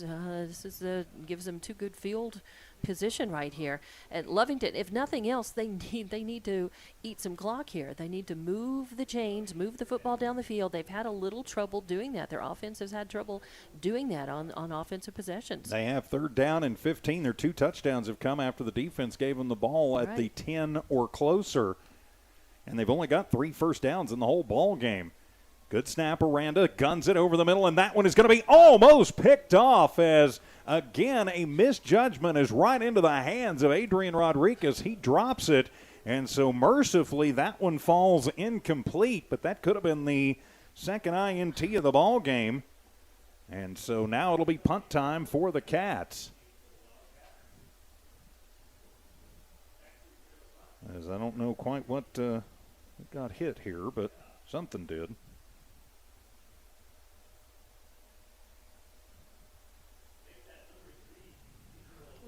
This gives them too good field position right here. At Lovington, if nothing else, they need to eat some clock here. They need to move the chains, move the football down the field. They've had a little trouble doing that. Their offense has had trouble doing that on offensive possessions. They have 3rd down and 15. Their 2 touchdowns have come after the defense gave them the ball at the 10 or closer. And they've only got 3 first downs in the whole ball game. Good snap, Aranda guns it over the middle, and that one is going to be almost picked off as, again, a misjudgment is right into the hands of Adrian Rodriguez. He drops it, And so mercifully, that one falls incomplete, but that could have been the second INT of the ball game. And so now it'll be punt time for the Cats. As I don't know quite what got hit here, but something did.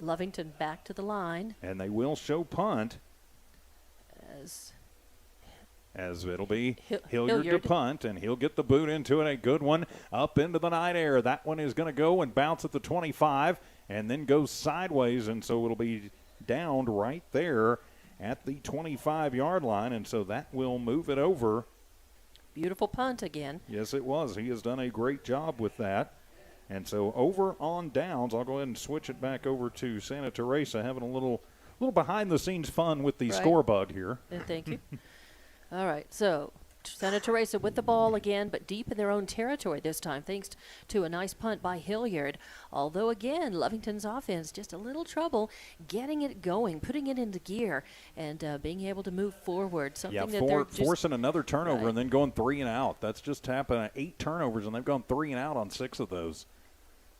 Lovington back to the line. And they will show punt. As it'll be Hilliard to punt, and he'll get the boot into it. A good one up into the night air. That one is going to go and bounce at the 25 and then go sideways, and so it'll be downed right there at the 25-yard line, and so that will move it over. Beautiful punt again. Yes, it was. He has done a great job with that. And so over on downs, I'll go ahead and switch it back over to Santa Teresa, having a little behind-the-scenes fun with the score bug here. Thank you. All right, so Santa Teresa with the ball again, but deep in their own territory this time, thanks to a nice punt by Hilliard. Although, again, Lovington's offense just a little trouble getting it going, putting it into gear, and being able to move forward. Something that they're forcing another turnover and then going 3 and out. That's just happened. 8 turnovers, and they've gone 3 and out on 6 of those,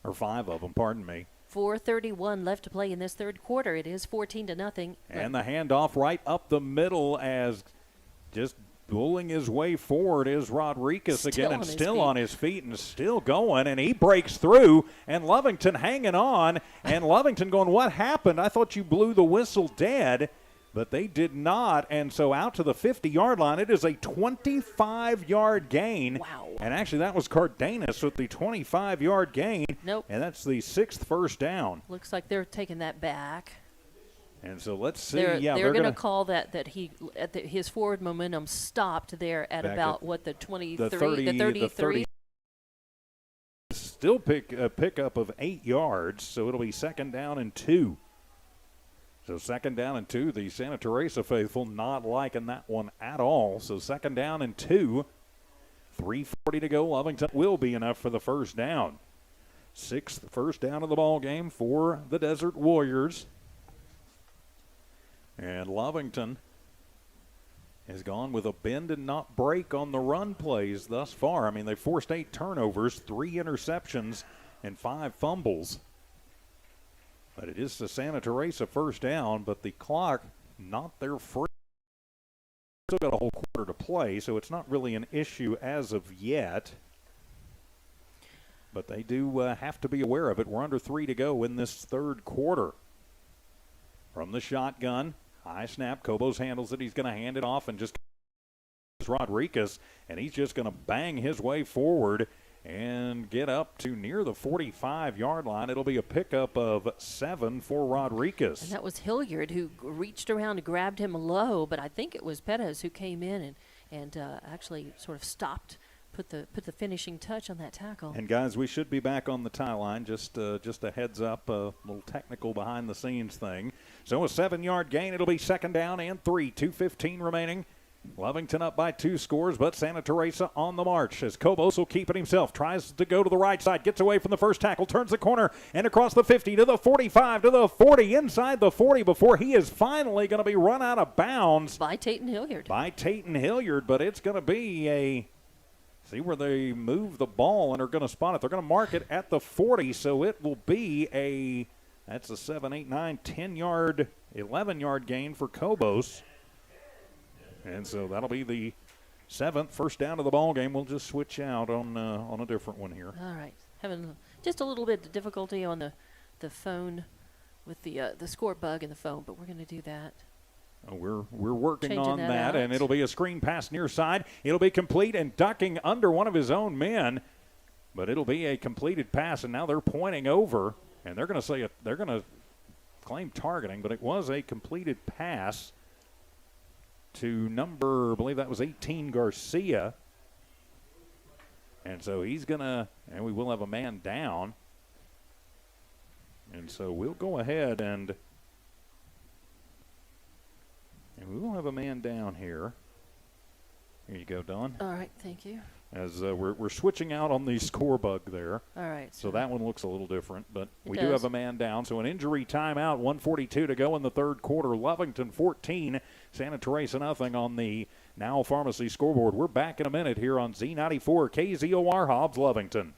or 5 of them, pardon me. 4:31 left to play in this third quarter. It is 14-0. And the handoff right up the middle as just bulling his way forward is Rodriguez again, and still on his feet and still going, and he breaks through, and Lovington hanging on, and Lovington going, what happened? I thought you blew the whistle dead, but they did not, and so out to the 50-yard line. It is a 25-yard gain. Wow. And actually that was Cardenas with the 25-yard gain. Nope. And that's the 6th first down. Looks like they're taking that back. And so let's see. They're going to call that his forward momentum stopped there at about the 23, the 33. Still a pickup of 8 yards, so it'll be 2nd down and 2. So 2nd down and 2. The Santa Teresa faithful not liking that one at all. So 2nd down and 2. 3:40 to go. Lovington will be enough for the first down. 6th first down of the ball game for the Desert Warriors. And Lovington has gone with a bend and not break on the run plays thus far. I mean, they forced 8 turnovers, 3 interceptions, and 5 fumbles. But it is the Santa Teresa first down, but the clock not there free. Still got a whole quarter to play, so it's not really an issue as of yet. But they do have to be aware of it. We're under 3 to go in this third quarter. From the shotgun, high snap. Cobos handles it. He's going to hand it off and just Rodriguez, and he's just going to bang his way forward and get up to near the 45-yard line. It'll be a pickup of 7 for Rodriguez. And that was Hilliard who reached around and grabbed him low, but I think it was Perez who came in and actually sort of stopped, put the finishing touch on that tackle. And guys, we should be back on the tie line. Just a heads up, a little technical behind the scenes thing. So a 7-yard gain. It'll be 2nd down and 3. 2:15 remaining. Lovington up by 2 scores, but Santa Teresa on the march as Cobos will keep it himself. Tries to go to the right side, gets away from the first tackle, turns the corner, and across the 50 to the 45 to the 40, inside the 40 before he is finally going to be run out of bounds. By Taton Hilliard. But it's going to be a... See where they move the ball and are going to spot it. They're going to mark it at the 40, so it will be a... That's a 7, 8, 9, 10-yard, 11-yard gain for Cobos. And so that'll be the 7th first down of the ball game. We'll just switch out on a different one here. All right. Having just a little bit of difficulty on the phone with the score bug in the phone, but we're going to do that. We're working Changing on that out. and it'll be a screen pass near side. It'll be complete and ducking under one of his own men, but it'll be a completed pass, and now they're pointing over, and they're going to claim targeting, but it was a completed pass to number, I believe that was 18, Garcia. And so he's going to, and we will have a man down. And so we'll go ahead and we will have a man down here. Here you go, Don. All right, thank you. As we're switching out on the score bug there. All right. So that one looks a little different, but we do does. have a man down. So an injury timeout, 1:42 to go in the third quarter. Lovington 14, Santa Teresa nothing on the Now Pharmacy scoreboard. We're back in a minute here on Z94 KZOR Hobbs Lovington.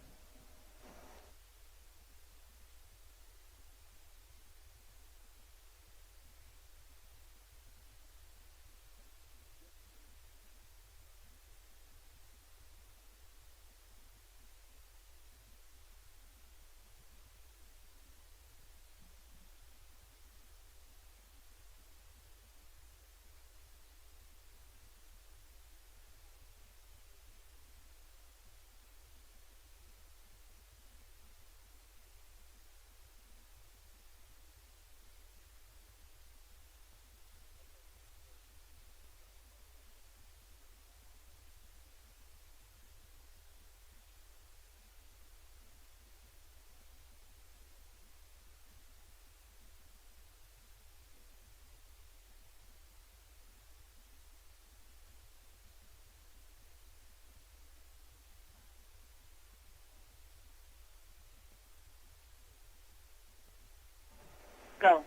Go.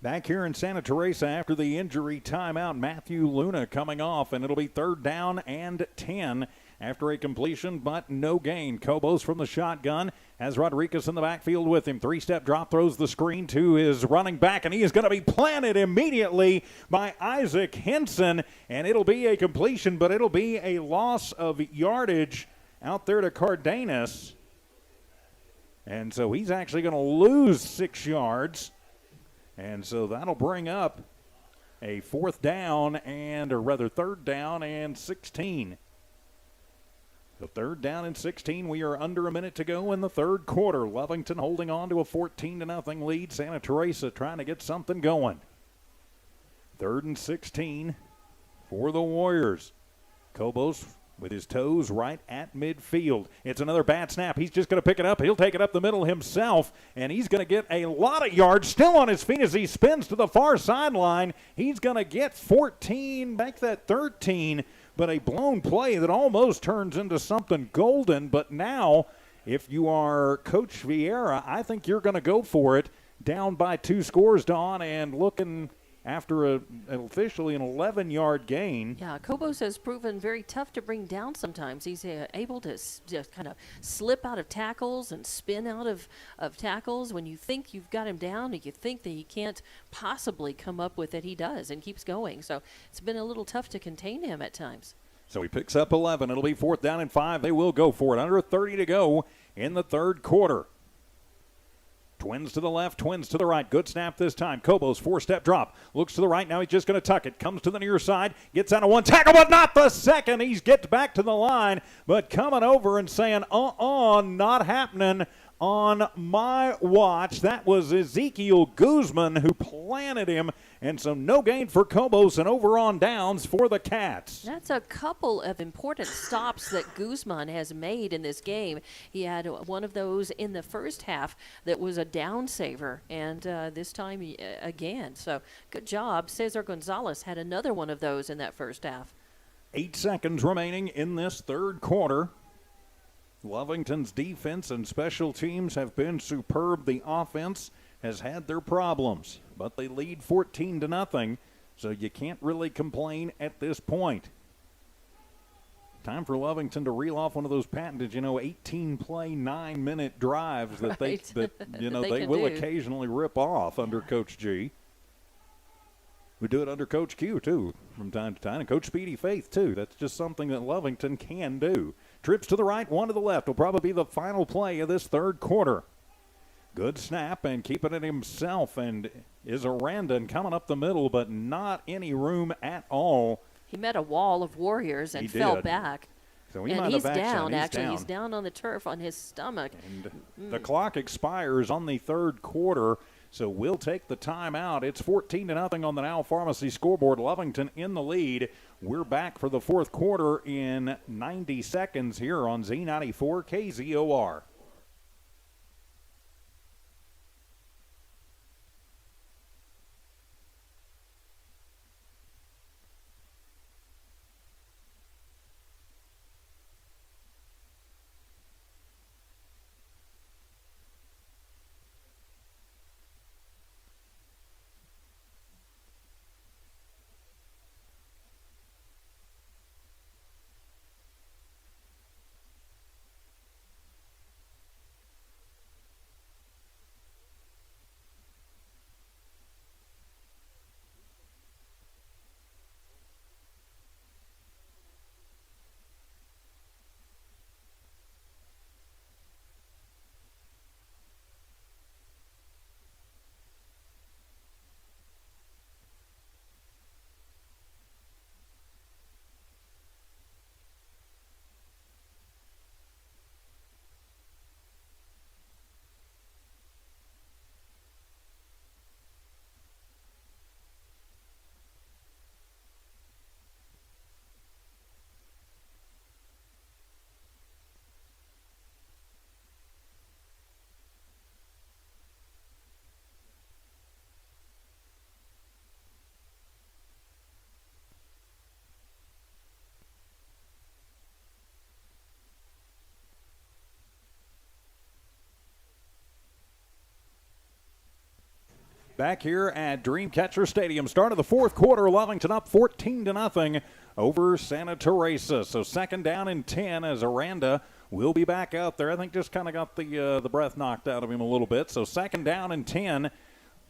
Back here in Santa Teresa after the injury timeout, Matthew Luna coming off, and it'll be 3rd down and 10 after a completion, but no gain. Cobos from the shotgun has Rodriguez in the backfield with him. 3-step drop, throws the screen to his running back, and he is going to be planted immediately by Isaac Henson, and it'll be a completion, but it'll be a loss of yardage out there to Cardenas. And so he's actually going to lose 6 yards. And so that'll bring up a 3rd down and 16. So 3rd down and 16. We are under a minute to go in the 3rd quarter. Lovington holding on to a 14-0 lead. Santa Teresa trying to get something going. 3rd and 16 for the Warriors. Cobos with his toes right at midfield. It's another bad snap. He's just going to pick it up. He'll take it up the middle himself, and he's going to get a lot of yards. Still on his feet as he spins to the far sideline. He's going to get 14, make that 13, but a blown play that almost turns into something golden. But now, if you are Coach Vieira, I think you're going to go for it. Down by 2 scores, Dawn, and looking after officially an 11-yard gain. Yeah, Cobos has proven very tough to bring down sometimes. He's able to just kind of slip out of tackles and spin out of tackles. When you think you've got him down and you think that he can't possibly come up with it, he does and keeps going. So it's been a little tough to contain him at times. So he picks up 11. It'll be 4th down and 5. They will go for it. Under 30 to go in the 3rd quarter. Twins to the left, twins to the right. Good snap this time. Cobos, 4-step drop. Looks to the right. Now he's just going to tuck it. Comes to the near side. Gets out of 1 tackle, but not the second. He's gets back to the line, but coming over and saying, not happening on my watch. That was Ezekiel Guzman who planted him. And so no gain for Cobos and over on downs for the Cats. That's a couple of important stops that Guzman has made in this game. He had one of those in the first half that was a down saver, and this time again. So good job. Cesar Gonzalez had another one of those in that first half. 8 seconds remaining in this 3rd quarter. Lovington's defense and special teams have been superb. The offense has had their problems, but they lead 14-0, so you can't really complain at this point. Time for Lovington to reel off one of those patented, 18-play, 9-minute drives that right. they will occasionally rip off under Coach G. We do it under Coach Q, too, from time to time, and Coach Speedy Faith, too. That's just something that Lovington can do. Trips to the right, one to the left will probably be the final play of this 3rd quarter. Good snap and keeping it himself, and is Arandon coming up the middle, but not any room at all. He met a wall of Warriors and fell back. So he and might he's have down, actually. He's down on the turf on his stomach. And the clock expires on the 3rd quarter, so we'll take the timeout. It's 14-0 on the Now Pharmacy scoreboard. Lovington in the lead. We're back for the 4th quarter in 90 seconds here on Z94 KZOR. back here at Dreamcatcher Stadium. Start of the fourth quarter, Lovington up 14-0 over Santa Teresa. So second down and 10 as Aranda will be back out there. I think just kind of got the breath knocked out of him a little bit. So second down and 10.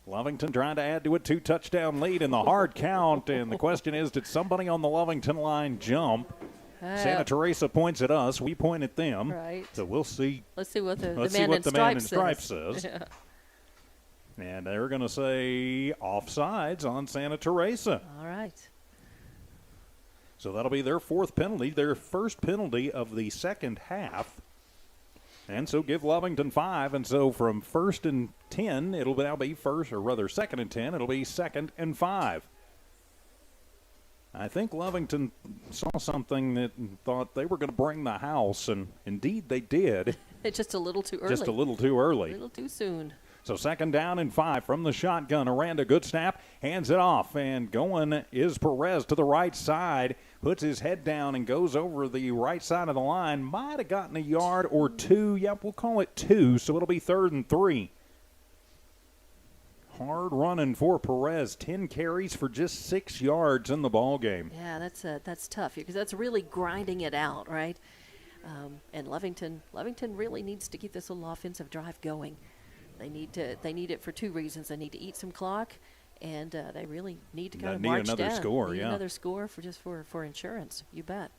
Lovington trying to add to a 2-touchdown lead in the hard count. And the question is, did somebody on the Lovington line jump? Santa Teresa points at us. We point at them. Right. So we'll see. Let's see what the man in stripes says. Yeah. And they're going to say offsides on Santa Teresa. All right. So that'll be their fourth penalty, their first penalty of the second half. And so give Lovington 5. And so from first and 10, it'll now be second and 10, it'll be second and 5. I think Lovington saw something that thought they were going to bring the house, and indeed they did. It's just a little too early. Just a little too early. A little too soon. So second down and 5 from the shotgun. Aranda, good snap, hands it off, and going is Perez to the right side, puts his head down and goes over the right side of the line. Might have gotten a yard or two. Yep, we'll call it 2, so it'll be 3rd and 3. Hard running for Perez. 10 carries for just 6 yards in the ball game. Yeah, that's tough because that's really grinding it out, right? And Lovington really needs to keep this little offensive drive going. They need it for 2 reasons. They need to eat some clock, and they really need to kind of march another down. Score, need yeah. Another score for insurance. You bet.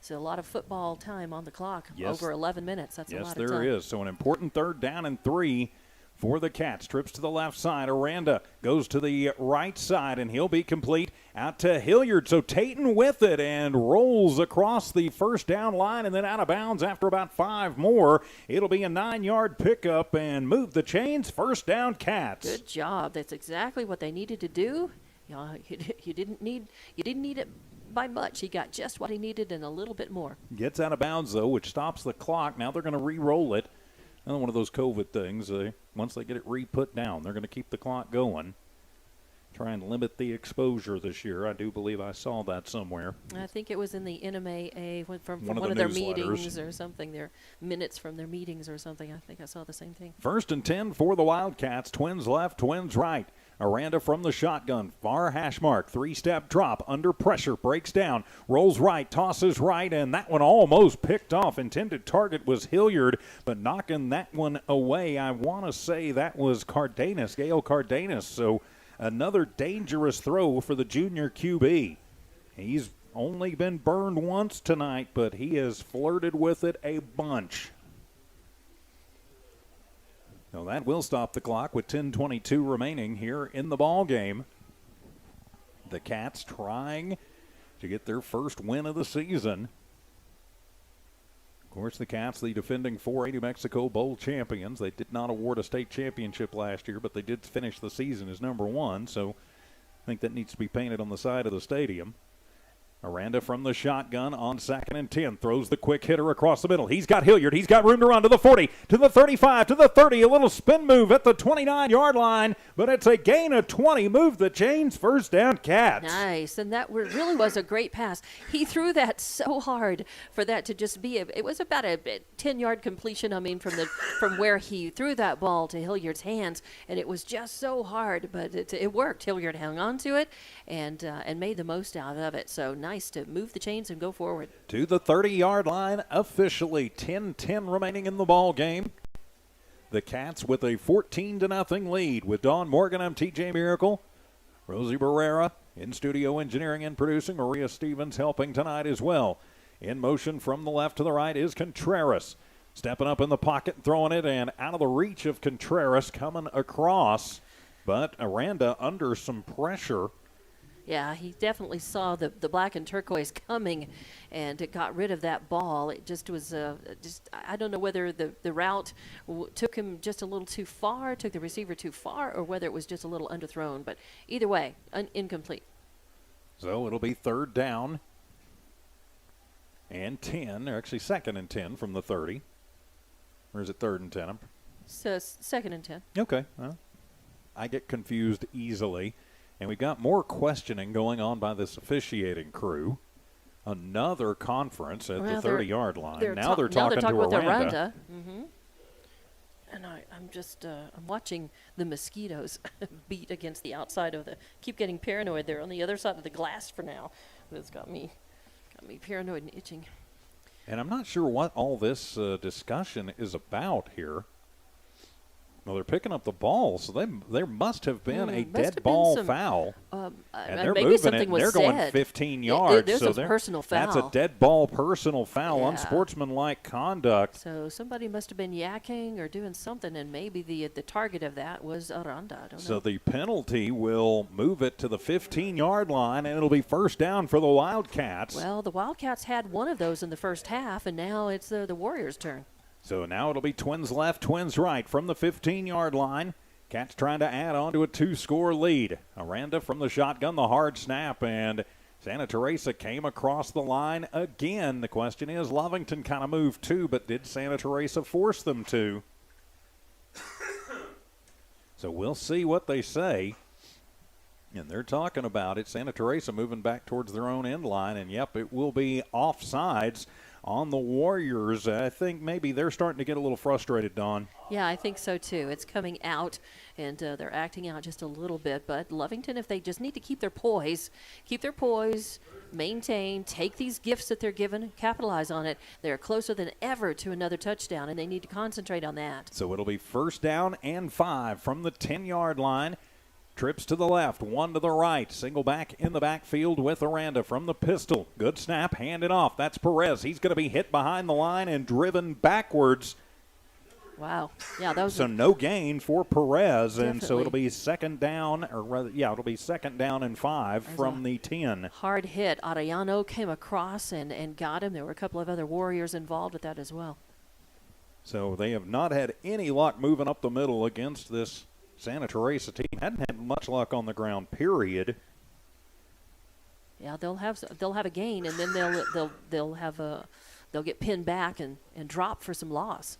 So a lot of football time on the clock. Yes. Over 11 minutes. That's a lot of time. Yes, there is. So an important 3rd down and 3 for the Cats. Trips to the left side. Aranda goes to the right side, and he'll be complete out to Hilliard. So Tatum with it and rolls across the first down line and then out of bounds after about 5 more. It'll be a 9-yard pickup and move the chains. First down, Cats. Good job. That's exactly what they needed to do. You didn't need it by much. He got just what he needed and a little bit more. Gets out of bounds, though, which stops the clock. Now they're going to re-roll it. Another one of those COVID things. Once they get it re-put down, they're going to keep the clock going. Try and limit the exposure this year. I do believe I saw that somewhere. I think it was in the NMAA from one of the their newsletters. meetings or something. Their minutes from their meetings or something. I think I saw the same thing. 1st and 10 for the Wildcats. Twins left, twins right. Aranda from the shotgun, far hash mark, 3-step drop, under pressure, breaks down, rolls right, tosses right, and that one almost picked off. Intended target was Hilliard, but knocking that one away, I want to say that was Gail Cardenas. So another dangerous throw for the junior QB. He's only been burned once tonight, but he has flirted with it a bunch. So that will stop the clock with 10:22 remaining here in the ball game. The Cats trying to get their first win of the season. Of course, the Cats, the defending 4A New Mexico Bowl champions. They did not award a state championship last year, but they did finish the season as number 1. So I think that needs to be painted on the side of the stadium. Aranda from the shotgun on 2nd and 10. Throws the quick hitter across the middle. He's got Hilliard. He's got room to run to the 40, to the 35, to the 30. A little spin move at the 29-yard line, but it's a gain of 20. Move the chains. First down, Cats. Nice, and that really was a great pass. He threw that so hard for that to just be it was about a 10-yard completion, from where he threw that ball to Hilliard's hands, and it was just so hard, but it worked. Hilliard hung on to it and made the most out of it. So nice to move the chains and go forward. To the 30-yard line, officially 10-10 remaining in the ball game. The Cats with a 14-0 lead with Dawn Morgan. I'm TJ Miracle. Rosie Barrera in studio engineering and producing. Maria Stevens helping tonight as well. In motion from the left to the right is Contreras. Stepping up in the pocket, throwing it, and out of the reach of Contreras coming across. But Aranda under some pressure. Yeah, he definitely saw the black and turquoise coming, and it got rid of that ball. It just was I don't know whether the route took him just a little too far, took the receiver too far, or whether it was just a little underthrown. But either way, incomplete. So it'll be 3rd down and 10, or actually 2nd and 10 from the 30. Or is it 3rd and 10? So 2nd and 10. Okay. Well, I get confused easily. And we've got more questioning going on by this officiating crew. Another conference at the 30-yard line. Now they're talking to Aranda. Mm-hmm. And I'm just I'm watching the mosquitoes beat against the outside of the. Keep getting paranoid. They're on the other side of the glass for now. It's got me paranoid and itching. And I'm not sure what all this discussion is about here. Well, they're picking up the ball, so there must have been a dead ball foul. And they're maybe moving something it. was They're said. going 15 yards. There's so a personal foul. That's a dead ball personal foul, Yeah. unsportsmanlike conduct. So somebody must have been yakking or doing something, and maybe the target of that was Aranda. I don't know. So the penalty will move it to the 15-yard line, and it'll be first down for the Wildcats. Well, the Wildcats had one of those in the first half, and now it's the Warriors' turn. So now it'll be Twins left, Twins right from the 15-yard line. Cats trying to add on to a 2-score lead. Aranda from the shotgun, the hard snap, and Santa Teresa came across the line again. The question is, Lovington kind of moved too, but did Santa Teresa force them to? So we'll see what they say. And they're talking about it. Santa Teresa moving back towards their own end line, and yep, it will be offsides on the Warriors. I think maybe they're starting to get a little frustrated, Dawn. Yeah, I think so too. It's coming out, and they're acting out just a little bit. But Lovington, if they just need to keep their poise, maintain, take these gifts that they're given, capitalize on it. They're closer than ever to another touchdown, and they need to concentrate on that. So it'll be first down and 5 from the 10-yard line. Trips to the left, one to the right. Single back in the backfield with Aranda from the pistol. Good snap, handed off. That's Perez. He's going to be hit behind the line and driven backwards. Wow. Yeah, that was so no gain for Perez, definitely. And so it'll be second down, or rather, it'll be second down and 5 from the 10. Hard hit. Arellano came across and got him. There were a couple of other Warriors involved with that as well. So they have not had any luck moving up the middle against this Santa Teresa team. Hadn't had much luck on the ground, period. Yeah, they'll have a gain, and then they'll get pinned back and drop for some loss.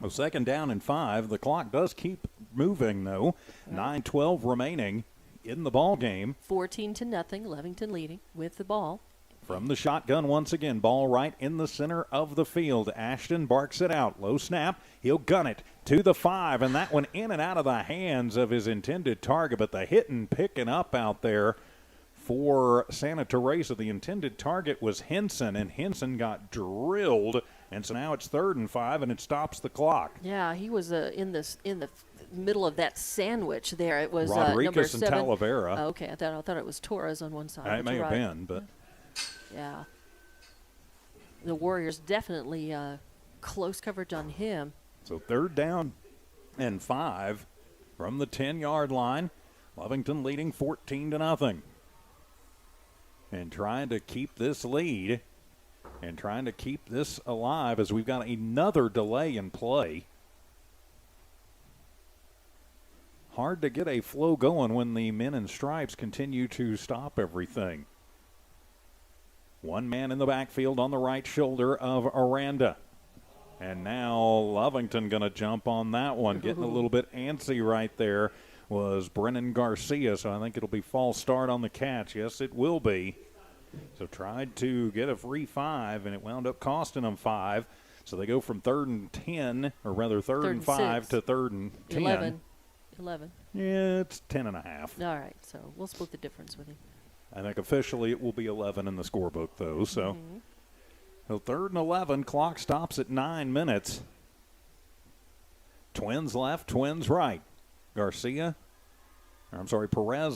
Well, second down and 5. The clock does keep moving, though. 9:12 remaining in the ball game. 14-0, Lovington leading with the ball. From the shotgun once again, ball right in the center of the field. Ashton barks it out. Low snap. He'll gun it to the 5, and that one in and out of the hands of his intended target. But the hitting picking up out there for Santa Teresa. The intended target was Henson, and Henson got drilled. And so now it's 3rd and 5, and it stops the clock. Yeah, he was in the middle of that sandwich there. It was Rodriguez number 7. and Talavera. Oh, okay, I thought it was Torres on one side. It may have been, but yeah, the Warriors definitely close coverage on him. So 3rd down and 5 from the 10-yard line. Lovington leading 14-0. And trying to keep this lead and trying to keep this alive as we've got another delay in play. Hard to get a flow going when the men in stripes continue to stop everything. One man in the backfield on the right shoulder of Aranda. And now Lovington going to jump on that one. Getting a little bit antsy right there was Brennan Garcia. So I think it'll be false start on the catch. Yes, it will be. So tried to get a free 5, and it wound up costing them 5. So they go from 3rd and 10, or rather 3rd and 5 to 3rd and 10. 11. Yeah, it's 10.5. All right, so we'll split the difference with him. I think officially it will be 11 in the scorebook, though. So, so 3rd and 11, clock stops at 9 minutes. Twins left, Twins right. Perez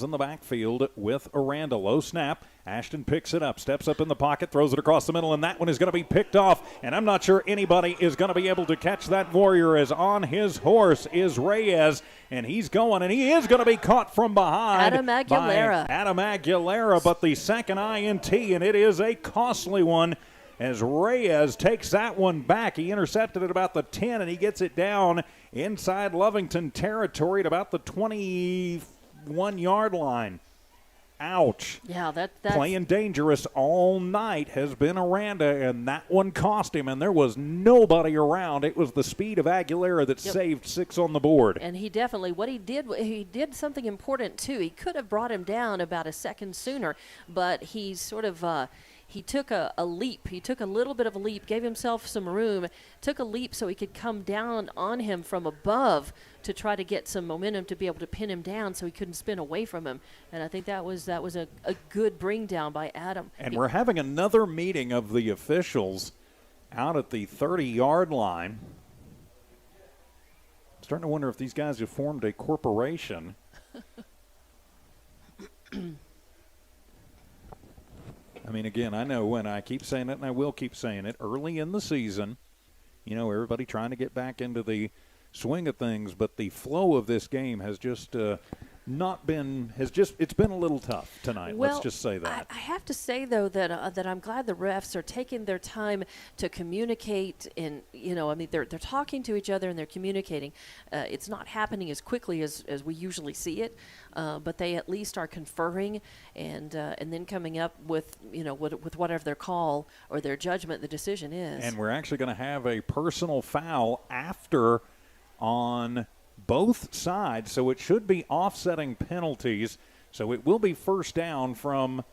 in the backfield with Aranda. Low snap. Ashton picks it up, steps up in the pocket, throws it across the middle, and that one is going to be picked off. And I'm not sure anybody is going to be able to catch that Warrior, as on his horse is Reyes. And he's going, and he is going to be caught from behind. Adam Aguilera. But the second INT, and it is a costly one, as Reyes takes that one back. He intercepted at about the 10, and he gets it down inside Lovington territory at about the 21-yard line. Ouch. Yeah, that's playing dangerous all night has been Aranda, and that one cost him, and there was nobody around. It was the speed of Aguilera that saved 6 on the board. And he definitely, he did something important too. He could have brought him down about a second sooner, but he sort of he took a leap. He took a little bit of a leap, gave himself some room, took a leap so he could come down on him from above to try to get some momentum to be able to pin him down so he couldn't spin away from him. And I think that was a good bring down by Adam. And we're having another meeting of the officials out at the 30-yard line. Starting to wonder if these guys have formed a corporation. I mean, again, I know when I keep saying it, and I will keep saying it, early in the season, everybody trying to get back into the swing of things, but the flow of this game has just it's been a little tough tonight. Well, let's just say that. I have to say, though, that I'm glad the refs are taking their time to communicate. And, they're talking to each other and they're communicating. It's not happening as quickly as we usually see it, but they at least are conferring and then coming up with, with whatever their call or their judgment, the decision is. And we're actually going to have a personal foul after on both sides, so it should be offsetting penalties. So it will be first down from,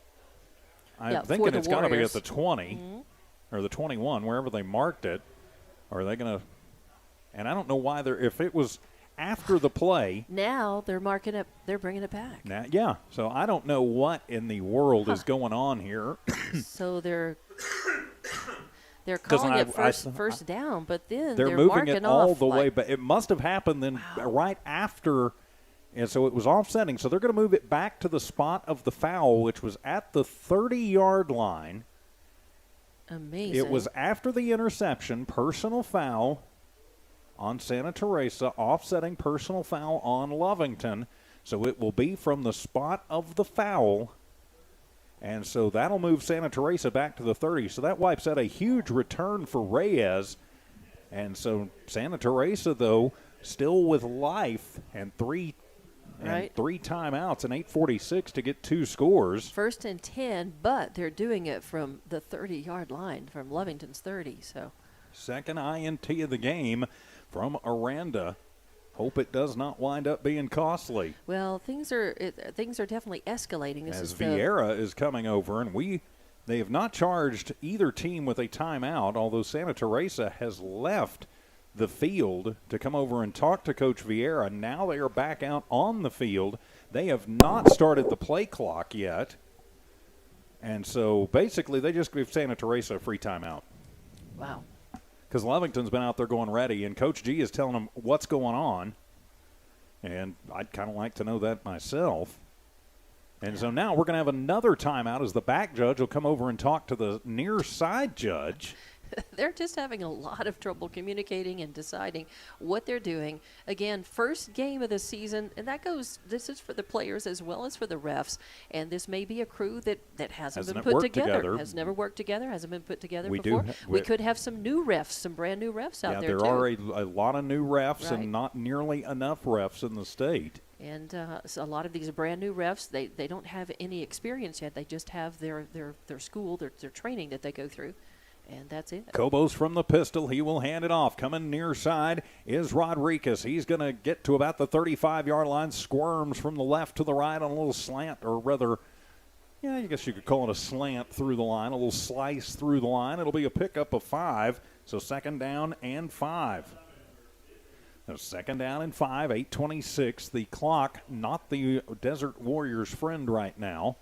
I'm thinking it's got to be at the 20 or the 21, wherever they marked it. Or are they going to, and I don't know why if it was after the play. Now they're marking it, they're bringing it back. Now, yeah, so I don't know what in the world is going on here. So they're calling it first down, but then they're moving marking it all off the way. But it must have happened then right after, and so it was offsetting. So they're going to move it back to the spot of the foul, which was at the 30-yard line. Amazing. It was after the interception, personal foul on Santa Teresa, offsetting personal foul on Lovington. So it will be from the spot of the foul. And so that'll move Santa Teresa back to the 30. So that wipes out a huge return for Reyes. And so Santa Teresa, though, still with life and three timeouts and 8:46 to get 2 scores. 1st and 10, but they're doing it from the 30-yard line, from Lovington's 30. So second INT of the game from Aranda. Hope it does not wind up being costly. Well, things are definitely escalating. As Vieira is coming over, and they have not charged either team with a timeout, although Santa Teresa has left the field to come over and talk to Coach Vieira. Now they are back out on the field. They have not started the play clock yet. And so basically they just give Santa Teresa a free timeout. Wow. Because Lovington's been out there going ready, and Coach G is telling them what's going on. And I'd kind of like to know that myself. And so now we're going to have another timeout as the back judge will come over and talk to the near side judge. They're just having a lot of trouble communicating and deciding what they're doing. Again, first game of the season, and this is for the players as well as for the refs. And this may be a crew that hasn't been put together, has never worked together, hasn't been put together before. We could have some new refs, some brand new refs out there, too. There are a lot of new refs and not nearly enough refs in the state. And so a lot of these brand new refs, they don't have any experience yet. They just have their school, their training that they go through. And that's it. Cobos from the pistol. He will hand it off. Coming near side is Rodriguez. He's going to get to about the 35-yard line. Squirms from the left to the right on a little slant, or rather, I guess you could call it a slant through the line, a little slice through the line. It'll be a pickup of 5, so 2nd down and 5. So 2nd down and 5, 8:26. The clock, not the Desert Warriors' friend right now.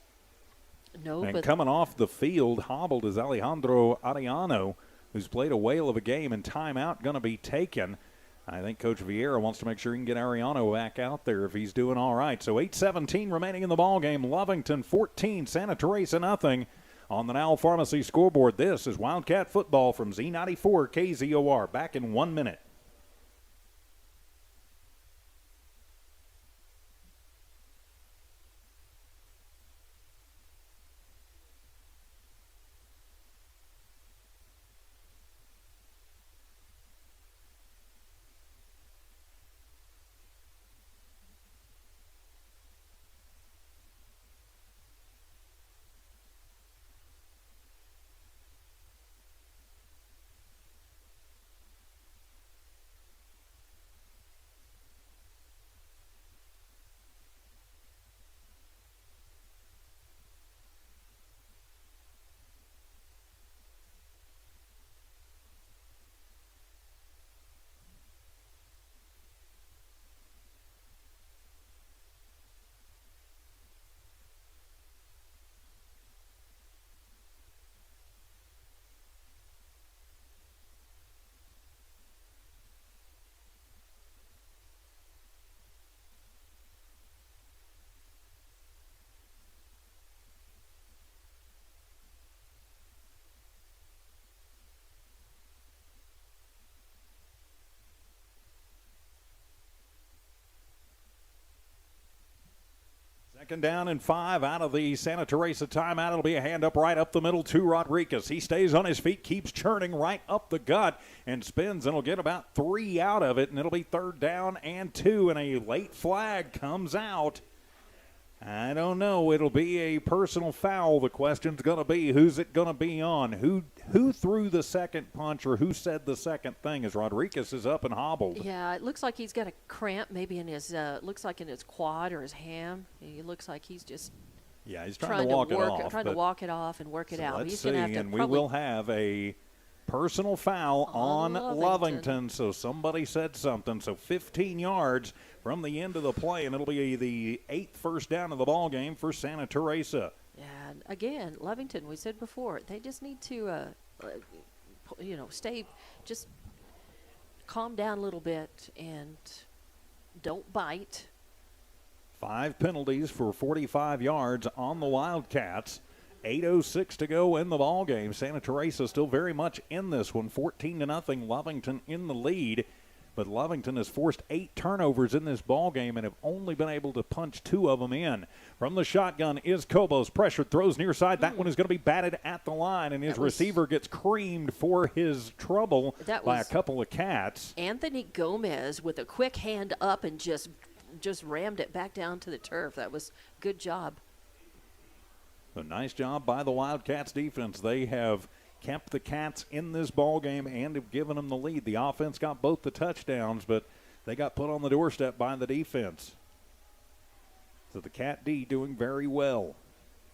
No, and coming off the field, hobbled, is Alejandro Arellano, who's played a whale of a game, and timeout going to be taken. I think Coach Vieira wants to make sure he can get Arellano back out there if he's doing all right. So 8:17 remaining in the ballgame. Lovington 14, Santa Teresa nothing. On the Now Pharmacy scoreboard, this is Wildcat football from Z94 KZOR. Back in 1 minute. Second down and 5 out of the Santa Teresa timeout. It'll be a hand up right up the middle to Rodriguez. He stays on his feet, keeps churning right up the gut and spins, and he'll get about 3 out of it, and it'll be 3rd down and 2, and a late flag comes out. I don't know. It'll be a personal foul. The question's going to be, who's it going to be on? Who threw the second punch, or who said the second thing, as Rodriguez is up and hobbled? Yeah, it looks like he's got a cramp maybe in his, looks like in his quad or his ham. He looks like he's just he's trying to walk it off. Trying to walk it off and work it out. Let's He's see, gonna have to and we will have a personal foul on Lovington. So somebody said something. So 15 yards from the end of the play, and it'll be the 8th first down of the ball game for Santa Teresa. Yeah, and again, Lovington, we said before, they just need to, just calm down a little bit and don't bite. 5 penalties for 45 yards on the Wildcats. 8:06 to go in the ball game. Santa Teresa still very much in this one. 14-0. Lovington in the lead. But Lovington has forced 8 turnovers in this ball game and have only been able to punch 2 of them in. From the shotgun is Cobos. Pressure, throws near side. That one is going to be batted at the line, and his receiver gets creamed for his trouble by a couple of Cats. Anthony Gomez with a quick hand up and just rammed it back down to the turf. That was good job. A nice job by the Wildcats defense. They have kept the Cats in this ball game and have given them the lead. The offense got both the touchdowns, but they got put on the doorstep by the defense. So the Cat D doing very well.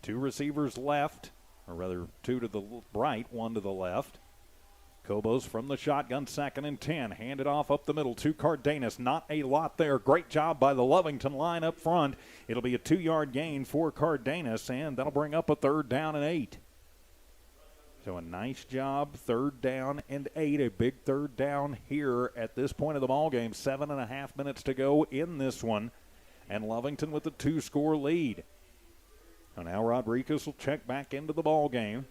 2 receivers left, or rather 2 to the right, 1 to the left. Cobos from the shotgun, 2nd and 10. Handed off up the middle to Cardenas. Not a lot there. Great job by the Lovington line up front. It'll be a 2-yard gain for Cardenas, and that'll bring up a 3rd down and 8. So a nice job, 3rd down and 8. A big 3rd down here at this point of the ball game. 7.5 minutes to go in this one, and Lovington with a 2-score lead. So now Rodriguez will check back into the ball game.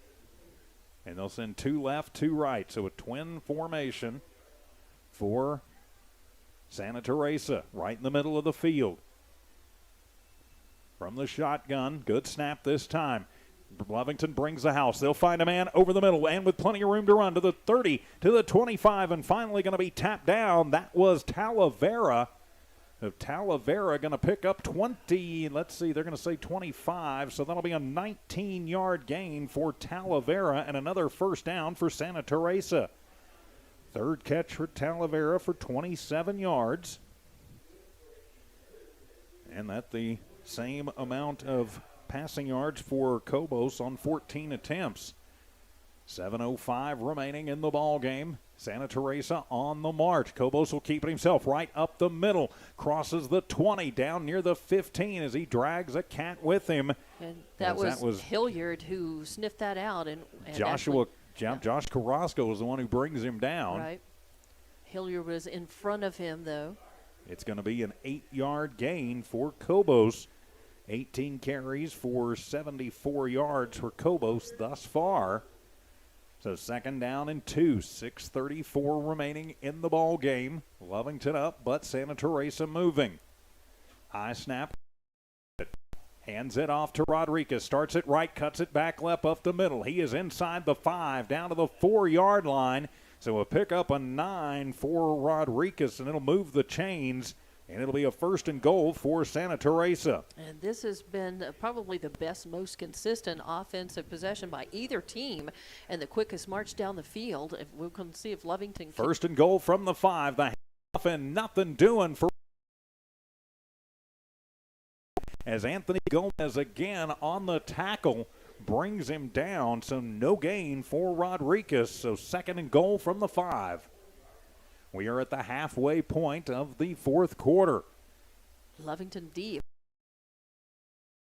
And they'll send 2 left, 2 right. So a twin formation for Santa Teresa right in the middle of the field. From the shotgun, good snap this time. Lovington brings the house. They'll find a man over the middle and with plenty of room to run to the 30, to the 25, and finally going to be tapped down. That was Talavera. Talavera going to pick up 20. Let's see, they're going to say 25. So that'll be a 19-yard gain for Talavera and another 1st down for Santa Teresa. 3rd catch for Talavera for 27 yards. And that's the same amount of passing yards for Cobos on 14 attempts. 7:05 remaining in the ball game. Santa Teresa on the march. Cobos will keep it himself right up the middle. Crosses the 20 down near the 15 as he drags a Cat with him. And that was Hilliard who sniffed that out. And Josh Carrasco was the one who brings him down. Right. Hilliard was in front of him, though. It's going to be an 8-yard gain for Cobos. 18 carries for 74 yards for Cobos thus far. So 2nd down and 2, 6:34 remaining in the ball game. Lovington up, but Santa Teresa moving. High snap. Hands it off to Rodriguez. Starts it right, cuts it back left up the middle. He is inside the 5, down to the 4-yard line. So a pickup, a 9 for Rodriguez, and it'll move the chains. And it'll be a 1st and goal for Santa Teresa. And this has been probably the best, most consistent offensive possession by either team and the quickest march down the field. We're going to see if Lovington 1st and goal from the 5. The half and nothing doing for as Anthony Gomez again on the tackle brings him down. So no gain for Rodriguez. So 2nd and goal from the 5. We are at the halfway point of the 4th quarter. Lovington deep.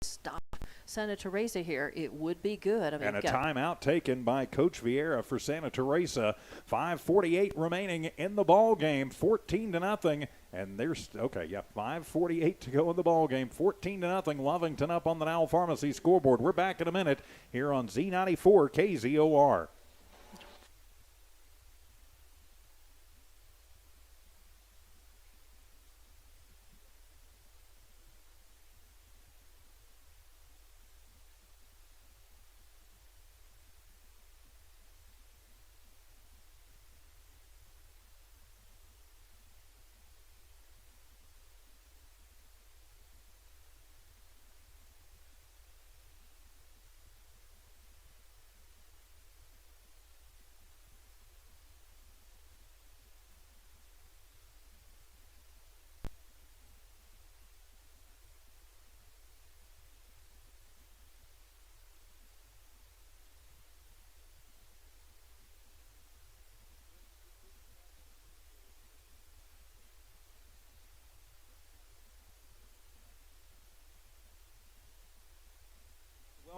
Stop Santa Teresa here. It would be good. I mean, and a timeout taken by Coach Vieira for Santa Teresa. 5:48 remaining in the ball game. 14-0. And there's 5:48 to go in the ball game. 14-0. Lovington up on the Now Pharmacy scoreboard. We're back in a minute here on Z94 KZOR.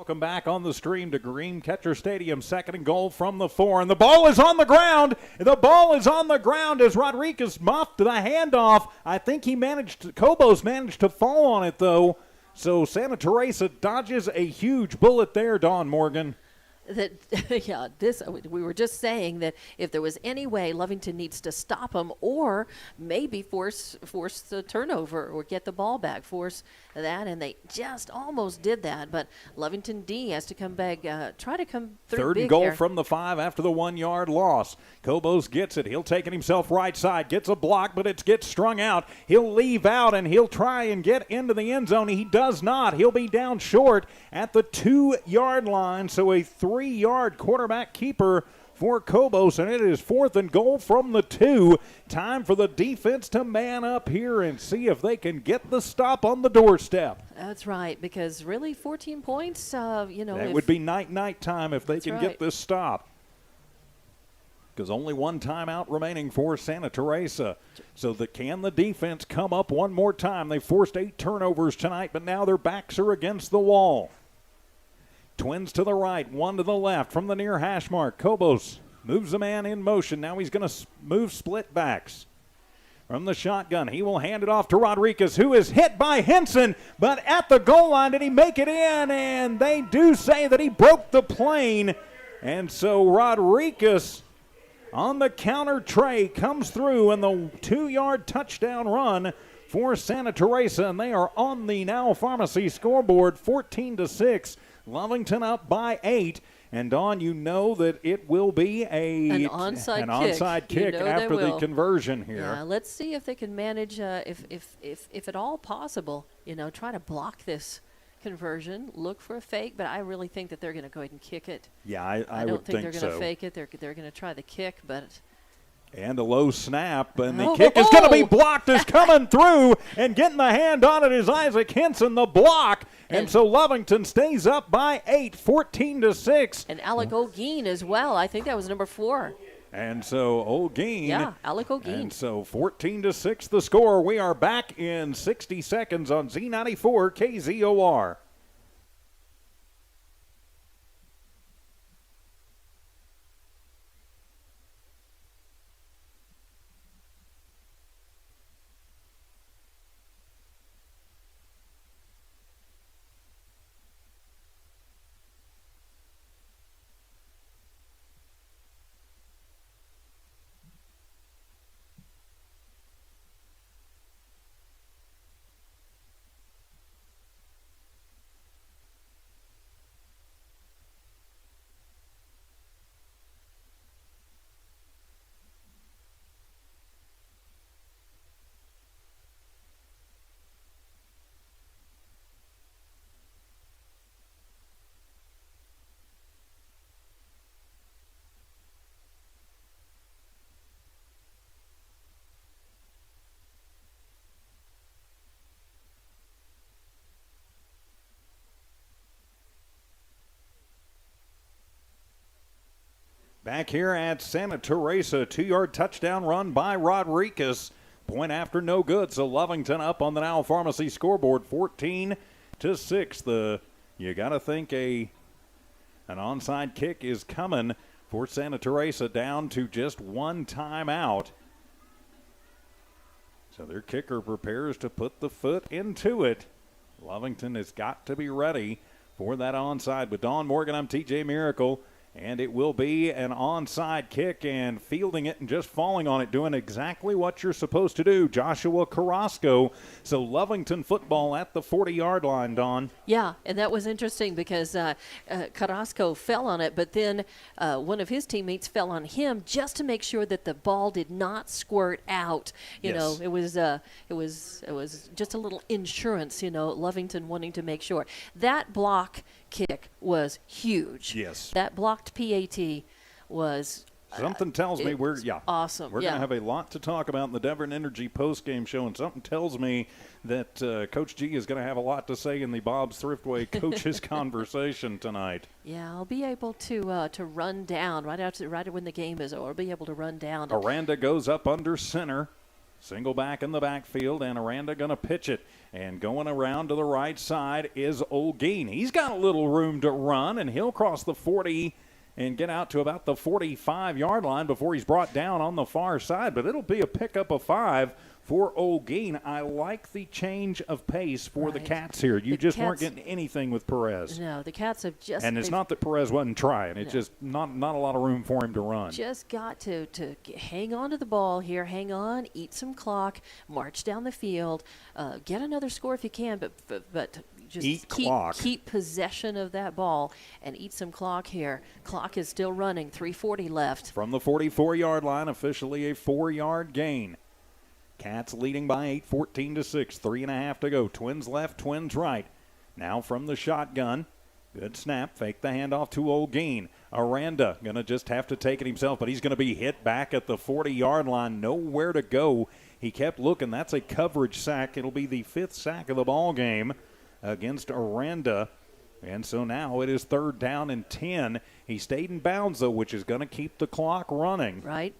welcome back on the stream to Green Catcher Stadium. 2nd and goal from the 4. And the ball is on the ground. The ball is on the ground as Rodriguez muffed the handoff. I think Cobos managed to fall on it, though. So Santa Teresa dodges a huge bullet there, Dawn Morgan. We were just saying that if there was any way, Lovington needs to stop them or maybe force the turnover or get the ball back, force that, and they just almost did that. But Lovington D has to come back, try to come through. 3rd and goal from the 5 after the 1-yard loss. Cobos gets it. He'll take it himself right side, gets a block, but it gets strung out. He'll leave out, and he'll try and get into the end zone. He does not. He'll be down short at the 2-yard line, so a 3-yard quarterback keeper for Cobos, and it is 4th and goal from the 2. Time for the defense to man up here and see if they can get the stop on the doorstep. That's right, because really 14 points, That would be night time if they can get this stop. Because only one timeout remaining for Santa Teresa. So can the defense come up one more time? They forced 8 turnovers tonight, but now their backs are against the wall. Twins to the right, 1 to the left from the near hash mark. Cobos moves the man in motion. Now he's going to move split backs. From the shotgun, he will hand it off to Rodriguez, who is hit by Henson, but at the goal line, did he make it in? And they do say that he broke the plane. And so Rodriguez on the counter tray comes through in the 2-yard touchdown run for Santa Teresa, and they are on the Now Pharmacy scoreboard, 14-6. Lovington up by 8. And, Dawn, you know that it will be an onside kick after the conversion here. Yeah, let's see if they can manage, if at all possible, try to block this conversion, look for a fake, but I really think that they're going to go ahead and kick it. Yeah, I don't think they're going to so. fake it. They're going to try the kick, but... And a low snap, and the kick is going to be blocked, is coming through, and getting the hand on it is Isaac Henson, the block. And so Lovington stays up by 8, 14-6. And Alec O'Gean as well. I think that was number 4. And so O'Gean. Yeah, Alec O'Gean. And so 14-6 the score. We are back in 60 seconds on Z94 KZOR. Back here at Santa Teresa, 2-yard touchdown run by Rodriguez. Point after no good, so Lovington up on the Now Pharmacy scoreboard, 14-6. You got to think an onside kick is coming for Santa Teresa, down to just one timeout. So their kicker prepares to put the foot into it. Lovington has got to be ready for that onside. With Dawn Morgan, I'm TJ Miracle. And it will be an onside kick, and fielding it and just falling on it, doing exactly what you're supposed to do, Joshua Carrasco. So Lovington football at the 40-yard line, Dawn. Yeah, and that was interesting because Carrasco fell on it, but then one of his teammates fell on him just to make sure that the ball did not squirt out. You know, it was just a little insurance, Lovington wanting to make sure. That block kick was huge. Yes. That blocked PAT was something tells me we're awesome. We're going to have a lot to talk about in the Denver Energy post-game show, and something tells me that Coach G is going to have a lot to say in the Bob's Thriftway coaches conversation tonight. Yeah, I'll be able to run down right when the game is over. I'll be able to run down. Aranda goes up under center. Single back in the backfield, and Aranda going to pitch it. And going around to the right side is Olguin. He's got a little room to run, and he'll cross the 40 and get out to about the 45-yard line before he's brought down on the far side. But it'll be a pickup of 5 for Olguin. I like the change of pace for the Cats here. You just weren't getting anything with Perez. No, the Cats have just... And it's not that Perez wasn't trying. It's just not a lot of room for him to run. Just got to hang on to the ball here. Hang on, eat some clock, march down the field, get another score if you can, but just keep possession of that ball and eat some clock here. Clock is still running, 3:40 left. From the 44-yard line, officially a 4-yard gain. Cats leading by 8, 14-6, 3.5 to go. Twins left, Twins right. Now from the shotgun. Good snap, fake the handoff to Olguin. Aranda going to just have to take it himself, but he's going to be hit back at the 40-yard line. Nowhere to go. He kept looking. That's a coverage sack. It'll be the 5th sack of the ball game against Aranda. And so now it is 3rd down and 10. He stayed in bounds, though, which is going to keep the clock running. Right.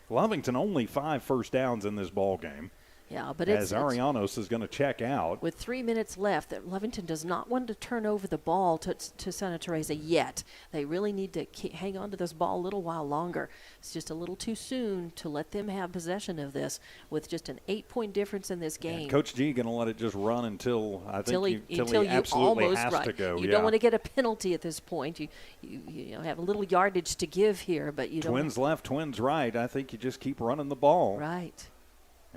Lovington only 5 first downs in this ball game. Yeah, but as Arianos is going to check out. With 3 minutes left, Lovington does not want to turn over the ball to Santa Teresa yet. They really need to hang on to this ball a little while longer. It's just a little too soon to let them have possession of this with just an 8-point difference in this game. And Coach G going to let it just run until he absolutely almost has to go. You don't want to get a penalty at this point. You have a little yardage to give here, but you don't. Twins left, Twins right. I think you just keep running the ball. Right.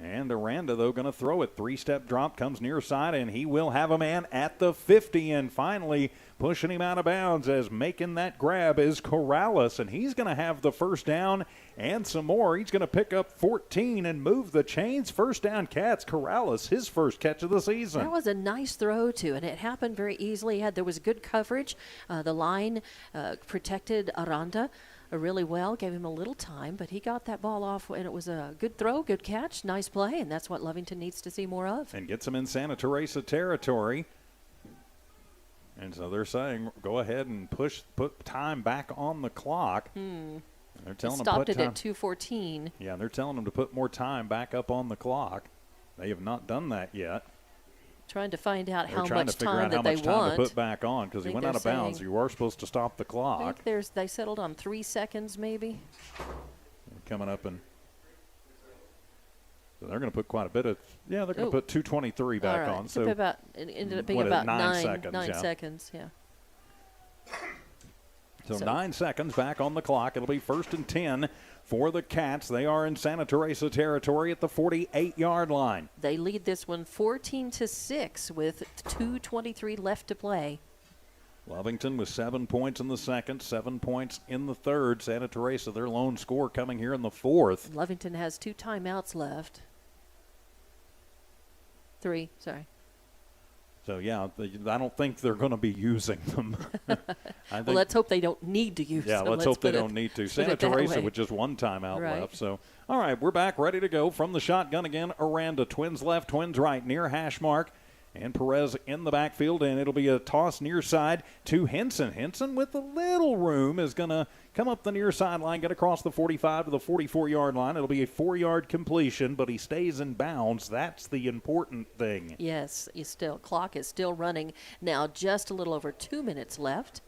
And Aranda, though, going to throw it. 3-step drop, comes near side, and he will have a man at the 50. And finally pushing him out of bounds as making that grab is Corrales. And he's going to have the first down and some more. He's going to pick up 14 and move the chains. First down, Cats. Corrales, his first catch of the season. That was a nice throw, too, and it happened very easily. There was good coverage. The line protected Aranda really well, gave him a little time, but he got that ball off, and it was a good throw, good catch, nice play, and that's what Lovington needs to see more of. And gets him in Santa Teresa territory. And so they're saying, go ahead and put time back on the clock. They're telling stopped it at 2:14. Yeah, they're telling them to put more time back up on the clock. They have not done that yet. Trying to find out how much time They're trying to figure out how much time to put back on because he went out of bounds. You are supposed to stop the clock. I think they settled on 3 seconds maybe. Coming up, and so they're going to put quite a bit of, they're going to put 2:23 back on. So it ended up being about 9 seconds. 9 seconds, yeah. So 9 seconds back on the clock. It'll be 1st and 10 for the Cats. They are in Santa Teresa territory at the 48-yard line. They lead this one 14-6 with 2:23 left to play. Lovington with 7 points in the second, 7 points in the third. Santa Teresa, their lone score coming here in the fourth. Lovington has 2 timeouts left. 3, sorry. So, yeah, I don't think they're going to be using them. Well, let's hope they don't need to use them. Yeah, let's hope they don't need to. Santa Teresa with just 1 timeout left. So, all right, we're back ready to go from the shotgun again. Aranda, Twins left, Twins right, near hash mark. And Perez in the backfield, and it'll be a toss near side to Henson. Henson with a little room is going to come up the near sideline, get across the 45 to the 44-yard line. It'll be a 4-yard completion, but he stays in bounds. That's the important thing. Yes, clock is still running now, just a little over 2 minutes left.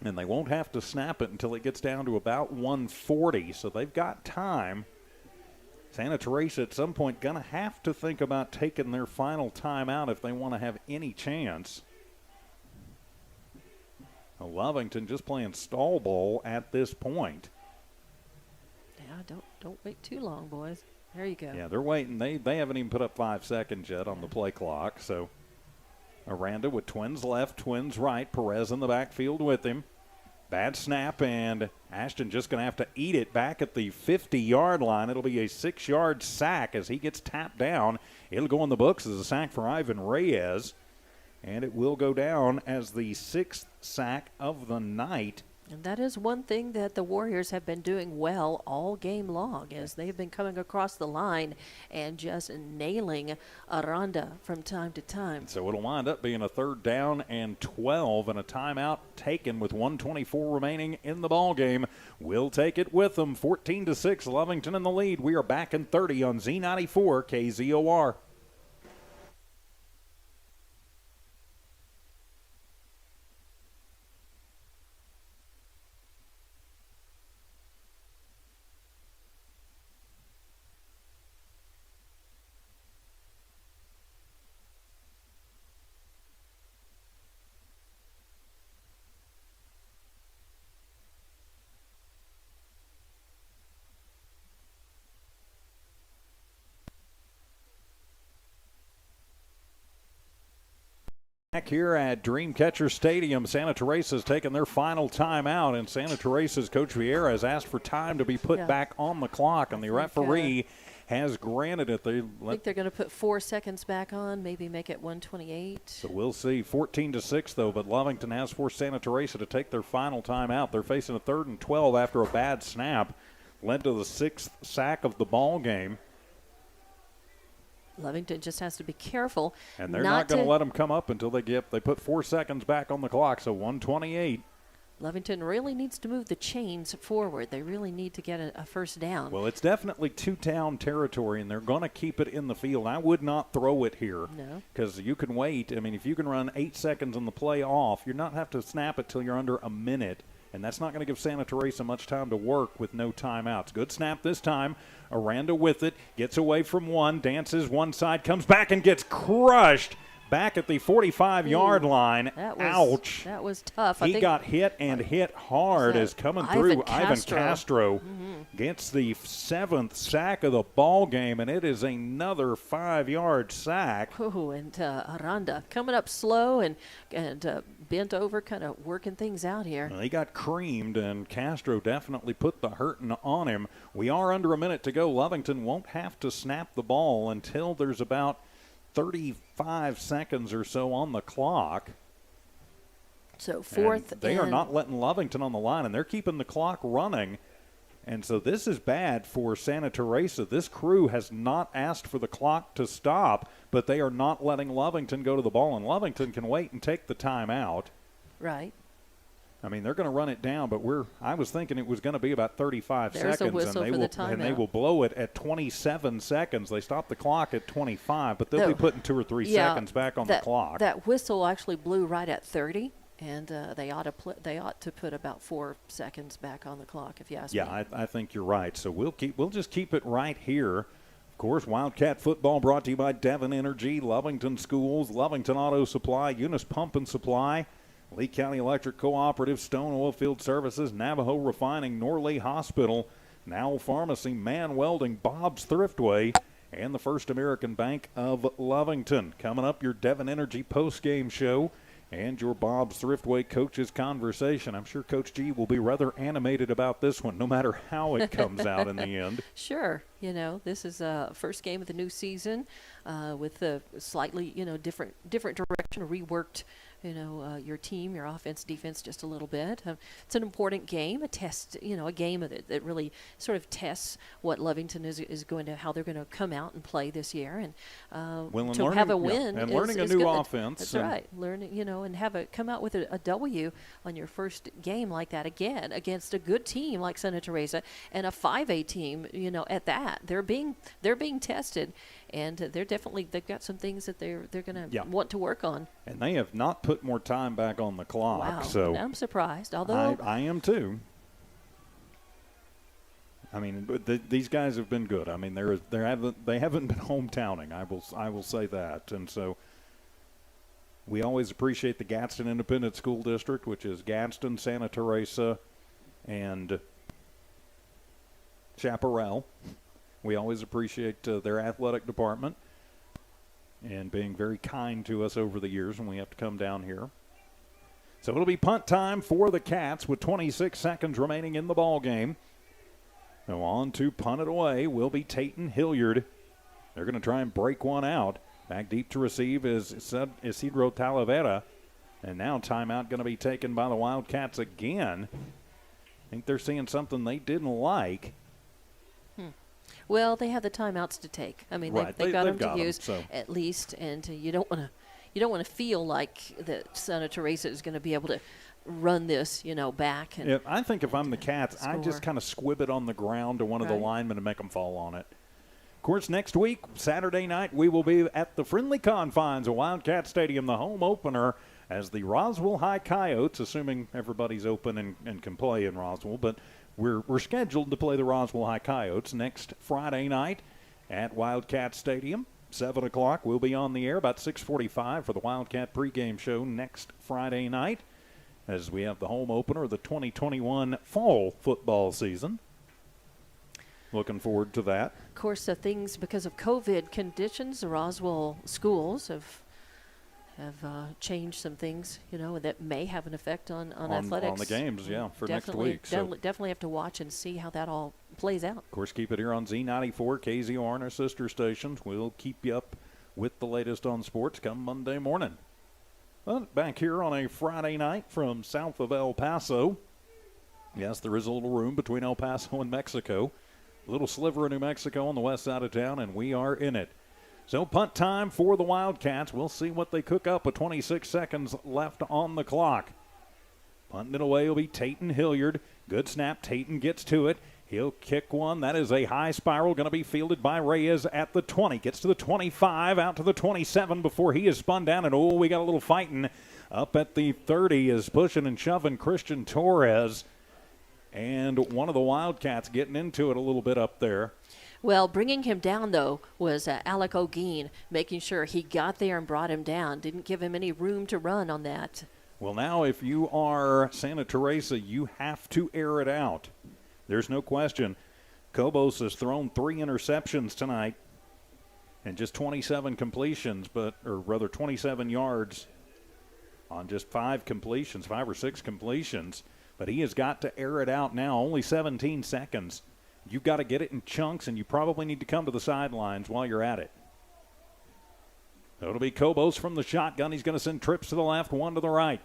And they won't have to snap it until it gets down to about 1:40, so they've got time. Santa Teresa at some point going to have to think about taking their final timeout if they want to have any chance. Lovington just playing stall ball at this point. Yeah, don't wait too long, boys. There you go. Yeah, they're waiting. They haven't even put up 5 seconds yet on the play clock. So Aranda with Twins left, Twins right. Perez in the backfield with him. Bad snap, and Ashton just going to have to eat it back at the 50-yard line. It'll be a 6-yard sack as he gets tapped down. It'll go in the books as a sack for Ivan Reyes, and it will go down as the 6th sack of the night And that is one thing that the Warriors have been doing well all game long, is they've been coming across the line and just nailing Aranda from time to time. So it'll wind up being a 3rd down and 12 and a timeout taken with 1:24 remaining in the ball game. We'll take it with them. 14-6, Lovington in the lead. We are back in 30 on Z94 KZOR. Back here at Dreamcatcher Stadium, Santa Teresa's taking their final timeout, and Santa Teresa's Coach Vieira has asked for time to be put back on the clock, and the referee has granted it. I think they're going to put 4 seconds back on, maybe make it 1:28. So we'll see. 14-6 though, but Lovington has forced Santa Teresa to take their final timeout. They're facing a 3rd and 12 after a bad snap, led to the 6th sack of the ball game. Lovington just has to be careful. And they're not going to let them come up until they put 4 seconds back on the clock, so 1:28. Lovington really needs to move the chains forward. They really need to get a first down. Well, it's definitely 2-down territory, and they're going to keep it in the field. I would not throw it here. No. Because you can wait. I mean, if you can run 8 seconds on the play off, you're not have to snap it till you're under a minute. And that's not going to give Santa Teresa much time to work with no timeouts. Good snap this time. Aranda with it, gets away from one, dances one side, comes back and gets crushed back at the 45-yard line. Ouch. That was tough. He got hit and hit hard as coming through. Ivan Castro gets the 7th sack of the ball game, and it is another 5-yard sack. Ooh, and Aranda coming up slow and bent over, kind of working things out here. Well, he got creamed, and Castro definitely put the hurting on him. We are under a minute to go. Lovington won't have to snap the ball until there's about 35 seconds or so on the clock. So 4th and they are not letting Lovington on the line, and they're keeping the clock running. And so this is bad for Santa Teresa. This crew has not asked for the clock to stop, but they are not letting Lovington go to the ball, and Lovington can wait and take the timeout. Right. I mean, they're going to run it down, but I was thinking it was going to be about 35 There's seconds. A whistle and for the timeout. And they will blow it at 27 seconds. They stop the clock at 25, but they'll be putting 2 or 3 seconds back on the clock. That whistle actually blew right at 30, and they ought to put about 4 seconds back on the clock, if you ask me. Yeah, I think you're right. So we'll just keep it right here. Of course, Wildcat football brought to you by Devon Energy, Lovington Schools, Lovington Auto Supply, Eunice Pump and Supply, Lee County Electric Cooperative, Stone Oilfield Services, Navajo Refining, Norley Hospital, Now Pharmacy, Man Welding, Bob's Thriftway, and the First American Bank of Lovington. Coming up, your Devon Energy post-game show and your Bob's Thriftway coaches conversation. I'm sure Coach G will be rather animated about this one, no matter how it comes out in the end. Sure. You know, this is a first game of the new season with a slightly, different direction, reworked, your team, your offense, defense just a little bit. It's an important game, a test, a game that really sort of tests what Lovington is going to, how they're going to come out and play this year. And to have a win and learning a new good. offense. That's right. Learning, and come out with a W on your first game like that again against a good team like Santa Teresa and a 5A team, at that. They're being tested, and they've got some things that they're going to want to work on. And they have not put more time back on the clock. Wow. So I'm surprised. Although I am too. I mean, but these guys have been good. I mean, they haven't been hometowning. I will say that. And so we always appreciate the Gadsden Independent School District, which is Gadsden, Santa Teresa, and Chaparral. We always appreciate their athletic department and being very kind to us over the years when we have to come down here. So it'll be punt time for the Cats with 26 seconds remaining in the ball game. Now on to punt it away will be Tayton Hilliard. They're going to try and break one out. Back deep to receive is Isidro Talavera. And now timeout going to be taken by the Wildcats again. I think they're seeing something they didn't like. Well, they have the timeouts to take. I mean, Right. they've got them got to 'em, use so. at least, and you don't want to feel like that Santa Teresa is going to be able to run this, back. And I think if I'm the Cats, I just score. kind of squib it on the ground to one of the Right. linemen and make them fall on it. Of course, next week, Saturday night, we will be at the friendly confines of Wildcat Stadium, the home opener, as the Roswell High Coyotes, assuming everybody's open and can play in Roswell, but we're scheduled to play the Roswell High Coyotes next Friday night at Wildcat Stadium. 7 o'clock, we'll be on the air about 6:45 for the Wildcat pregame show next Friday night, as we have the home opener of the 2021 fall football season. Looking forward to that. Of course, things because of COVID conditions, the Roswell schools have changed some things, that may have an effect on athletics. On the games, yeah, for next Definitely- week. So, Definitely have to watch and see how that all plays out. of course, keep it here on Z94, KZOR, and our sister stations. We'll keep you up with the latest on sports come Monday morning. But back here on a Friday night from south of El Paso. Yes, there is a little room between El Paso and Mexico. A little sliver of New Mexico on the west side of town, and we are in it. So punt time for the Wildcats. We'll see what they cook up with 26 seconds left on the clock. Punting it away will be Tayton Hilliard. Good snap. Tayton gets to it. He'll kick one. That is a high spiral going to be fielded by Reyes at the 20. Gets to the 25, out to the 27 before he is spun down. And, we got a little fighting up at the 30 is pushing and shoving Christian Torres. And one of the Wildcats getting into it a little bit up there. Well, bringing him down, though, was Alec O'Gean, making sure he got there and brought him down. Didn't give him any room to run on that. Well, now if you are Santa Teresa, you have to air it out. There's no question. Cobos has thrown 3 interceptions tonight and just 27 completions, or rather 27 yards on just 5 or 6 completions. But he has got to air it out now. Only 17 seconds. You've got to get it in chunks, and you probably need to come to the sidelines while you're at it. It'll be Cobos from the shotgun. He's going to send trips to the left, one to the right.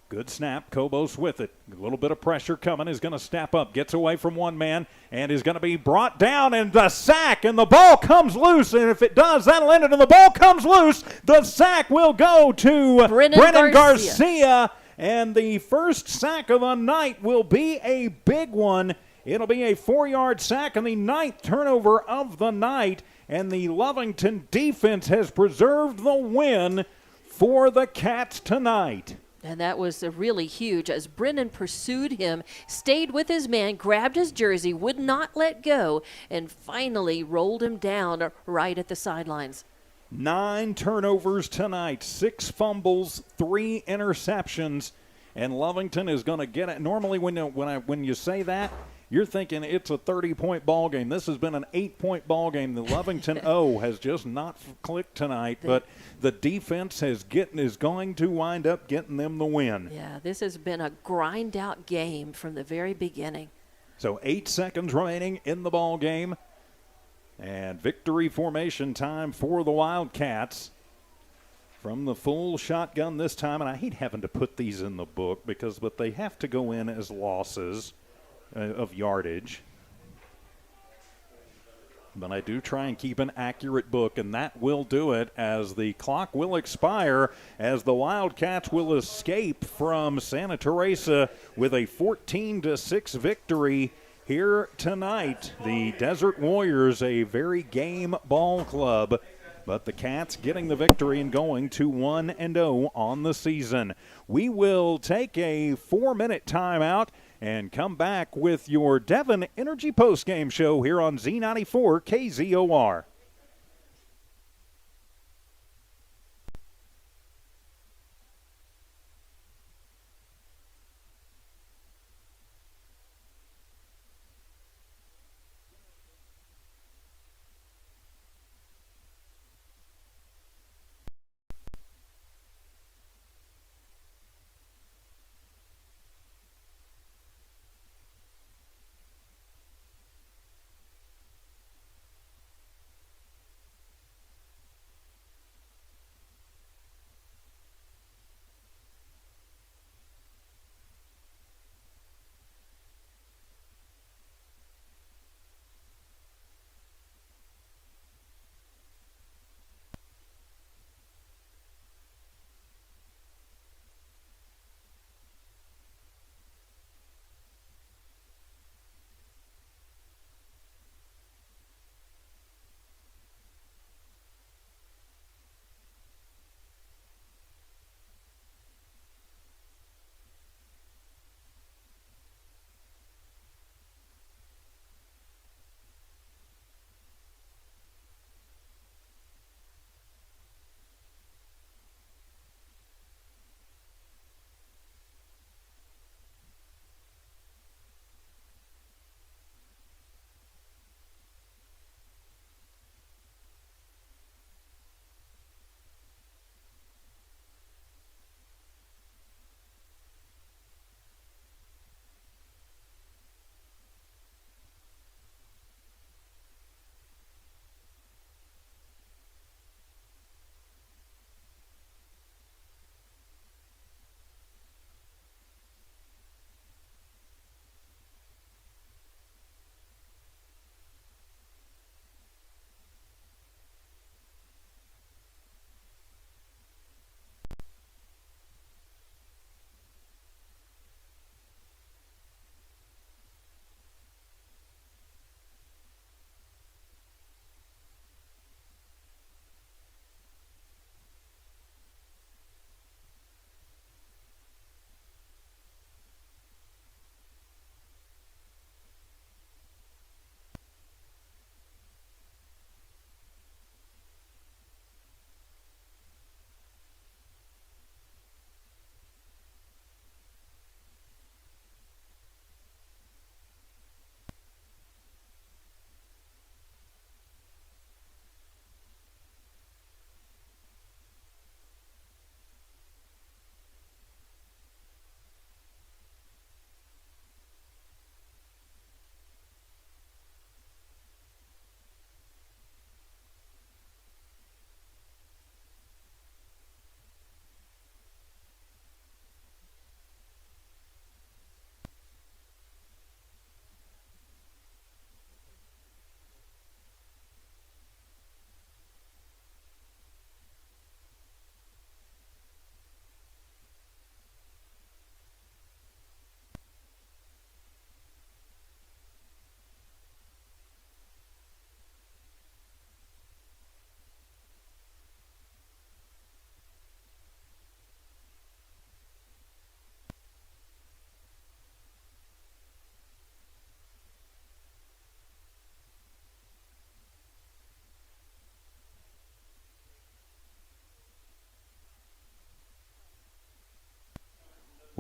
Good snap. Cobos with it. A little bit of pressure coming. Is going to step up. Gets away from one man and is going to be brought down. And the sack. And the ball comes loose. And if it does, that'll end it. And the ball comes loose. The sack will go to Brennan Garcia. And the first sack of the night will be a big one. It'll be a 4-yard sack and the 9th turnover of the night. And the Lovington defense has preserved the win for the Cats tonight. And that was really huge as Brennan pursued him, stayed with his man, grabbed his jersey, would not let go, and finally rolled him down right at the sidelines. 9 turnovers tonight, 6 fumbles, 3 interceptions, and Lovington is going to get it. Normally when you say that, you're thinking it's a 30-point ball game. This has been an 8-point ball game. The Lovington O has just not clicked tonight, but the defense is going to wind up getting them the win. Yeah, this has been a grind-out game from the very beginning. So 8 seconds remaining in the ball game, and victory formation time for the Wildcats. From the full shotgun this time, and I hate having to put these in the book but they have to go in as losses of yardage. But I do try and keep an accurate book, and that will do it as the clock will expire, as the Wildcats will escape from Santa Teresa with a 14-6 victory here tonight. The Desert Warriors, a very game ball club, but the Cats getting the victory and going to 1-0 on the season. We will take a 4-minute timeout and come back with your Devon Energy postgame show here on Z94 KZOR.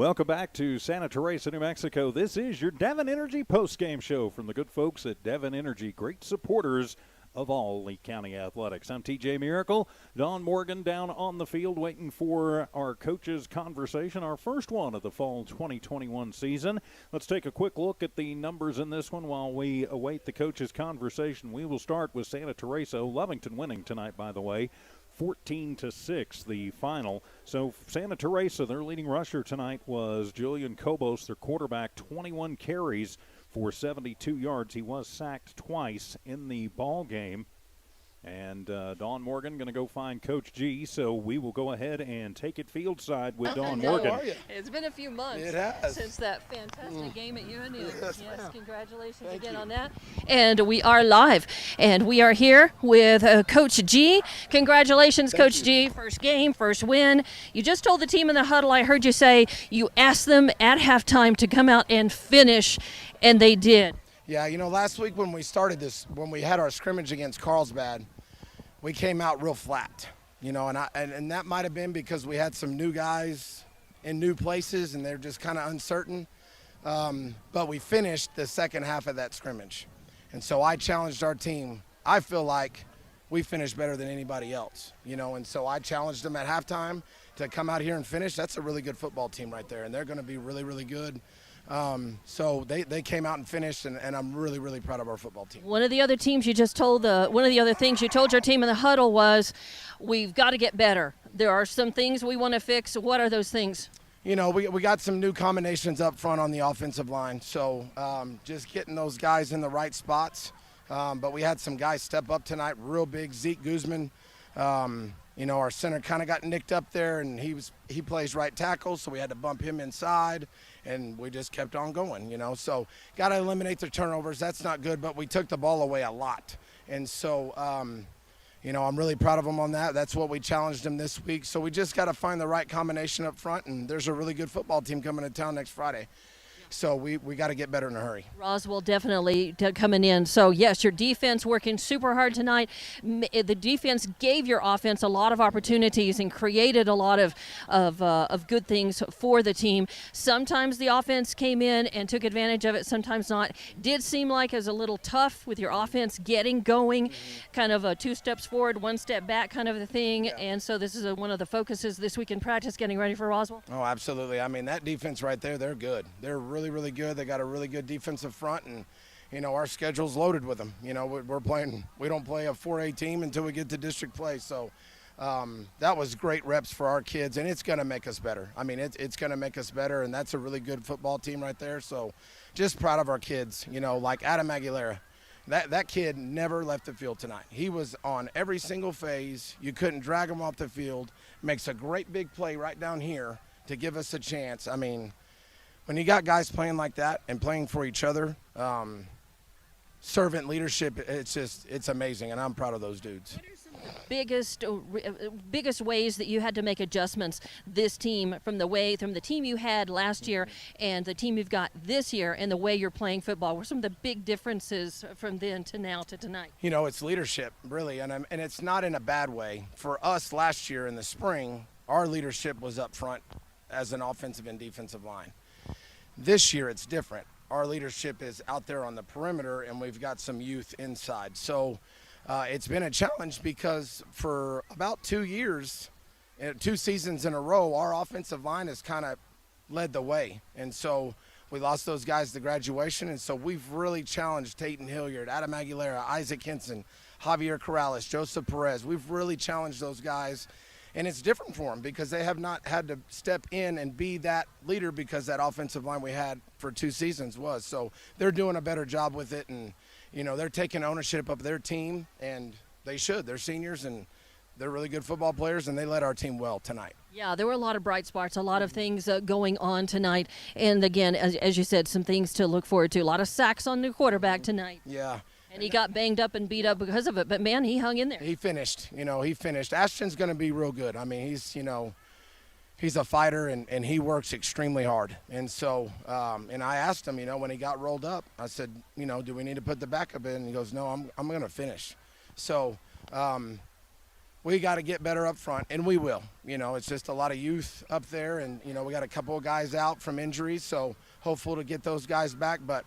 Welcome back to Santa Teresa, New Mexico. This is your Devon Energy postgame show from the good folks at Devon Energy, great supporters of all Lee County athletics. I'm TJ Miracle. Don Morgan down on the field waiting for our coaches' conversation, our first one of the fall 2021 season. Let's take a quick look at the numbers in this one while we await the coaches' conversation. We will start with Santa Teresa. Lovington winning tonight, by the way. 14-6, the final. So Santa Teresa, their leading rusher tonight was Julian Kobos, their quarterback, 21 carries for 72 yards. He was sacked twice in the ball game. And Dawn Morgan going to go find Coach G, so we will go ahead and take it field side with Dawn Morgan. How are you? It's been a few months since that fantastic game at UNU. Yes, congratulations again on that. And we are live, and we are here with Coach G. Congratulations, Coach G. First game, first win. You just told the team in the huddle, I heard you say you asked them at halftime to come out and finish, and they did. Yeah, you know, last week when we started this, when we had our scrimmage against Carlsbad, we came out real flat, you know, and that might have been because we had some new guys in new places and they're just kind of uncertain. But we finished the second half of that scrimmage. And so I challenged our team. I feel like we finished better than anybody else, you know, and so I challenged them at halftime to come out here and finish. That's a really good football team right there, and they're going to be really, really good. So they came out and finished, and I'm really, really proud of our football team. One of the other teams you just told, one of the other things you told your team in the huddle was, we've got to get better. There are some things we want to fix. What are those things? You know, we got some new combinations up front on the offensive line, so just getting those guys in the right spots. But we had some guys step up tonight, real big. Zeke Guzman, you know, our center kind of got nicked up there, and he plays right tackle, so we had to bump him inside. And we just kept on going, you know. So got to eliminate the turnovers. That's not good, but we took the ball away a lot. And so, you know, I'm really proud of them on that. That's what we challenged them this week. So we just got to find the right combination up front, and there's a really good football team coming to town next Friday. So we got to get better in a hurry. Roswell definitely coming in. So, yes, your defense working super hard tonight. The defense gave your offense a lot of opportunities and created a lot of good things for the team. Sometimes the offense came in and took advantage of it, sometimes not. Did seem like it was a little tough with your offense getting going, kind of a 2 steps forward, 1 step back kind of a thing. Yeah. And so this is one of the focuses this week in practice, getting ready for Roswell. Oh, absolutely. I mean, that defense right there, they're good. They're really, really good. They got a really good defensive front, and you know our schedule's loaded with them. You know we don't play a 4A team until we get to district play. So that was great reps for our kids, and it's going to make us better. I mean, it's going to make us better, and that's a really good football team right there. So just proud of our kids. You know, like Adam Aguilera, that kid never left the field tonight. He was on every single phase. You couldn't drag him off the field. Makes a great big play right down here to give us a chance. I mean, when you got guys playing like that and playing for each other, servant leadership, it's amazing, and I'm proud of those dudes. What are some of the biggest ways that you had to make adjustments this team from the team you had last year and the team you've got this year and the way you're playing football? What are some of the big differences from then to now to tonight? You know, it's leadership, really, and it's not in a bad way. For us last year in the spring, our leadership was up front as an offensive and defensive line. This year it's different. Our leadership is out there on the perimeter, and we've got some youth inside. So it's been a challenge because for about 2 years, 2 seasons in a row, our offensive line has kind of led the way. And so we lost those guys to graduation, and so we've really challenged Tayton Hilliard, Adam Aguilera, Isaac Henson, Javier Corrales, Joseph Perez. We've really challenged those guys. And it's different for them because they have not had to step in and be that leader because that offensive line we had for 2 seasons was. So they're doing a better job with it, and, you know, they're taking ownership of their team, and they should. They're seniors, and they're really good football players, and they led our team well tonight. Yeah, there were a lot of bright spots, a lot of things going on tonight. And, again, as you said, some things to look forward to. A lot of sacks on the quarterback tonight. Yeah. And he got banged up and beat up because of it. But, man, he hung in there. He finished. Ashton's going to be real good. I mean, he's a fighter, and he works extremely hard. And so, and I asked him, when he got rolled up, I said, do we need to put the backup in? And he goes, no, I'm going to finish. So, we got to get better up front, and we will. It's just a lot of youth up there, and, we got a couple of guys out from injuries, so hopeful to get those guys back. But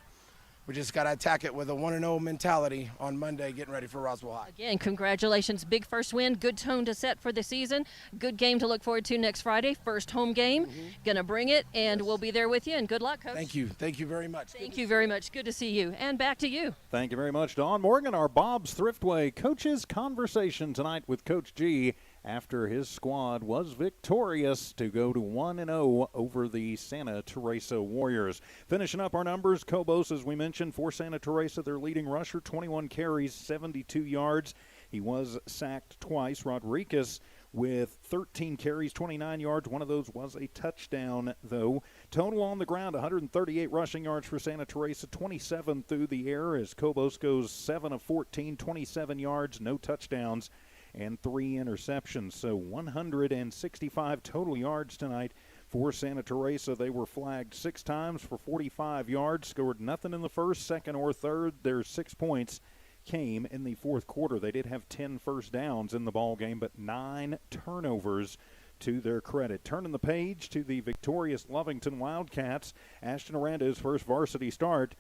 we just got to attack it with a 1-0 mentality on Monday, getting ready for Roswell High. Again, congratulations. Big first win. Good tone to set for the season. Good game to look forward to next Friday. First home game. Going to bring it, and we'll be there with you. And good luck, Coach. Thank you. Thank you very much. Thank you very much. Good to see you. And back to you. Thank you very much, Dawn Morgan. Our Bob's Thriftway Coaches Conversation tonight with Coach G after his squad was victorious to go to 1-0 over the Santa Teresa Warriors. Finishing up our numbers, Cobos, as we mentioned, for Santa Teresa, their leading rusher, 21 carries, 72 yards. He was sacked twice. Rodriguez with 13 carries, 29 yards. One of those was a touchdown, though. Total on the ground, 138 rushing yards for Santa Teresa, 27 through the air as Cobos goes 7 of 14, 27 yards, no touchdowns, and 3 interceptions. So 165 total yards tonight for Santa Teresa. They were flagged 6 times for 45 yards, scored nothing in the first, second, or third. Their 6 points came in the fourth quarter. They did have 10 first downs in the ball game, but 9 turnovers to their credit. Turning the page to the victorious Lovington Wildcats. Ashton Aranda's first varsity start.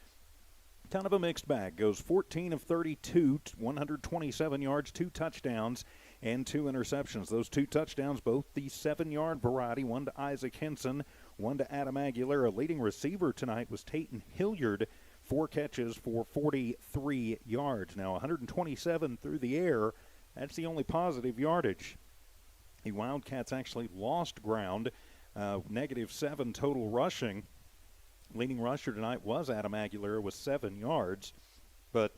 Kind of a mixed bag. Goes 14 of 32, 127 yards, 2 touchdowns, and 2 interceptions. Those 2 touchdowns, both the 7-yard variety, one to Isaac Henson, one to Adam Aguilera. Leading receiver tonight was Tayton Hilliard, 4 catches for 43 yards. Now 127 through the air, that's the only positive yardage. The Wildcats actually lost ground, -7 total rushing. Leading rusher tonight was Adam Aguilera with 7 yards, but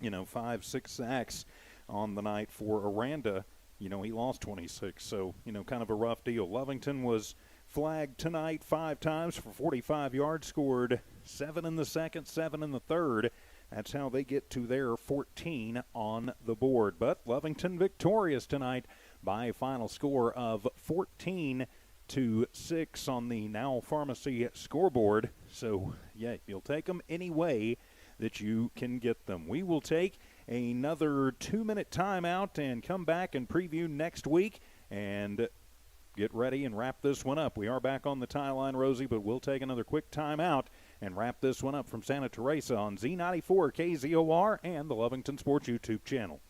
5-6 sacks on the night for Aranda. He lost 26, so kind of a rough deal. Lovington was flagged tonight 5 times for 45 yards, scored 7 in the second, 7 in the third. That's how they get to their 14 on the board. But Lovington victorious tonight by a final score of 14-6 on the Now Pharmacy scoreboard. So, yeah, you'll take them any way that you can get them. We will take another 2-minute timeout and come back and preview next week and get ready and wrap this one up. We are back on the tie line, Rosie, but we'll take another quick timeout and wrap this one up from Santa Teresa on Z94 KZOR and the Lovington Sports YouTube channel.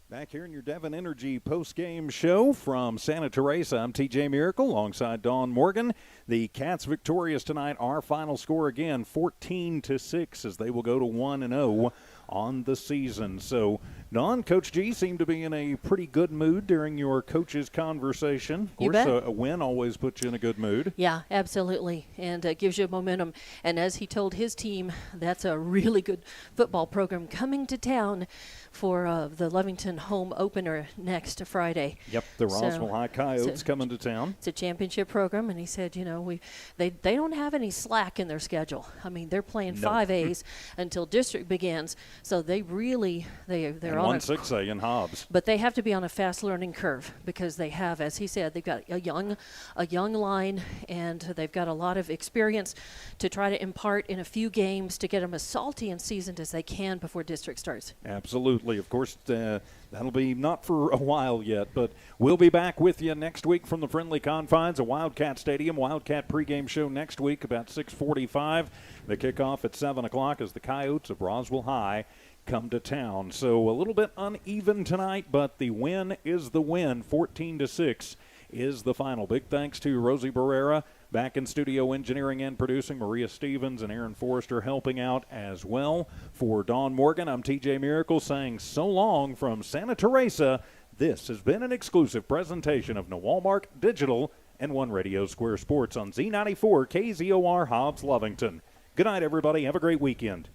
Back here in your Devon Energy post-game show from Santa Teresa, I'm TJ Miracle alongside Dawn Morgan. The Cats victorious tonight. Our final score again, 14-6, as they will go to 1-0 on the season. So, Dawn, Coach G seemed to be in a pretty good mood during your coaches' conversation. Of course, a win always puts you in a good mood. Yeah, absolutely, and gives you momentum. And as he told his team, that's a really good football program coming to town for the Lovington home opener next Friday. Yep, the Roswell High Coyotes coming to town. It's a championship program, and he said, they don't have any slack in their schedule. I mean, they're playing 5As until district begins, so they really they're and on 6A in Hobbs. But they have to be on a fast learning curve because they have, as he said, they've got a young line, and they've got a lot of experience to try to impart in a few games to get them as salty and seasoned as they can before district starts. Absolutely. Of course, that'll be not for a while yet, but we'll be back with you next week from the friendly confines of Wildcat Stadium. Wildcat pregame show next week about 6:45. The kickoff at 7 o'clock as the Coyotes of Roswell High come to town. So a little bit uneven tonight, but the win is the win. 14-6 is the final. Big thanks to Rosie Barrera, back in studio engineering and producing, Maria Stevens and Aaron Forrester helping out as well. For Dawn Morgan, I'm TJ Miracle saying so long from Santa Teresa. This has been an exclusive presentation of Walmart Digital and One Radio Square Sports on Z94 KZOR Hobbs Lovington. Good night, everybody. Have a great weekend.